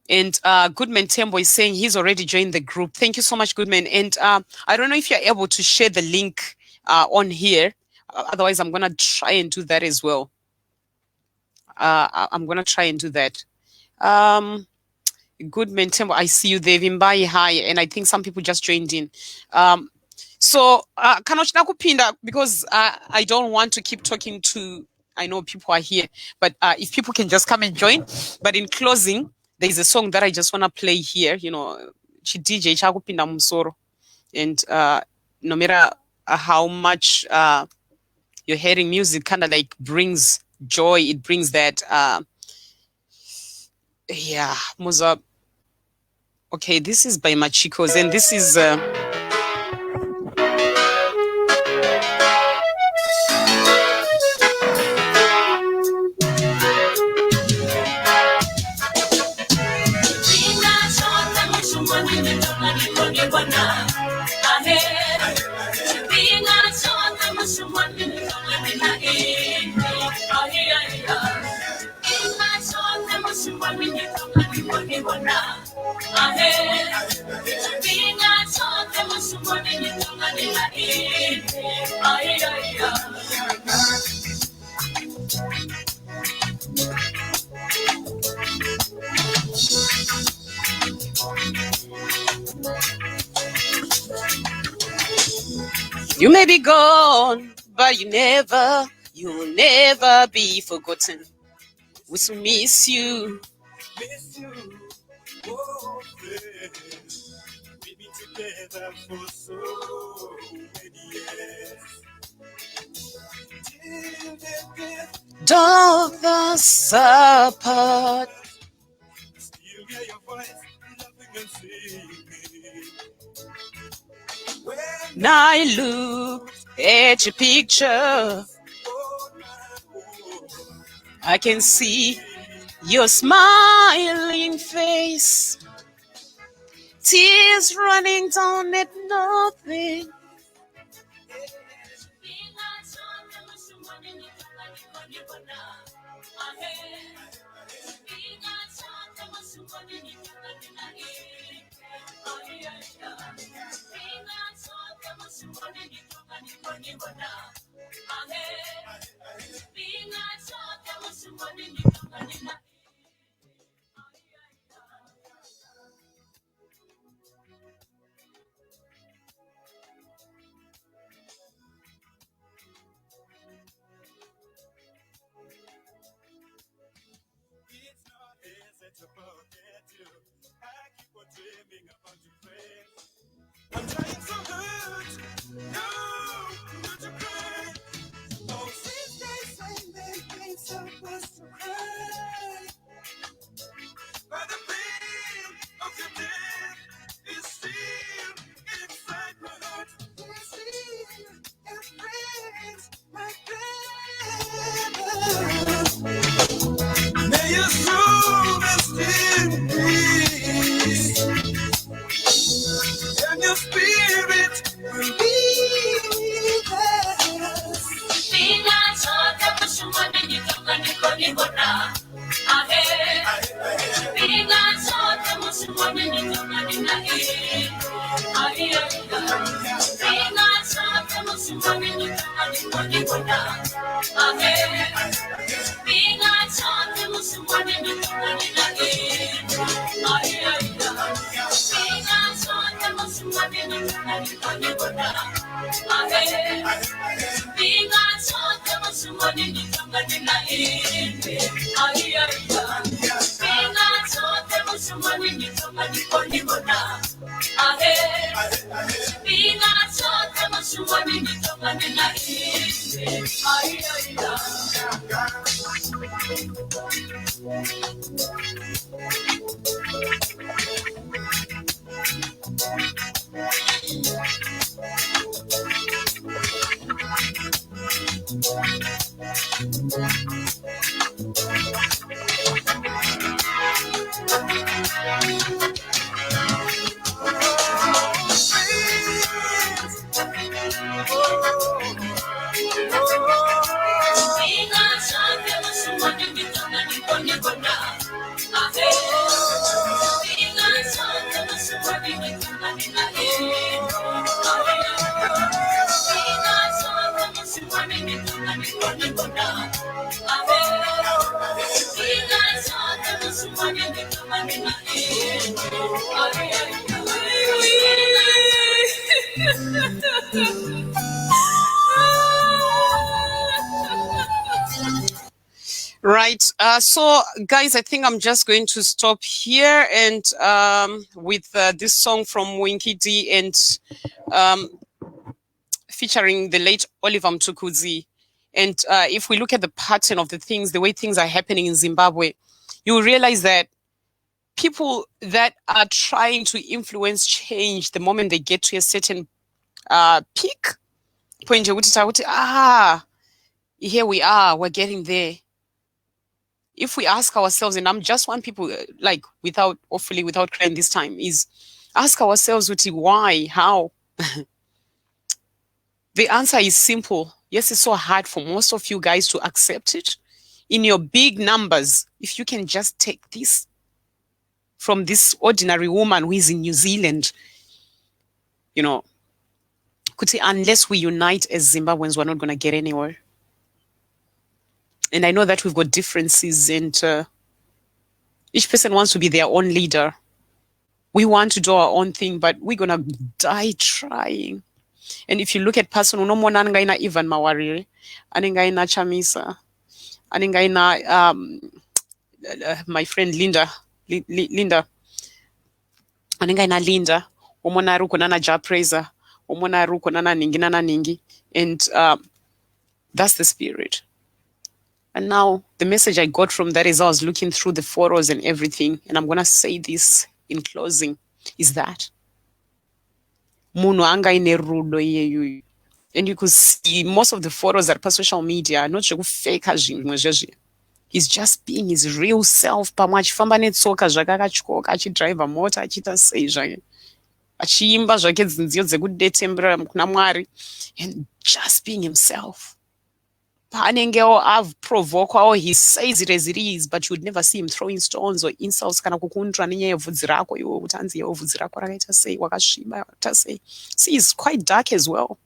And Goodman Tembo is saying he's already joined the group. Thank you so much, Goodman. And I don't know if you're able to share the link on here. Otherwise, I'm going to try and do that as well. I'm going to try and do that. Goodman Tembo, I see you there. Vimbai, hi. And I think some people just joined in. So, because I don't want to keep talking to, I know people are here, but if people can just come and join. But in closing, there's a song that I just want to play here, DJ Chakupinda Musoro. And no matter how much you're hearing music, kind of like brings joy, it brings that, Muza. Okay, this is by Machikos, and this is... You may be gone, but you'll never be forgotten. We will miss you. Oh, friends, we've been together for so many years. Till the Doth us apart. still hear your voice, laughing and singing. When I look at your picture, I can see your smiling face, tears running down at nothing. to forget you. I keep on dreaming about your face. I'm trying so hard, no, not to cry. Oh, since they say they ain't supposed to cry, but the pain of your death is still inside my heart. It still it breaks my breath. May your soul rest in peace, and your spirit will be there. Right. So, guys, I think I'm just going to stop here and with this song from Winky D and featuring the late Oliver Mtukudzi. And if we look at the pattern of the things, the way things are happening in Zimbabwe, you will realize that people that are trying to influence change the moment they get to a certain peak, point, here we are, we're getting there. If we ask ourselves, and I'm just one people, like without crying this time, is ask ourselves, why, how? The answer is simple. Yes, it's so hard for most of you guys to accept it. In your big numbers, if you can just take this from this ordinary woman who is in New Zealand, you know, unless we unite as Zimbabweans, we're not going to get anywhere. And I know that we've got differences and each person wants to be their own leader. We want to do our own thing, but we're going to die trying. And if you look at Patson, unomona anengaina Ivan Mawarire, anengaina Chamisa, anengaina my friend Linda, anengaina Linda, omona ruko nana Ja Praiser, omona ruko nana ningi, and that's the spirit. And now the message I got from that is I was looking through the photos and everything, and I'm going to say this in closing, is that munhu anga ine rudo iyeyu. And you could see most of the photos that are on social media, not fake. He's just being his real self. Pamwe achifamba netsoka zvake akatyoka, achidriva mota, achiita sei zvake, achiimba zvake dzinziyo dzekudetembera kuna Mwari, and just being himself. He says it as it is, but you would never see him throwing stones or insults. See, he's quite dark as well.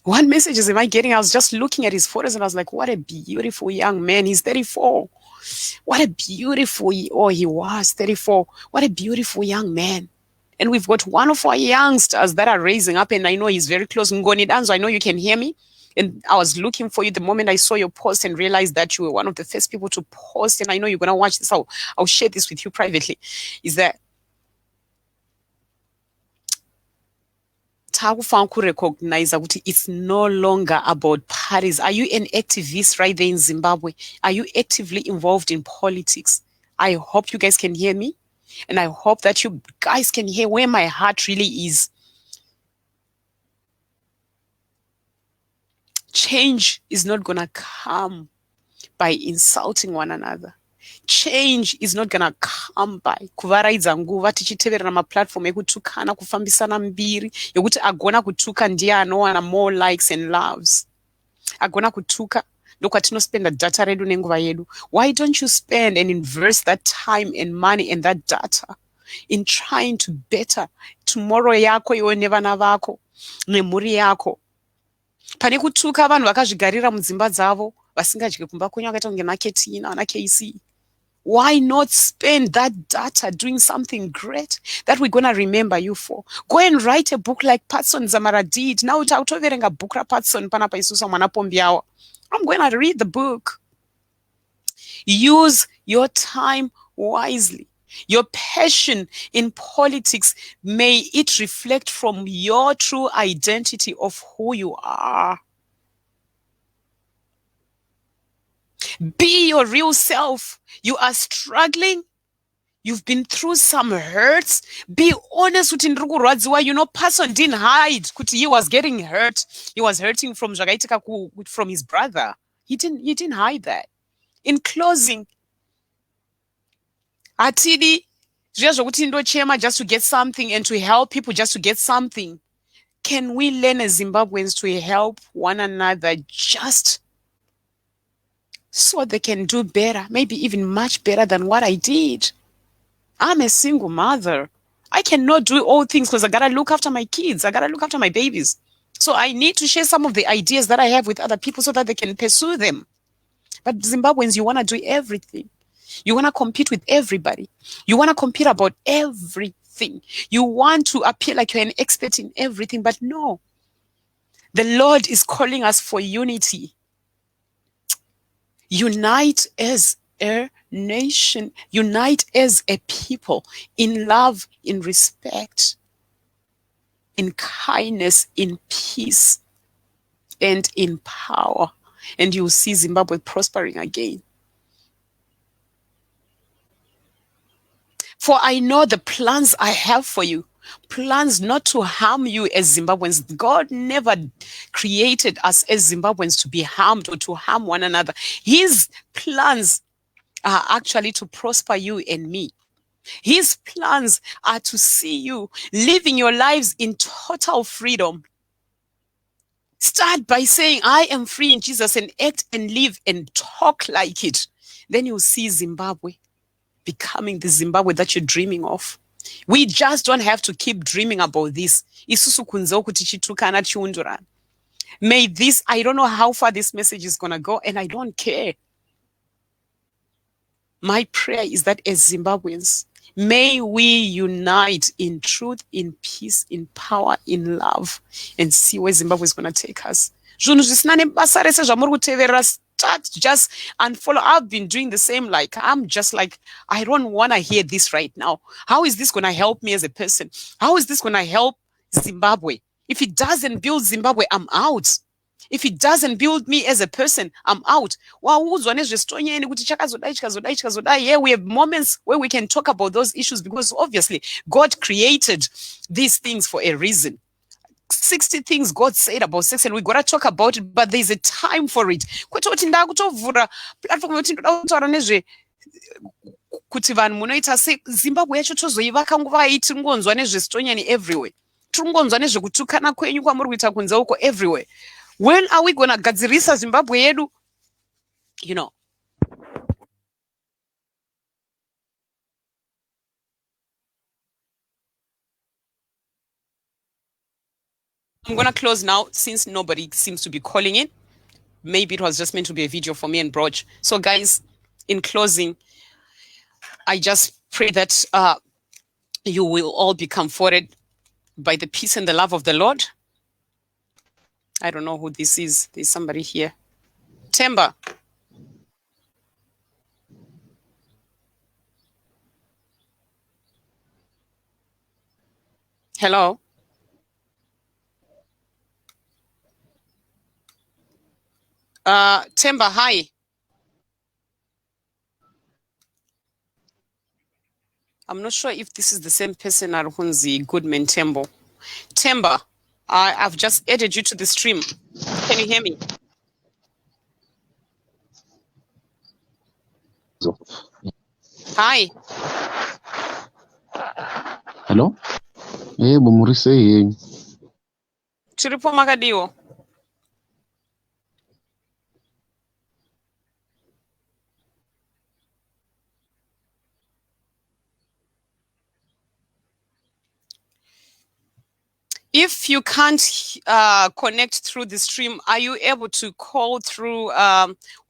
What messages am I getting? I was just looking at his photos and I was like, what a beautiful young man. He's 34. What a beautiful, he was 34. What a beautiful young man. And we've got one of our youngsters that are raising up, and I know he's very close. Ngoni Danzo, I know you can hear me. And I was looking for you the moment I saw your post and realized that you were one of the first people to post. And I know you're going to watch this. I'll share this with you privately. Is that recognize that it's no longer about parties. Are you an activist right there in Zimbabwe? Are you actively involved in politics? I hope you guys can hear me. And I hope that you guys can hear where my heart really is. Change is not going to come by insulting one another. Change is not going to come by kuvaraidza nguva tichiteverera maplatform ekutukana kufambisana mbiri yokuti agona kutuka ndiye anowana more likes and loves. Agona kutuka ndokwatinospenda data redu nenguva yedu. Why don't you spend and invest that time and money and that data in trying to better tomorrow yako iwe nevana vako nemhuri yako, pane kutuka vanhu vakazvigarira mudzimba dzavo vasingadyi kumba kwenyu vakaita kunge naketina vana KC? Why not spend that data doing something great that we're going to remember you for? Go and write a book like Patson Dzamara did. Now tautoverenga book ra Patson panapa isusa mwana pombiawa. I'm going to read the book. Use your time wisely. Your passion in politics, may it reflect from your true identity of who you are. Be your real self. You are struggling. You've been through some hurts. Be honest with Ndrukurwadziwa. You know, Patson didn't hide. He was getting hurt. He was hurting from his brother. He didn't hide that. In closing, Atidi, just to get something and to help people just to get something. Can we learn as Zimbabweans to help one another just so they can do better, maybe even much better than what I did? I'm a single mother. I cannot do all things because I got to look after my kids. I got to look after my babies. So I need to share some of the ideas that I have with other people so that they can pursue them. But Zimbabweans, you want to do everything. You want to compete with everybody. You want to compete about everything. You want to appear like you're an expert in everything. But no, the Lord is calling us for unity. Unite as a nation. Unite as a people in love, in respect, in kindness, in peace, and in power. And you'll see Zimbabwe prospering again. For I know the plans I have for you, plans not to harm you as Zimbabweans. God never created us as Zimbabweans to be harmed or to harm one another. His plans are actually to prosper you and me. His plans are to see you living your lives in total freedom. Start by saying, I am free in Jesus, and act and live and talk like it. Then you'll see Zimbabwe becoming the Zimbabwe that you're dreaming of. We just don't have to keep dreaming about this. May this, I don't know how far this message is going to go, and I don't care. My prayer is that as Zimbabweans, may we unite in truth, in peace, in power, in love, and see where Zimbabwe is going to take us. Start just unfollow. I've been doing the same. I'm just like, I don't want to hear this right now. How is this going to help me as a person? How is this going to help Zimbabwe? If it doesn't build Zimbabwe, I'm out. If it doesn't build me as a person, I'm out. Yeah, we have moments where we can talk about those issues because obviously God created these things for a reason. 60 things God said about sex, and we got to talk about it, but there's a time for it. Kuti vanhu munoita Zimbabwe yacho tozoivaka nguva iyi tiri ngonzwa nezvestonyani everywhere. Tiri ngonzwa nezvekutukana kwenyu kwamuri kuita kunze uko everywhere. When are we going to gadzirisa Zimbabwe yedu? You know. I'm going to close now since nobody seems to be calling in. Maybe it was just meant to be a video for me and Broch. So guys, in closing, I just pray that you will all be comforted by the peace and the love of the Lord. I don't know who this is. There's somebody here. Temba. Hello. Temba, hi. I'm not sure if this is the same person Arhunzi Goodman Tembo. Temba, I've just added you to the stream. Can you hear me? Hi. Hello? Murise. Chiripo Makadiwo. If you can't connect through the stream, are you able to call through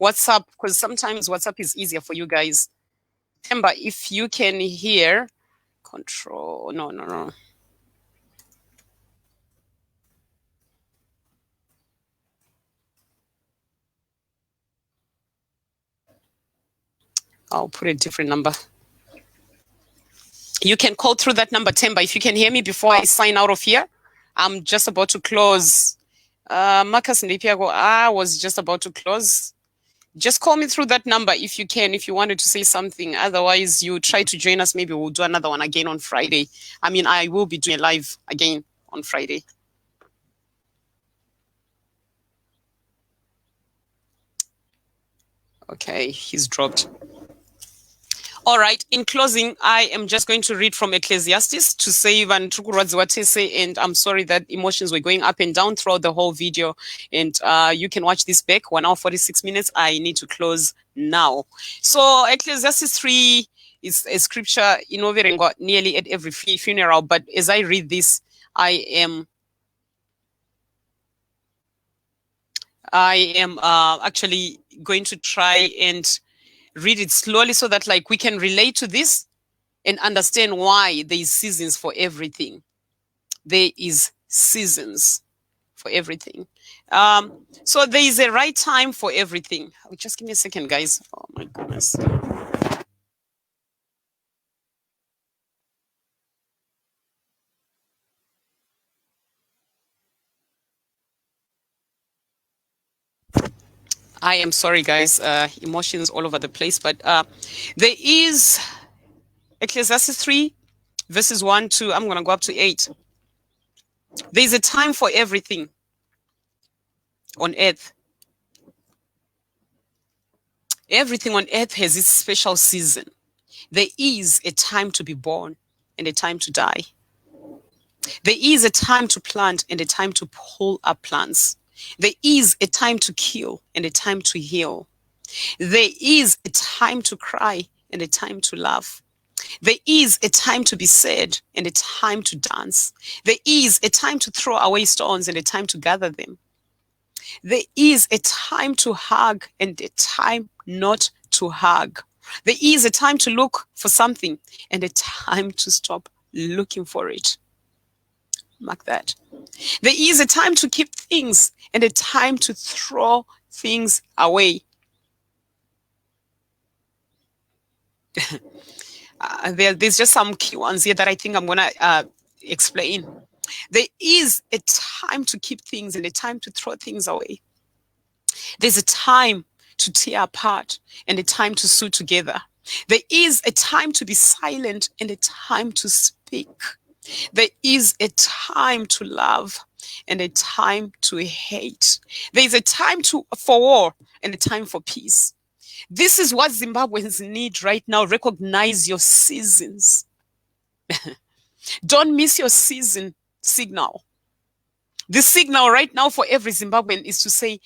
WhatsApp? Because sometimes WhatsApp is easier for you guys. Temba, if you can hear, control, no. I'll put a different number. You can call through that number, Temba. If you can hear me before I sign out of here, I'm just about to close. Marcus Ndipiago, I was just about to close. Just call me through that number if you can, if you wanted to say something. Otherwise, you try to join us. Maybe we'll do another one again on Friday. I mean, I will be doing a live again on Friday. Okay, he's dropped. All right, in closing, I am just going to read from Ecclesiastes to save and and I'm sorry that emotions were going up and down throughout the whole video. And you can watch this back, 1 hour, 46 minutes. I need to close now. So Ecclesiastes 3 is a scripture in Overengo nearly at every funeral. But as I read this, I am actually going to try and read it slowly so that like we can relate to this and understand why there is seasons for everything. There is seasons for everything. So there is a right time for everything. Just give me a second, guys. Oh my goodness. I am sorry, guys. Emotions all over the place, but there is Ecclesiastes 3, verses 1 to, I'm going to go up to 8. There is a time for everything on earth. Everything on earth has its special season. There is a time to be born and a time to die. There is a time to plant and a time to pull up plants. There is a time to kill and a time to heal. There is a time to cry and a time to laugh. There is a time to be sad and a time to dance. There is a time to throw away stones and a time to gather them. There is a time to hug and a time not to hug. There is a time to look for something and a time to stop looking for it. Mark that. There is a time to keep things and a time to throw things away. There's just some key ones here that I think I'm going to explain. There is a time to keep things and a time to throw things away. There's a time to tear apart and a time to sew together. There is a time to be silent and a time to speak. There is a time to love and a time to hate. There is a time for war and a time for peace. This is what Zimbabweans need right now. Recognize your seasons. Don't miss your season signal. The signal right now for every Zimbabwean is to say,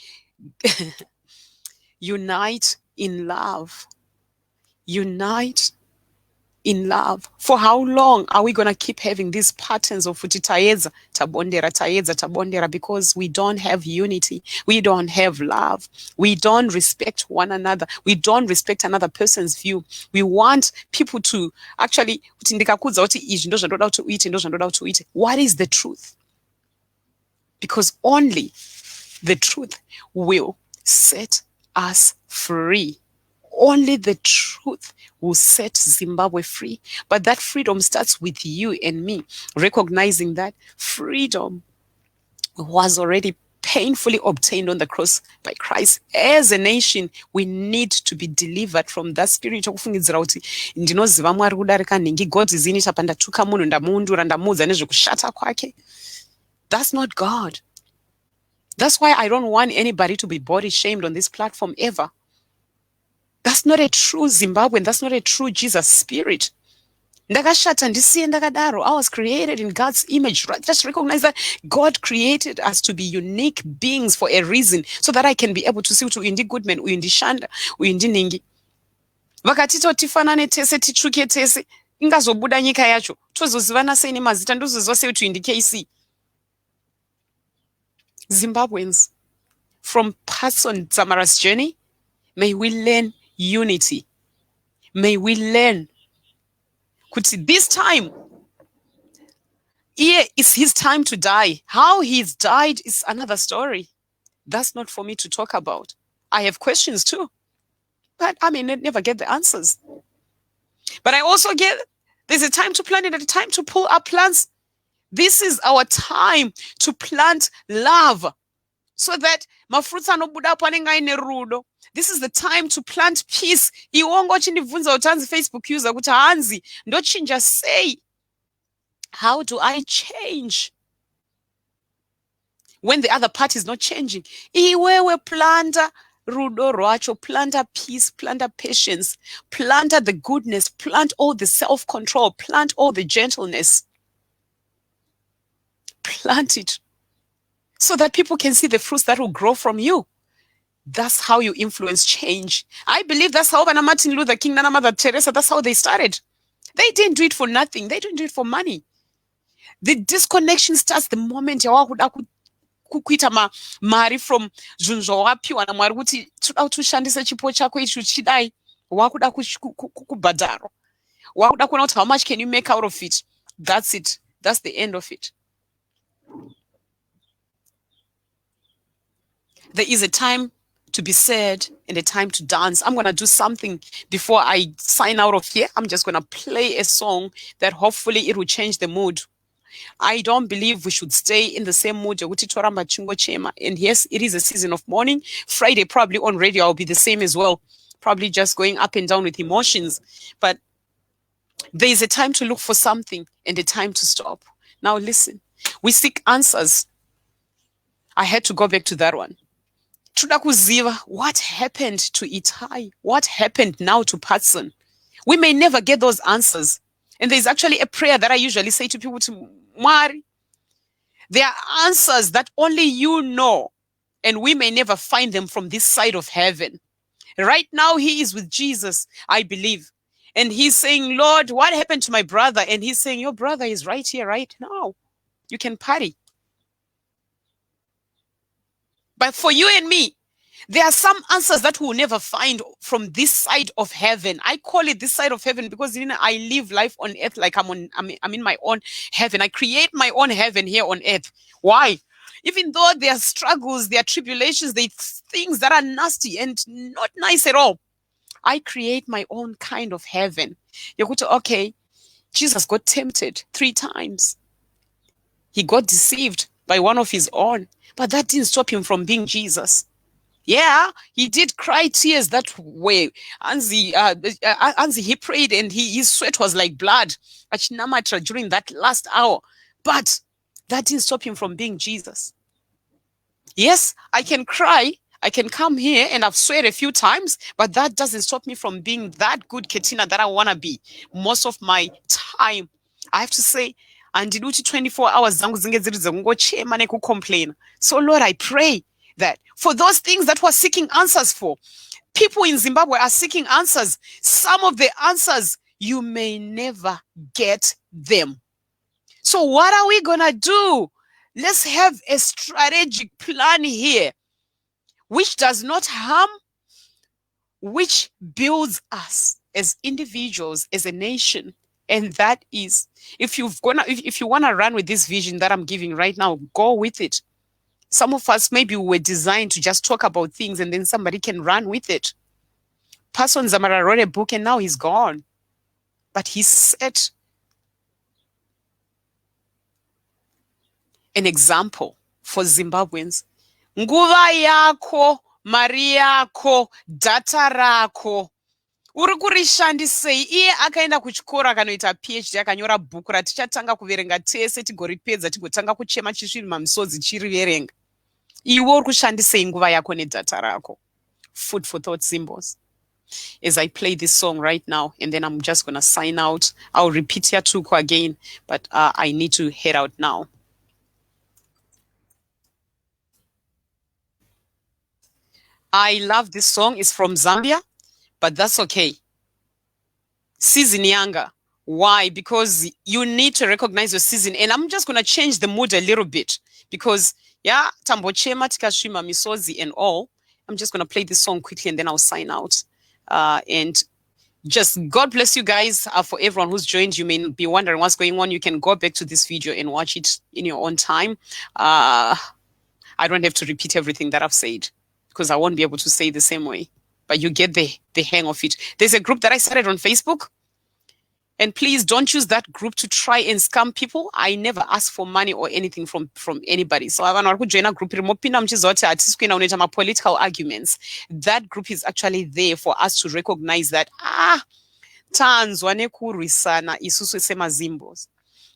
unite in love. Unite in love. For how long are we going to keep having these patterns of taedza, tabondera, because we don't have unity. We don't have love. We don't respect one another. We don't respect another person's view. We want people to actually, what is the truth? Because only The truth will set us free. Only the truth will set Zimbabwe free. But that freedom starts with you and me, recognizing that freedom was already painfully obtained on the cross by Christ. As a nation, we need to be delivered from that spirit okufungidzira kuti ndinoziva Mwari kudarika nhingi. God is in it apa ndatuka munhu ndamuundura ndamuudza nezvekushata kwake. That's not God. That's why I don't want anybody to be body shamed on this platform ever. That's not a true Zimbabwean. That's not a true Jesus spirit. Ndakashata ndisiye ndakadaro. I was created in God's image. Just recognize that God created us to be unique beings for a reason, so that I can be able to see kuti uyu ndi Goodman, uyu ndi Shanda, uyu ndi Ningi. Vakatito tifanane tese titsvuke tese, ingazobuda nyika yacho. Tozozivana sei nemazita, ndozoziva sei kuti uyu ndi KC. Zimbabweans, from Patson Dzamara's journey, may we learn unity. May we learn this time, here is his time to die. How he's died is another story. That's not for me to talk about. I have questions too, but I may never get the answers. But I also get there's a time to plant and a time to pull up plants. This is our time to plant love, so that mafruta anobuda panenga ine rudo. This is the time to plant peace. Iwongo chindibvunza utanzi Facebook user kuti hanzi ndochinja sei. How do I change when the other party is not changing? Iwewe planta rudo rwacho, planta peace, planta patience, planta the goodness, plant all the self-control, plant all the gentleness. Plant it so that people can see the fruits that will grow from you. That's how you influence change. I believe that's how Martin Luther King and Mother Teresa, that's how they started. They didn't do it for nothing. They didn't do it for money. The disconnection starts the moment yawakuda kuita mari from zvinhu zvawapiwa naMwari kuti toda kuti ushandise chipo chako ichi uchidai, wakuda kubhadharo, wakuda kuona kuti how much can you make out of it. That's it. That's the end of it. There is a time to be sad and a time to dance. I'm going to do something before I sign out of here. I'm just going to play a song that hopefully it will change the mood. I don't believe we should stay in the same mood. And yes, it is a season of mourning. Friday, probably on radio, I'll be the same as well. Probably just going up and down with emotions. But there is a time to look for something and a time to stop. Now listen, we seek answers. I had to go back to that one. What happened to Itai? What happened now to Patson? We may never get those answers. And there's actually a prayer that I usually say to people, to Mwari. There are answers that only you know, and we may never find them from this side of heaven. Right now, he is with Jesus, I believe. And he's saying, Lord, what happened to my brother? And he's saying, your brother is right here, right now. You can party. But for you and me, there are some answers that we'll never find from this side of heaven. I call it this side of heaven because I live life on earth like I'm in my own heaven. I create my own heaven here on earth. Why? Even though there are struggles, there are tribulations, there are things that are nasty and not nice at all, I create my own kind of heaven. Okay, Jesus got tempted 3 times. He got deceived by one of his own, but that didn't stop him from being Jesus. Yeah, he did cry tears that way. Anzi, he prayed and his sweat was like blood during that last hour. But that didn't stop him from being Jesus. Yes, I can cry. I can come here and I've sweat a few times, but that doesn't stop me from being that good Ketina that I want to be most of my time. I have to say, and 24 hours. So Lord, I pray that for those things that we're seeking answers for, people in Zimbabwe are seeking answers. Some of the answers, you may never get them. So what are we going to do? Let's have a strategic plan here, which does not harm, which builds us as individuals, as a nation. And that is, if you want to run with this vision that I'm giving right now, go with it. Some of us maybe were designed to just talk about things and then somebody can run with it. Patson Dzamara wrote a book and now he's gone. But he set an example for Zimbabweans. Nguva yako, mari yako, data rako. Uri kurishandisei. Iye akaenda kuchikora akanoita PhD akanyora bhuku ratichatanga kuverenga tese tigoripedza tigotanga kuchema chisviri mamisodzi chiriverenga. Iwe uri kushandisei nguva yako nedata rako. Food for thought symbols. As I play this song right now, and then I'm just going to sign out. I'll repeat here too again, but I need to head out now. I love this song. It's from Zambia, but that's okay. Season Yanga. Why? Because you need to recognize your season. And I'm just going to change the mood a little bit because, yeah, tambochema, tikashima, misozi, and all. I'm just going to play this song quickly and then I'll sign out. And just God bless you guys. For everyone who's joined, you may be wondering what's going on. You can go back to this video and watch it in your own time. I don't have to repeat everything that I've said because I won't be able to say the same way. But you get the hang of it. There's a group that I started on Facebook. And please don't use that group to try and scam people. I never ask for money or anything from anybody. So I want to join a group. Political arguments. That group is actually there for us to recognize that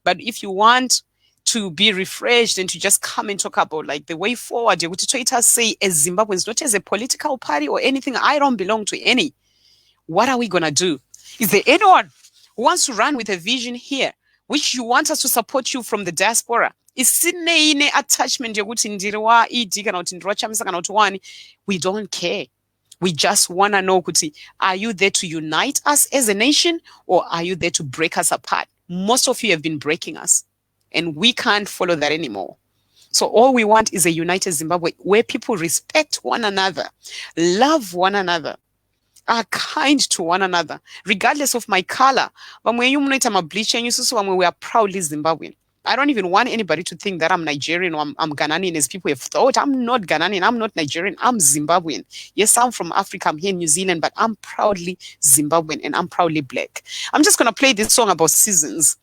but if you want to be refreshed and to just come and talk about like the way forward, you would say as Zimbabweans, not as a political party or anything. I don't belong to any. What are we gonna do? Is there anyone who wants to run with a vision here, which you want us to support you from the diaspora? Isine attachment we don't care. We just want to know, are you there to unite us as a nation or are you there to break us apart? Most of you have been breaking us and we can't follow that anymore. So all we want is a united Zimbabwe where people respect one another, love one another, are kind to one another, regardless of my color. We are proudly Zimbabwean. I don't even want anybody to think that I'm Nigerian or I'm Ghanaian as people have thought. I'm not Ghanaian, I'm not Nigerian, I'm Zimbabwean. Yes, I'm from Africa, I'm here in New Zealand, but I'm proudly Zimbabwean and I'm proudly black. I'm just going to play this song about seasons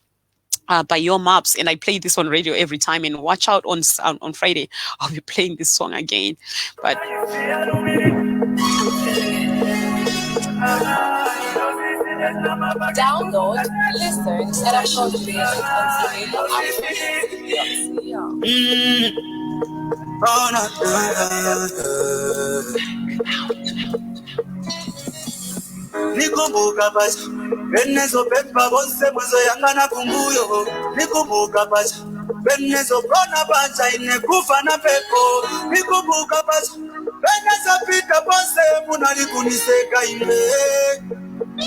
by Your Maps, and I play this on radio every time, and watch out on Friday. I'll be playing this song again. But download, listen, and upload the music Nikumbuka pacha benezo pepa bonse mwezo yangana kumbuyo nikumbuka pacha benezo kona pacha inekufa na pepo nikumbuka pacha benezo pita bonse munalikuniseka ine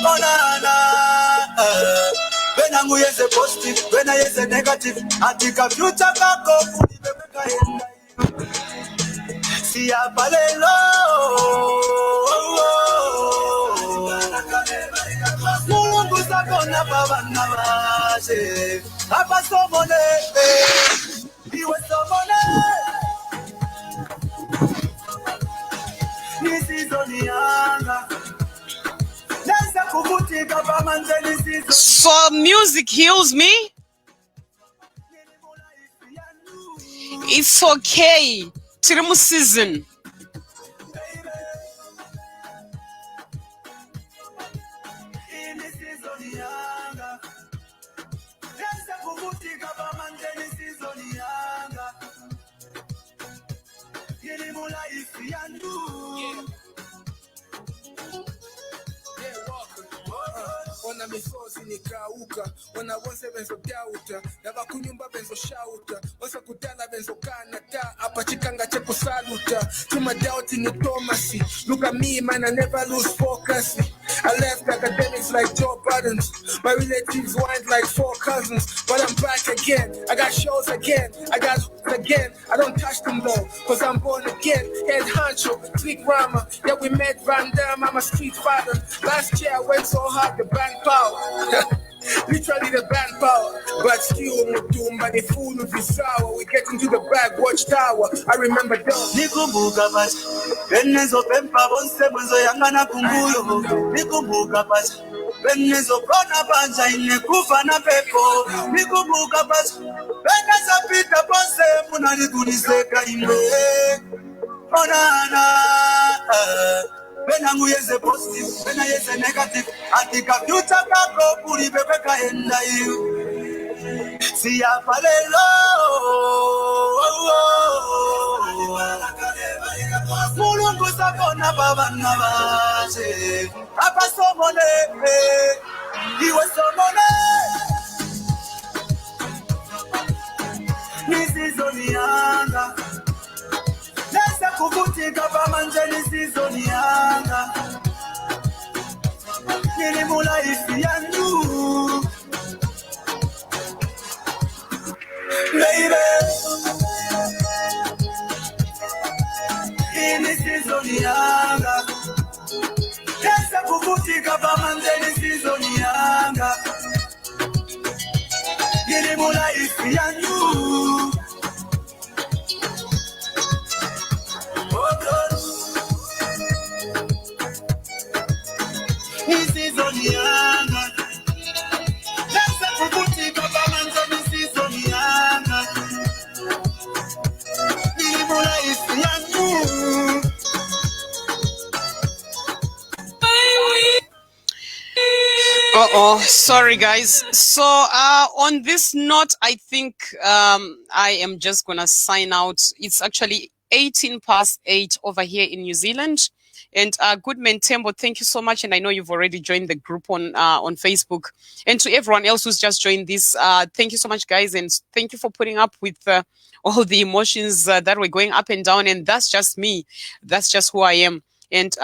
onana bena nguyeze positive bena yeze negative atika future kako kulibeka yenda siya palelo Mulungu sakona babana bashe abasomole iwe somole nisizonianga nasa kuvutika pamanzeni sizo. So music heals me. It's okay. Tirimu season. Ona misozi nikauka, ona wose benzo dauta, nava kunyumba benzo shauta, wose kutala benzo kanata, apa chikanga cheku saluta, tuma doubt in the Thomasi, look at me man, I never lose focus, I left academics like Joe Buttons, my relatives wind like 4 cousins, but I'm back again, I got shows again, I got again, I don't touch them though, cause I'm born again, head honcho, click rama, yeah we met Van Damme, I'm a street fighter, last year I went so hard the bank power. Literally the band power, but still Mutumba, the fool with his sour. We get into the back watchtower. I remember those. Nikumbuka basi benezo pempa bonse mwenzo yangana kumbuyo. Nikumbuka basi benezo kona banja inekufa na pepo. Nikumbuka basi benezo pita bonse muna nikuniseka imwe. Onana bena nguyeze positive bena yeze negative atika future kako kuri bebeka enda you. Siya palelo Mulungu sakona babana baje apa somone iwe somone nisizonianga nesa kuvutika pamanje nisizonianga nilimula isi yangu baby, in this season, yanga. Yes, I could take up a man, this season, yanga. Girimula is you. Oh, God. This season, yanga. Yes, I could take up a man, this season, yanga. Sorry guys. So on this note, I think I am just gonna sign out. It's actually 8:18 over here in New Zealand. And Goodman Tembo, thank you so much. And I know you've already joined the group on Facebook. And to everyone else who's just joined this, thank you so much, guys. And thank you for putting up with all the emotions that were going up and down. And that's just me. That's just who I am. And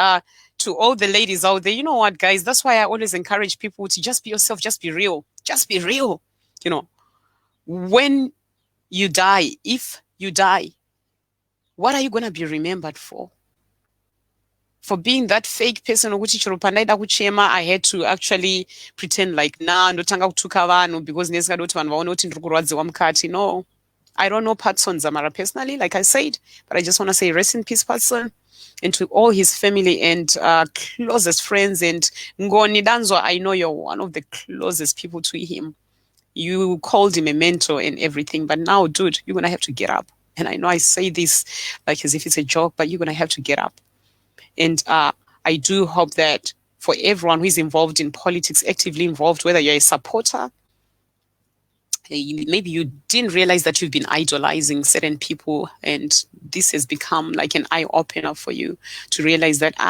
to all the ladies out there, you know what, guys? That's why I always encourage people to just be yourself. Just be real. Just be real. You know, when you die, if you die, what are you going to be remembered for? For being that fake person, I had to actually pretend like, nah, ndotanga kutuka vanhu because nesikadoti vanhu vaone kuti ndiri kurwadziwa mukati. No, I don't know Patson Dzamara personally, like I said, but I just want to say rest in peace, Patson, and to all his family and closest friends. And Ngoni Danzo, I know you're one of the closest people to him. You called him a mentor and everything, but now, dude, you're going to have to get up. And I know I say this like as if it's a joke, but you're going to have to get up. And I do hope that for everyone who is involved in politics, actively involved, whether you're a supporter, maybe you didn't realize that you've been idolizing certain people, and this has become like an eye-opener for you to realize that, you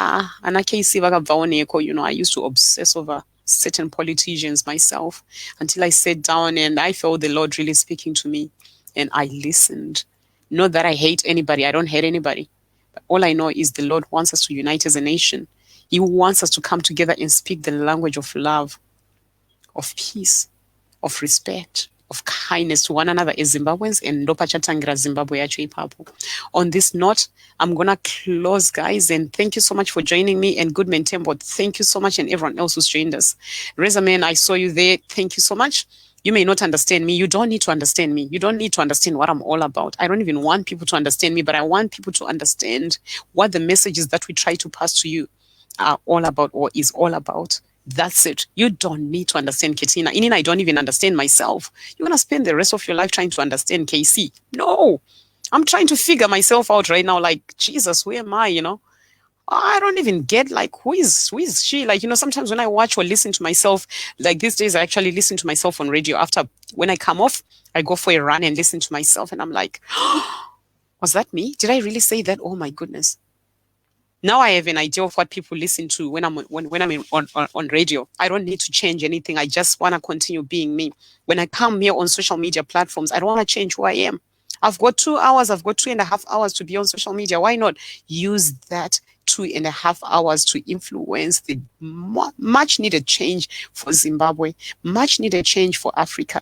know, I used to obsess over certain politicians myself until I sat down and I felt the Lord really speaking to me, and I listened. Not that I hate anybody, I don't hate anybody. But all I know is the Lord wants us to unite as a nation. He wants us to come together and speak the language of love, of peace, of respect, of kindness to one another as Zimbabweans. And Ndopachatangira Zimbabwe yacho ipapo. On this note, I'm going to close, guys. And thank you so much for joining me. And Goodman Tembo, thank you so much. And everyone else who's joined us. Reza Man, I saw you there. Thank you so much. You may not understand me. You don't need to understand me. You don't need to understand what I'm all about. I don't even want people to understand me, but I want people to understand what the messages that we try to pass to you are all about or is all about. That's it. You don't need to understand Ketina. Inina, I don't even understand myself. You're going to spend the rest of your life trying to understand KC. No. I'm trying to figure myself out right now. Like, Jesus, where am I, you know? I don't even get like who is she? Like, you know, sometimes when I watch or listen to myself, like these days I actually listen to myself on radio. After when I come off, I go for a run and listen to myself and I'm like, was that me? Did I really say that? Oh my goodness. Now I have an idea of what people listen to when I'm on radio. I don't need to change anything. I just want to continue being me. When I come here on social media platforms, I don't want to change who I am. I've got 2 hours, I've got 2.5 hours to be on social media. Why not use that 2.5 hours to influence the much needed change for Zimbabwe, much needed change for Africa?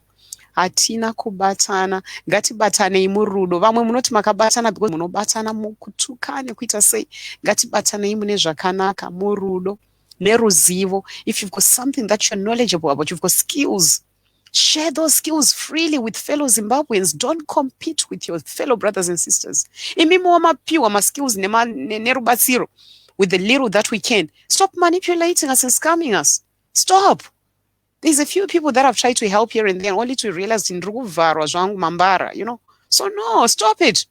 Hatina kubatana, ngatibatane imurudo. Vamwe munoti makabatana because munobatana mukutukane kuita sei. Ngatibatane imune zvakanaka murudo. neruzivo, if you've got something that you're knowledgeable about, you've got skills, share those skills freely with fellow Zimbabweans. Don't compete with your fellow brothers and sisters. Imimo mapiwa ma skills nerubatsiro with the little that we can. Stop manipulating us and scamming us. Stop. There's a few people that have tried to help here and there, only to realize in Ruvarwa, Zwangu Mambara, So no, stop it.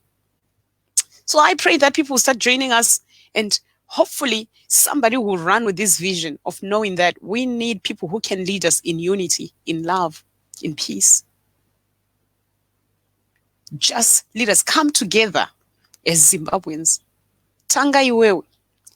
So I pray that people will start joining us, and hopefully somebody will run with this vision of knowing that we need people who can lead us in unity, in love, in peace. Just let us come together as Zimbabweans. Tanga iwewe,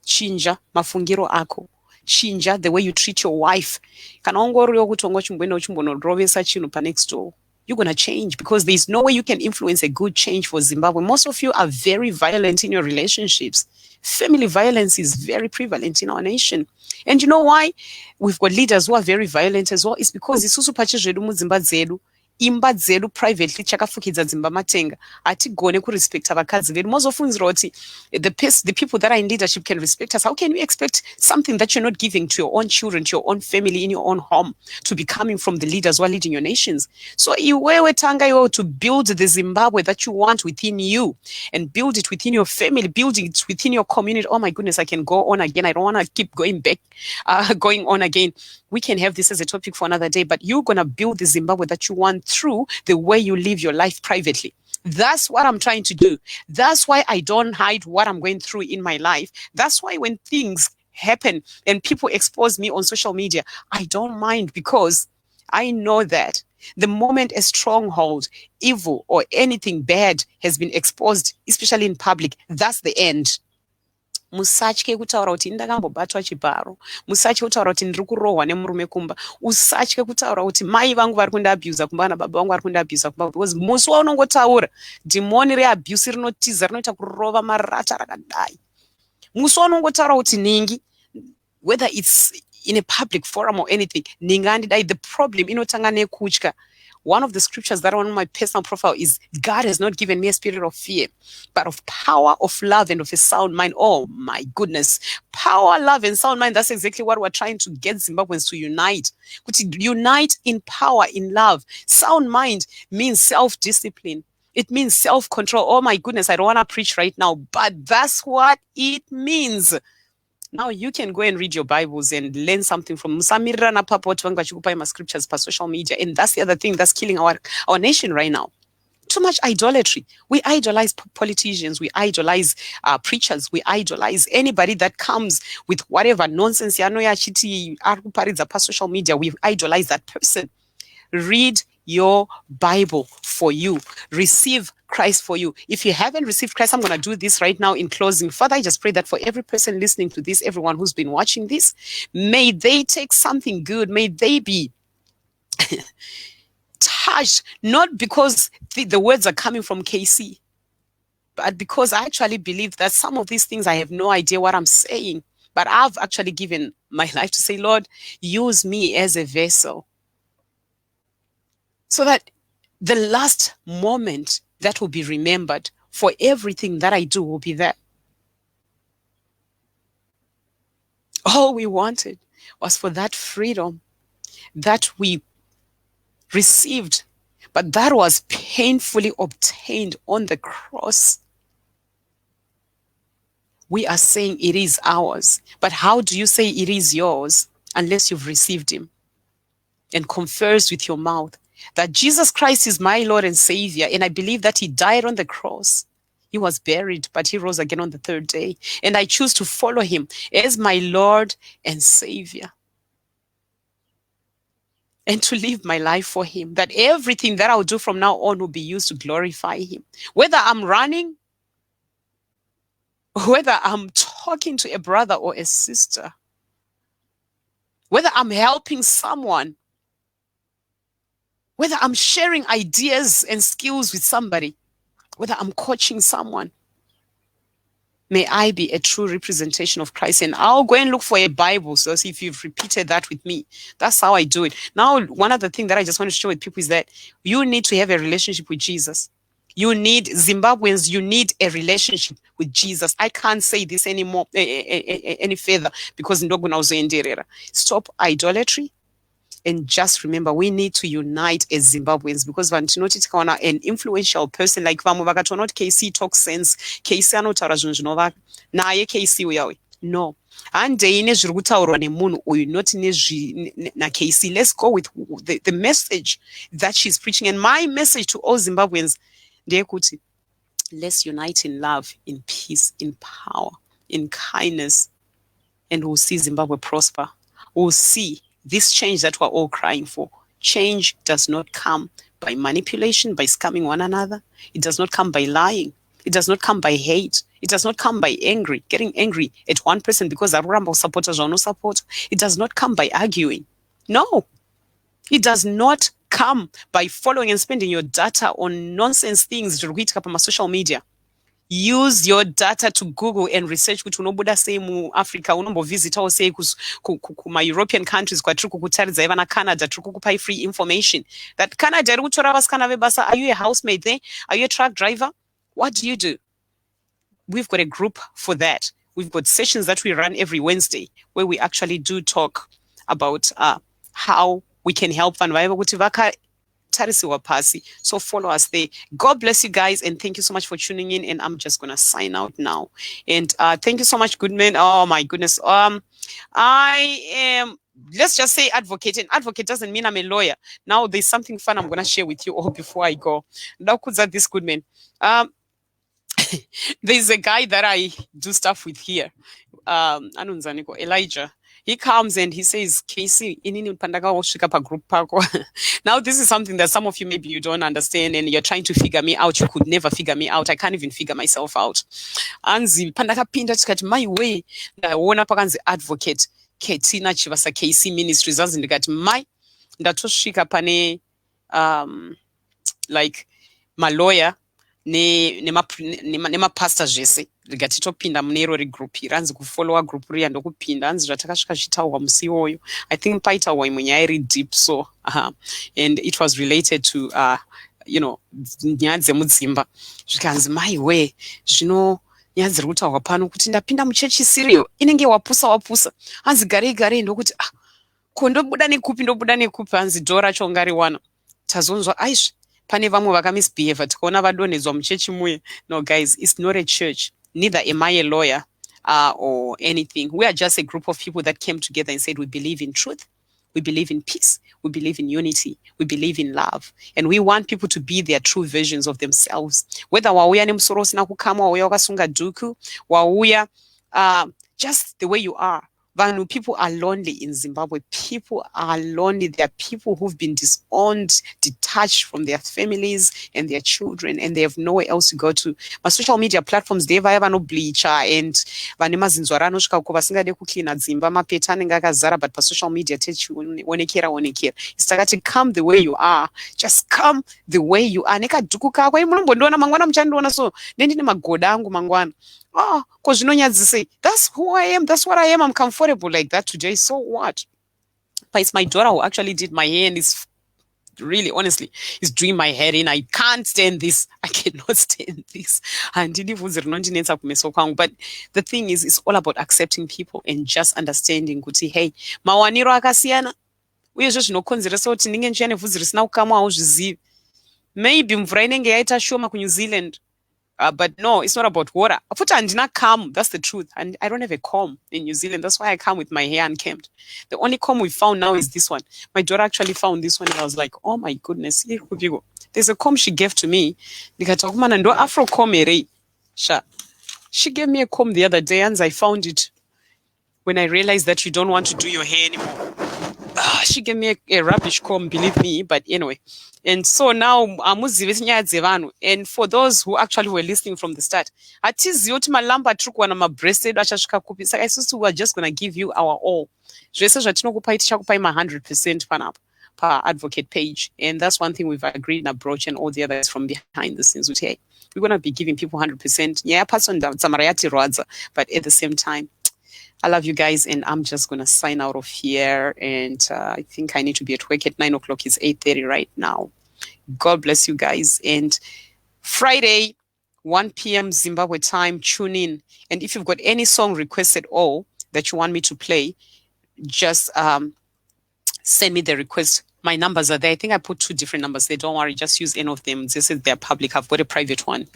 chinja mafungiro ako. Chinja the way you treat your wife. Kana ungoriwo kuti ungochimboenda uchimbonorovesa chinhu panext door. You're going to change, because there's no way you can influence a good change for Zimbabwe. Most of you are very violent in your relationships. Family violence is very prevalent in our nation. And you know why? We've got leaders who are very violent as well. It's because isusu pache zvedu mudzimba dzedu, imba dzedu privately chakafukidza dzimba matenga, hatigone kurespecta vakadzi vedu. Mozofunzira kuti the people that are in leadership can respect us. How can you expect something that you're not giving to your own children, to your own family, in your own home, to be coming from the leaders who are leading your nations? So iwewe tanga iwewe, to build the Zimbabwe that you want within you, and build it within your family, build it within your community. Oh my goodness, I can go on again. I don't want to keep going on again. We can have this as a topic for another day, but you're going to build the Zimbabwe that you want through the way you live your life privately. That's what I'm trying to do. That's why I don't hide what I'm going through in my life. That's why when things happen and people expose me on social media, I don't mind, because I know that the moment a stronghold, evil, or anything bad has been exposed, especially in public, that's the end. Musatye kutaura kuti ndakambobatwa chibharo, musatye kutaura kuti ndiri kurohwa nemurume kumba, usatye kutaura kuti mai vangu vari kundiabhuza kumba kana baba vangu vari kundiabhuza kumba, because musi waunongotaura dhimoni reabhuse rinotiza, rinoita kurova marata rakadai. Musi waunongotaura kuti ningi, whether it's in a public forum or anything, ningi handidai, the problem inotanga nekutya. One of the scriptures that are on my personal profile is, God has not given me a spirit of fear, but of power, of love, and of a sound mind. Oh my goodness. Power, love, and sound mind. That's exactly what we're trying to get Zimbabweans to unite. Unite in power, in love. Sound mind means self-discipline. It means self-control. Oh my goodness, I don't want to preach right now, but that's what it means. Now you can go and read your Bibles and learn something from Musamirira na Papa watu vangu vachikupa ma scriptures per social media. And that's the other thing that's killing our nation right now. Too much idolatry. We idolize politicians. We idolize preachers. We idolize anybody that comes with whatever nonsense yachiti akuparidza per social media. We idolize that person. Read your Bible for you. Receive Christ for you. If you haven't received Christ, I'm going to do this right now in closing. Father, I just pray that for every person listening to this, everyone who's been watching this, may they take something good. May they be touched, not because the words are coming from KC, but because I actually believe that some of these things I have no idea what I'm saying, but I've actually given my life to say, Lord, use me as a vessel, so that the last moment that will be remembered for everything that I do will be that. All we wanted was for that freedom that we received, but that was painfully obtained on the cross. We are saying it is ours, but how do you say it is yours unless you've received him and confessed with your mouth that Jesus Christ is my Lord and Savior, and I believe that he died on the cross. He was buried, but he rose again on the third day, and I choose to follow him as my Lord and Savior, and to live my life for him, that everything that I'll do from now on will be used to glorify him. Whether I'm running, whether I'm talking to a brother or a sister, whether I'm helping someone, whether I'm sharing ideas and skills with somebody, whether I'm coaching someone, may I be a true representation of Christ. And I'll go and look for a Bible. So if you've repeated that with me, that's how I do it. Now, one other thing that I just want to share with people is that you need to have a relationship with Jesus. You need Zimbabweans, you need a relationship with Jesus. I can't say this anymore, any further, because ndogona uzoenderera. Stop idolatry. And just remember, we need to unite as Zimbabweans, because vantinoti tikaona an influential person like vamwe vakatoona kuti KC talks sense, KC anotaura zvinhu zvinovaka, naye KC uyawe. No. Handei nezviri kutaurwa nemunhu uyu, not naKC. Let's go with the message that she's preaching. And my message to all Zimbabweans, ndeyekuti, let's unite in love, in peace, in power, in kindness, and we'll see Zimbabwe prosper. We'll see this change that we're all crying for. Change does not come by manipulation, by scamming one another. It does not come by lying. It does not come by hate. It does not come by getting angry at one person because Aruramba supporters or no support. It does not come by arguing. No. It does not come by following and spending your data on nonsense things on social media. Use your data to Google and research kuti unobuda sei muAfrica, unombovisitawo sei kuma-European countries kwatiri kukutaridza iva naCanada, tiri kukupai free information. That Canada iri kutora vasikana vebasa. Are you a housemaid there? Are you a truck driver? What do? We've got a group for that. We've got sessions that we run every Wednesday where we actually do talk about how we can help vanhu vaiva kuti vakatarisiwa pasi. So follow us there. God bless you guys, and thank you so much for tuning in. And I'm just gonna sign out now. And thank you so much, Goodman. Oh my goodness. I am, let's just say advocate. And advocate doesn't mean I'm a lawyer. Now there's something fun I'm gonna share with you all before I go. Ndakuza this Goodman. There's a guy that I do stuff with here. Anunzaniko Elijah. He comes and he says, KC, group. Now, this is something that some of you maybe you don't understand and you're trying to figure me out. You could never figure me out. I can't even figure myself out. Anzi, pandaka pinda tikati, my way, ndaona pakanzi advocate, Ketina Chivasa KC Ministries, anzi ndikati, my, ndatosvika pane, like, my lawyer, nemapasta zvese rigati topinda mune irori group iri, hanzi kufollowa group riya ndokupinda, hanzi zvatakasvika zvitaurwa musi iwoyo. I think paitaurwa imwe nyaya iri deep, so and it was related to nyaya dzemudzimba. Zvikanzi maiwe, zvino nyaya dziri kutaurwa pano kuti ndapinda muchechi siriyo inenge wapusa, hanzi garei ndokuti ko ndobuda nekupi, hanzi dhoo racho ngariwana. Tazonzwa aizvi pane vamwe vakamisbehave tikaona vadonhedzwa muchechi muye. No guys, it's not a church, neither am I a lawyer or anything. We are just a group of people that came together and said we believe in truth, we believe in peace, we believe in unity, we believe in love, and we want people to be their true versions of themselves. Whether wauya nemusoro usina kukama, wauya wakasunga dhuku, wauya just the way you are. Vanu, people are lonely in Zimbabwe. People are lonely. There are people who've been disowned, detached from their families and their children, and they have nowhere else to go to. My social media platforms, they have no bleacher and vanema zinzwarano shika vasingade kucleana dzimba mapeta anenge akazara, but pa social media techi onekera. It's like to come the way you are. Just come the way you are. Nekadhuku kako munombondiona mangwana muchandiona so ndendine magoda angu mangwana. That's who I am. That's what I am. I'm comfortable like that today. So what? But it's my daughter who actually did my hair and is really, honestly, is doing my hair in. I can't stand this. I cannot stand this. But the thing is, it's all about accepting people and just understanding. Hey, mawaniro akasiyana. Uyezvo zvinokonzeresa kuti ndinge ndichine vhudzi risina kukamwa hauzvizivi. Maybe mvura inenge yaita shoma kuNew Zealand. But no, it's not about water. Andina comb, that's the truth. And I don't have a comb in New Zealand. That's why I come with my hair unkempt. The only comb we found now is this one. My daughter actually found this one and I was like, oh my goodness. There's a comb she gave to me. Afro comb. She gave me a comb the other day and I found it when I realized that you don't want to do your hair anymore. She gave me a rubbish comb, believe me, but anyway. And so now, and for those who actually were listening from the start, we are just going to give you our all. 100% per advocate page. And that's one thing we've agreed in approach and all the others from behind the scenes. We're going to be giving people 100%. Yeah, Patson Dzamara, but at the same time, I love you guys, and I'm just going to sign out of here. And I think I need to be at work at 9 o'clock. It's 8:30 right now. God bless you guys. And Friday, 1 p.m. Zimbabwe time, tune in. And if you've got any song requests at all that you want me to play, just send me the request. My numbers are there. I think I put 2 different numbers there. Don't worry, just use any of them. This is their public. I've got a private one.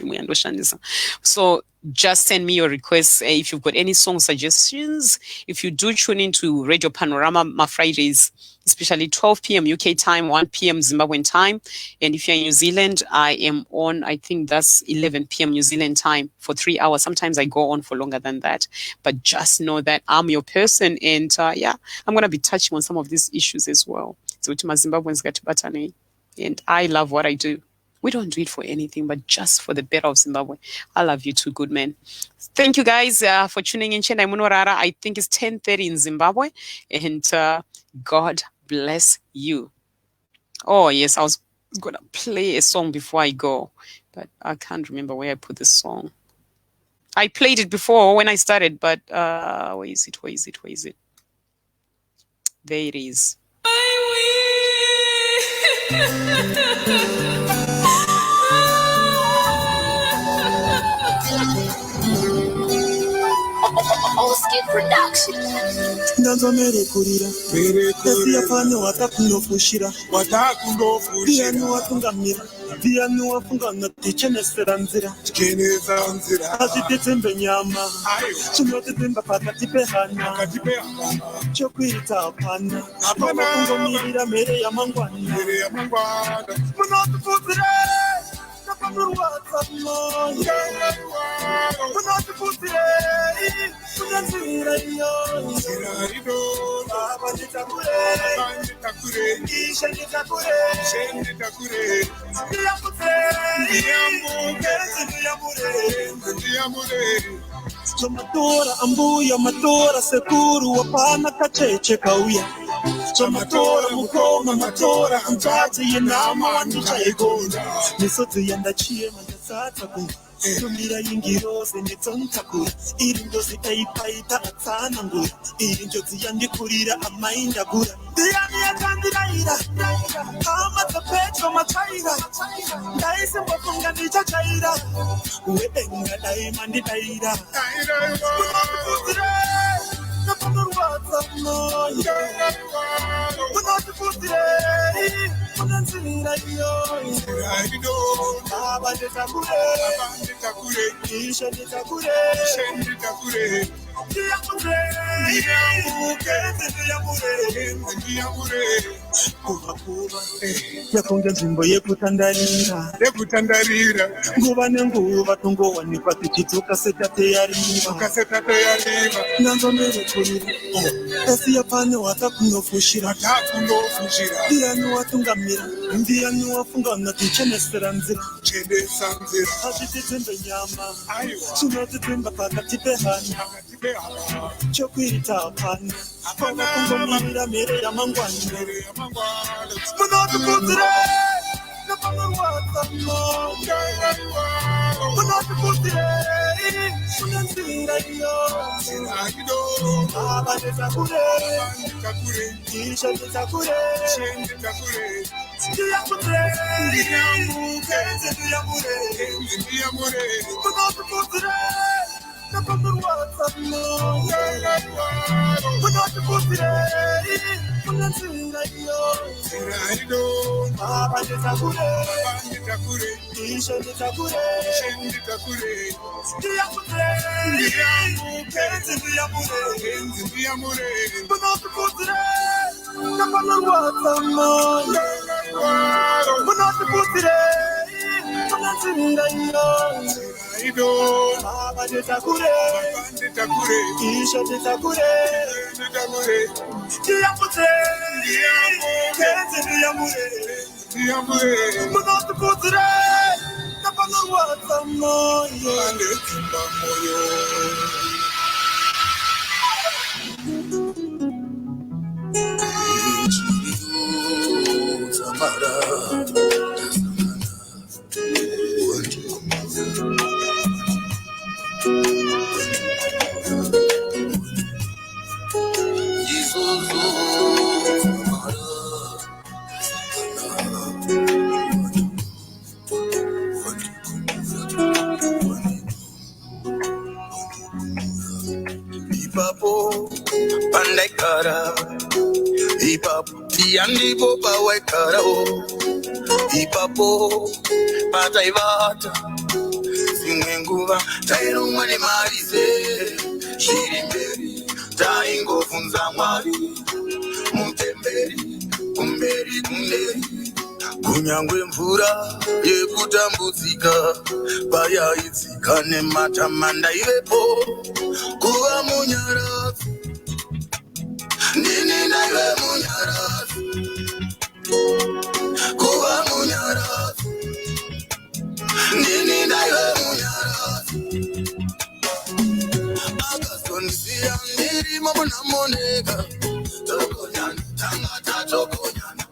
So just send me your requests. If you've got any song suggestions, if you do tune into Radio Panorama, my Fridays, especially 12 p.m. UK time, 1 p.m. Zimbabwean time. And if you're in New Zealand, I am on, I think that's 11 p.m. New Zealand time for 3 hours. Sometimes I go on for longer than that. But just know that I'm your person. And yeah, I'm going to be touching on some of these issues as well. So to my Zimbabweans, and I love what I do. We don't do it for anything, but just for the better of Zimbabwe. I love you too, good man. Thank you guys for tuning in. I think it's 10:30 in Zimbabwe. And God bless you. Oh, yes, I was going to play a song before I go, but I can't remember where I put the song. I played it before when I started, but where is it? There it is. Ndanzomerekurira esiyafane watakunofushira ndiani watungamira ndiani wafunga ngatichenesera nzira azvititsembe nyama chinotitsemba pakati pehana chokuita hapana vanokungomirira mhere yamangwana munotipfudzire napanorwadza moyo munotipfudzire kunenzira iyoyo baba nditakure ishe nditakure ndiyamure Somatora ambuya matora sekuru wapana kacheche kauya Somatora mukoma matora amtazi yenama wandichayegonda Nisodzi yandachiye mandasata kunga Tumira yingirose nditsontakura iri ndozi taipaita atsana ngura iri njodzi yandikurira amainda gura ndiani yakandiraira amadza petro matsaira ndaisimbwafunga ndichachaira wedenga dai mandidaira munotipfudzire napanorwadza moyo munotipfudzire kunenzira iyoyo baba nditakure ishe nditakure ndiyamure kuva yakonge nzvimbo yekutandarira nguva nenguva tongowanikwa tichidzoka setate yariva ndanzomerekurira esiyapane watakunofushira ndiani watungamira ndiani wafunga ngatichenesera nzira azvititsembe nyama chinotitsemba pakati pehana chokuita hapana vanokungomirira mhere yamangwana munotipfudzire napanorwadza moyo munotipfudzire kunenzira iyoyo baba nditakure ishe nditakure ndiyamure munotipfudzire napanorwadza moyo munotipfudzire kunenzira iyoyo baba nditakure ishe nditakure ndiyamure munotipfudzire napanorwadza moyo munotipfudzire kunenzira iyoyo baba nditakure ishe nditakure ndiyamure munotipfudzire napanorwadza moyo ndedzimba moyo Dzamara ndaigara ipapo tiyandipo pawaigarawo ipapo pataivata dzimwe nguva tairumwa nemarize zviri mberi taingovunza Mwari mutemberi kumberi kumberi kunyangwe mvura yekutambudzika payaidzika nematamanda ivepo kuva munyaradzi ndini naive munyaradzi kuva munyaradzi ndini naive munyaradzi akazondisiya ndirimo munamoneka tokonyana tanga tatokonyana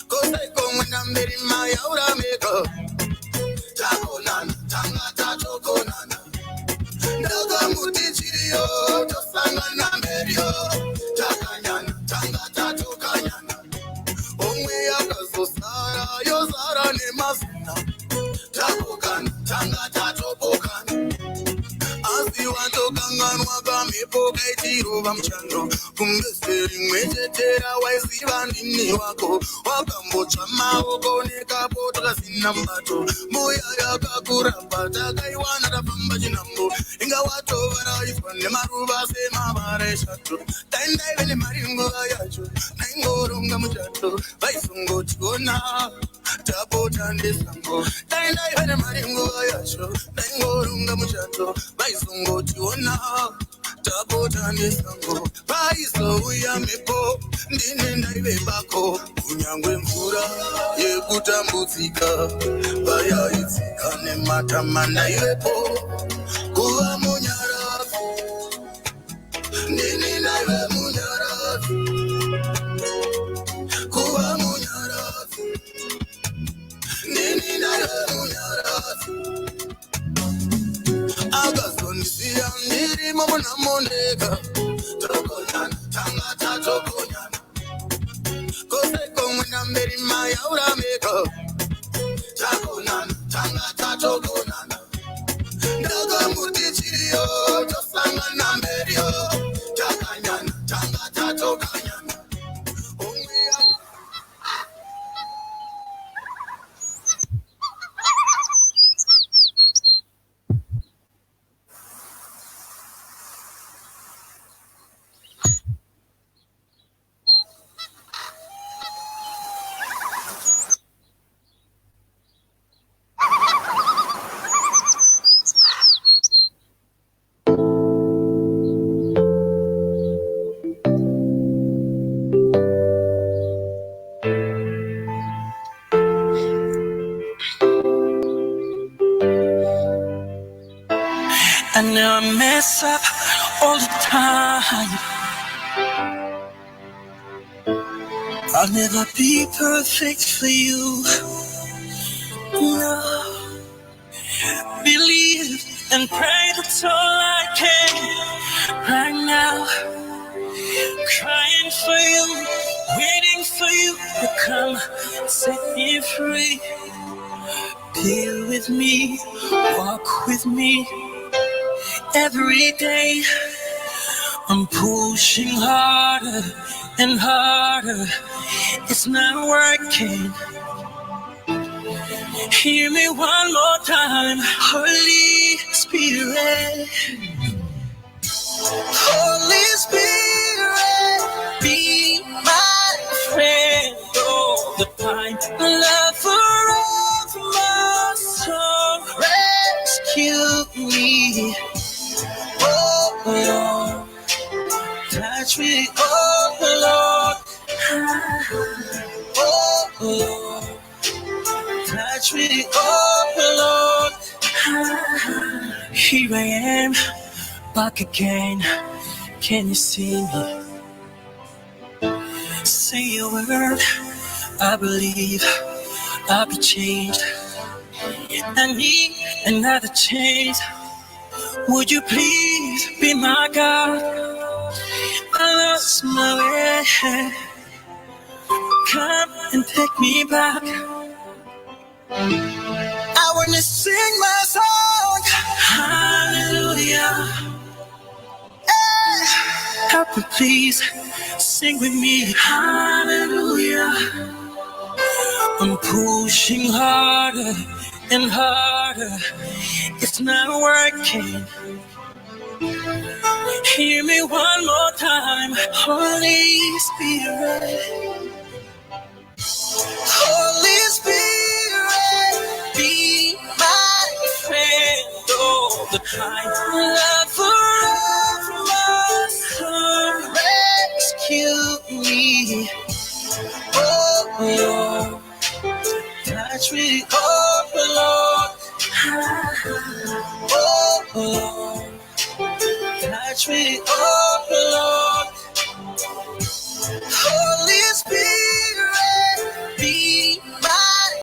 kosaikomwena mberi mayaurameka takonana tanga tatokonana ndakamuti chiriyo tosangana mberiyo takanyana tanga tatokanyana omwe yakazosara yozara nemazina tapokana tanga tatopokana asi watokanganwa kamhepo kaitirova muchando kumbeseri mwetetera waiziva ndini wako wakambotsva maoko nekapo takazina mubato mbuya yakakurapa takaiwana tafamba chinhambo inga watovaraiswa nemaruva semavara eshato taindaive nemari nguva yacho naingoronga muchato vaizongotiona tapota ndesango taindaive nemari nguva yacho naingoronga muchato vaizongotiona tapota nesango vaizouya mhepo ndine ndaive bako kunyangwe mvura yekutambudzika vayaidzika nematamanda ivepo kuva munyaradzi ndini ndaive munyaradzi kuva munyaradzi ndini ndaive munyaradzi akazondisiya ndirimo munamoneka tokonyana tanga tatokonyana kosaikomwena mberi mayaurameka takonana tanga tatokonana ndakamuti chiriyo tosangana mberiyo takanyana tanga tatokanyana omwe I know I mess up all the time. I'll never be perfect for you. No. Believe and pray, that's all I can. Right now, crying for you, waiting for you to come set me free. Be with me, walk with me. Every day I'm pushing harder and harder. It's not working. Hear me one more time. Holy Spirit, Holy Spirit, be my friend all the time. Love for all my soul, rescue me. Oh Lord, touch me, oh Lord, oh Lord, touch me, oh Lord. Here I am, back again. Can you see me? Say a word, I believe I'll be changed. I need another chance. Would you please be my God? I lost my way. Come and take me back. I wanna sing my song. Hallelujah. Hey. Help me, please. Sing with me. Hallelujah. I'm pushing harder and harder. It's not working. Hear me one more time. Holy Spirit. Holy Spirit, be my friend all the time. Love forever, come rescue me. Oh Lord, touch me, oh Lord. Oh Lord, touch me, oh Lord.